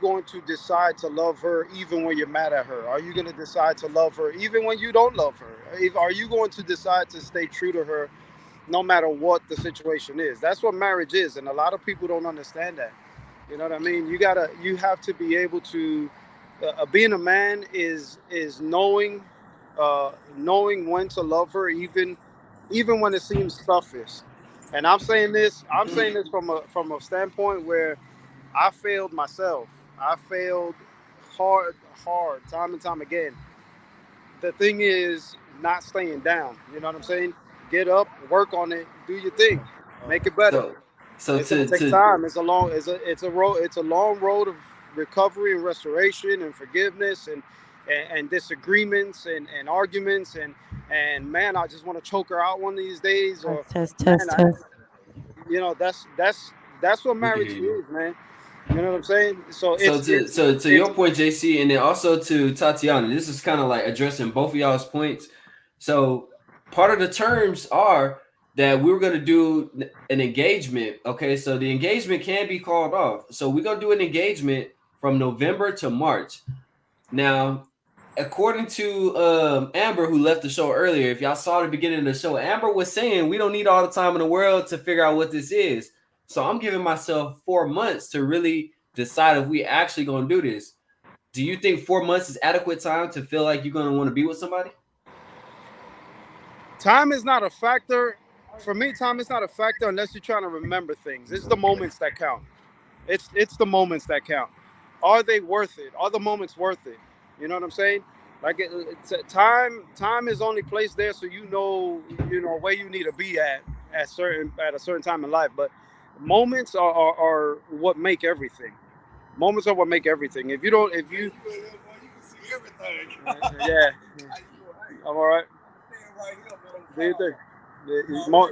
going to decide to love her even when you're mad at her? Are you going to decide to love her even when you don't love her? Are you going to decide to stay true to her no matter what the situation is? That's what marriage is, and a lot of people don't understand that. You know what I mean? You have to be able to being a man is knowing when to love her even when it seems toughest. And I'm saying this from a standpoint where I failed myself. I failed hard, time and time again. The thing is not staying down. You know what I'm saying? Get up, work on it, do your thing, make it better. So It's gonna take time. It's a long road of recovery and restoration and forgiveness and disagreements and arguments and man, I just want to choke her out one of these days. Or test. You know, that's what marriage is, man. You know what I'm saying? So to your point, JC, and then also to Tatiana, this is kind of like addressing both of y'all's points. So part of the terms are that we were going to do an engagement. Okay, so the engagement can be called off. So we're going to do an engagement from November to March. Now, according to Amber, who left the show earlier, if y'all saw the beginning of the show, Amber was saying we don't need all the time in the world to figure out what this is. So I'm giving myself 4 months to really decide if we actually going to do this. Do you think 4 months is adequate time to feel like you're going to want to be with somebody? Time is not a factor. For me, time is not a factor unless you're trying to remember things. It's the moments that count. It's the moments that count. Are they worth it? Are the moments worth it? You know what I'm saying? Like time is only placed there so you know where you need to be at a certain time in life. But moments are what make everything. Moments are what make everything. If you yeah, I'm all right. Do you think?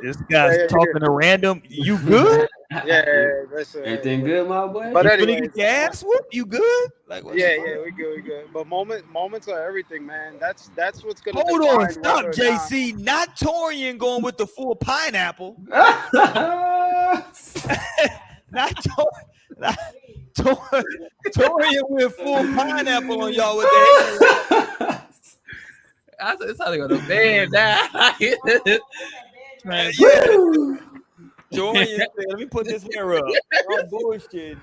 This guy's talking to random. You good? Yeah, that's everything good, my boy. But anyway, get your ass whooped. You good? Like yeah, we good. But moments are everything, man. That's what's gonna. Hold on, stop, JC. Not Torian going with the full pineapple. Not Torian with full pineapple on y'all with that. It's how they go to bed now. Man, Torian said, let me put this hair up. I'm bullshit.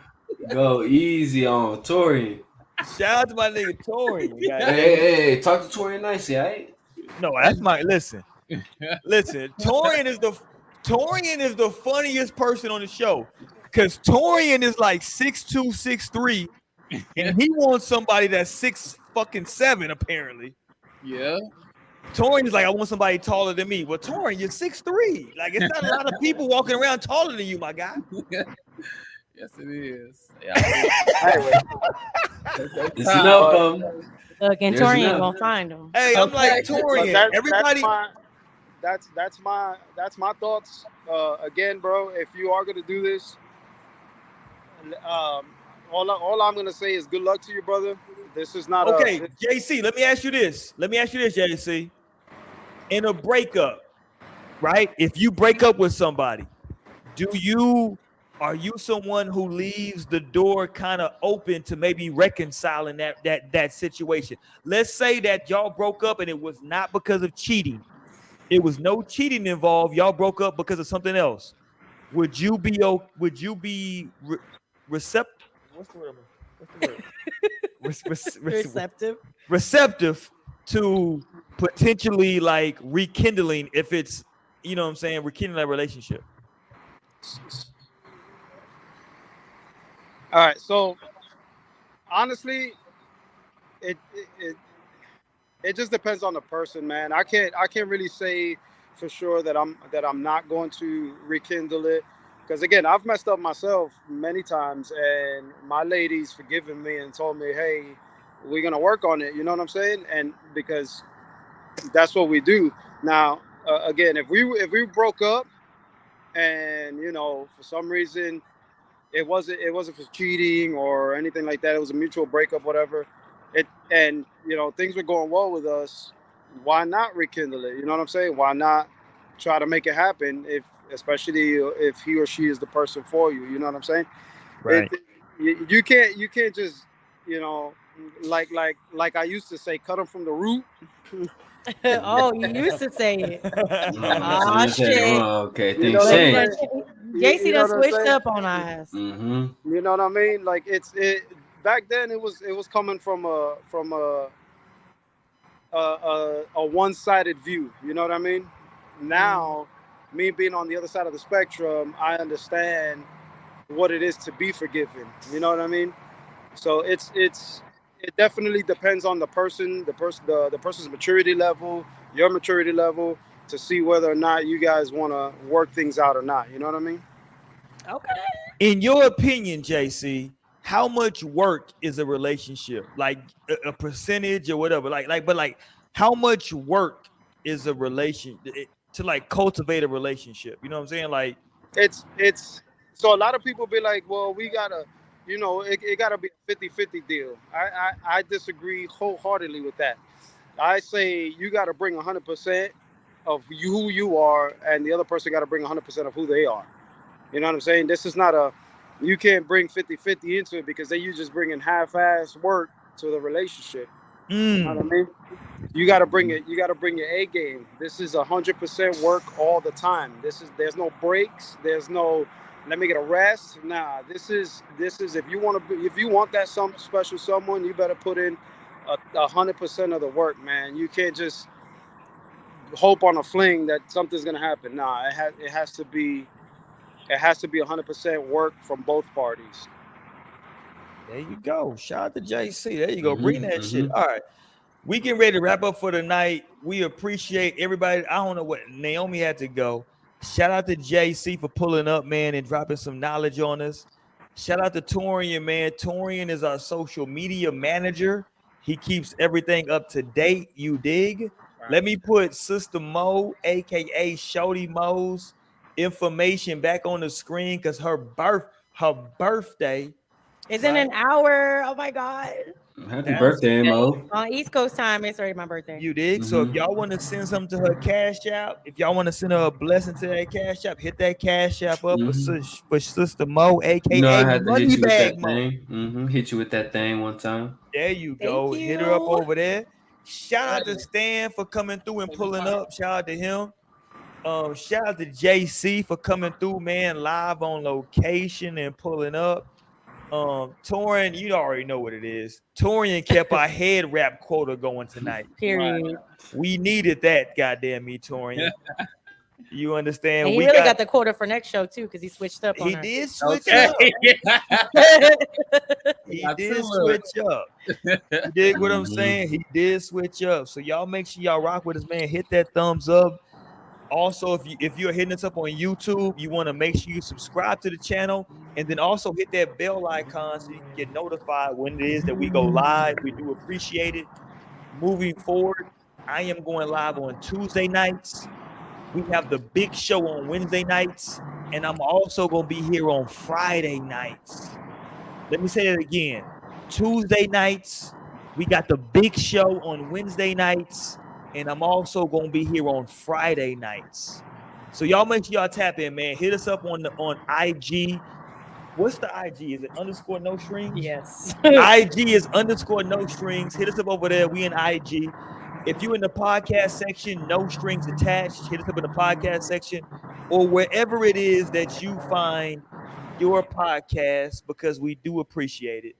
Go easy on Torian. Shout out to my nigga Torian. Hey, talk to Torian nicely, all right? No, that's my listen. Torian is the funniest person on the show. Because Torian is like 6'2", 6'3", and he wants somebody that's 6'7", apparently. Yeah. Torian is like, I want somebody taller than me. Well, Torian, you're 6'3". Like, it's not a lot of people walking around taller than you, my guy. Yes, it is. It's enough. Look, and Torian gonna find them. Hey, I'm like Torian. Everybody. That's my thoughts. Again, bro, if you are gonna do this, all I'm gonna say is good luck to you, brother. This is not okay. JC, let me ask you this, JC. In a breakup, right? If you break up with somebody, are you someone who leaves the door kind of open to maybe reconciling that situation? Let's say that y'all broke up and it was not because of cheating. It was no cheating involved. Y'all broke up because of something else. Would you be receptive? What's the word? Receptive to potentially like rekindling if it's, you know what I'm saying, rekindling that relationship. All right, so honestly, it just depends on the person, man. I can't really say for sure that I'm not going to rekindle it. because again, I've messed up myself many times, and my lady's forgiven me and told me, "Hey, we're gonna work on it." You know what I'm saying? And because that's what we do. Now, again, if we broke up, and for some reason it wasn't for cheating or anything like that. It was a mutual breakup, whatever. And things were going well with us. Why not rekindle it? You know what I'm saying? Why not try to make it happen? Especially if he or she is the person for you. You know what I'm saying? Right. You can't just you know like I used to say, cut them from the root. Oh, you used to say it. So Ah, you said it shit. wrong. Okay, You things know But what he I'm done, change. saying? JC You know done what I'm switched saying? up on us. Mm-hmm. You know what I mean? Like back then it was coming from a one-sided view. You know what I mean? Now, me being on the other side of the spectrum, I understand what it is to be forgiven. You know what I mean? So it definitely depends on the person's maturity level, your maturity level, to see whether or not you guys want to work things out or not. You know what I mean? Okay. In your opinion, JC, how much work is a relationship? Like a percentage or whatever. But how much work is a to like cultivate a relationship? You know what I'm saying? Like, It's so a lot of people be like, well, we gotta, it gotta be a 50-50 deal. I disagree wholeheartedly with that. I say you gotta bring 100% of who you are, and the other person gotta bring 100% of who they are. You know what I'm saying? This is not you can't bring 50-50 into it, because then you just bringing half-ass work to the relationship. You know what I mean? You got to bring it. You got to bring your A game. This is 100% work all the time. There's no breaks. There's no let me get a rest. Nah, this is if you want that some special someone, you better put in 100% of the work, man. You can't just hope on a fling that something's gonna happen. Nah, it has to be 100% work from both parties. there you go. Shout out to JC. There you go. Bring Mm-hmm. that shit. All right. We getting ready to wrap up for the night. We appreciate everybody. I don't know what Naomi had to go. Shout out to JC for pulling up, man, and dropping some knowledge on us. Shout out to Torian, man. Torian is our social media manager. He keeps everything up to date. You dig? Let me put Sister Mo, aka Shorty Mo's information back on the screen, because her birthday It's in an hour. Oh my God. Happy birthday, Mo. On East Coast time, it's already my birthday. You dig? So if y'all want to send something to her cash app, if y'all want to send her a blessing to that cash app, hit that cash app up for Sister Mo, aka I had to hit you with Moneybag that Mo. thing. Hit you with that thing one time. There you Thank go. Hit her up you. over there. Shout out to Stan for coming through and pulling up. Shout out to him. Shout out to JC for coming through, man, live on location and pulling up. Torian, you already know what it is. Torian kept our head wrap quota going tonight. Period. We needed that, goddamn me, Torian. You understand? And he we really got the quota for next show too, because he switched up on He her. did switch Okay. up. He Got did to switch up. You dig what I'm saying? He did switch up. So y'all make sure y'all rock with us, man. Hit that thumbs up. Also, if you're hitting us up on YouTube, you want to make sure you subscribe to the channel, and then also hit that bell icon so you can get notified when it is that we go live. We do appreciate it. Moving forward, I am going live on Tuesday nights. We have the big show on Wednesday nights, and I'm also going to be here on Friday nights. Let me say that again. Tuesday nights, we got the big show on Wednesday nights, and I'm also going to be here on Friday nights. So y'all make sure y'all tap in, man. Hit us up on IG. What's the IG? Is it underscore no strings? Yes. IG is underscore no strings. Hit us up over there. We in IG. If you're in the podcast section, no strings attached, hit us up in the podcast section or wherever it is that you find your podcast, because we do appreciate it.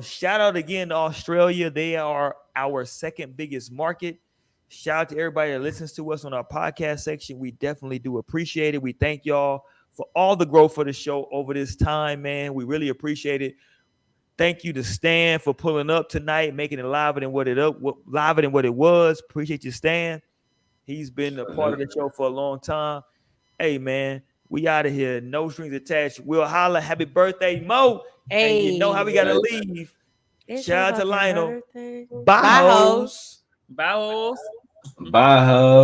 Shout out again to Australia. They are our second biggest market. Shout out to everybody that listens to us on our podcast section. We definitely do appreciate it. We thank y'all for all the growth for the show over this time, man. We really appreciate it. Thank you to Stan for pulling up tonight, making it liver than what it was. Appreciate you, Stan. He's been a part of the show for a long time. Hey, man, We out of here. No strings attached. We'll holla. Happy birthday, Mo. Hey, and you know how we gotta leave. It's Shout out to your Lionel. birthday. Bye, hoes. Bye, hoes. Bye, ho.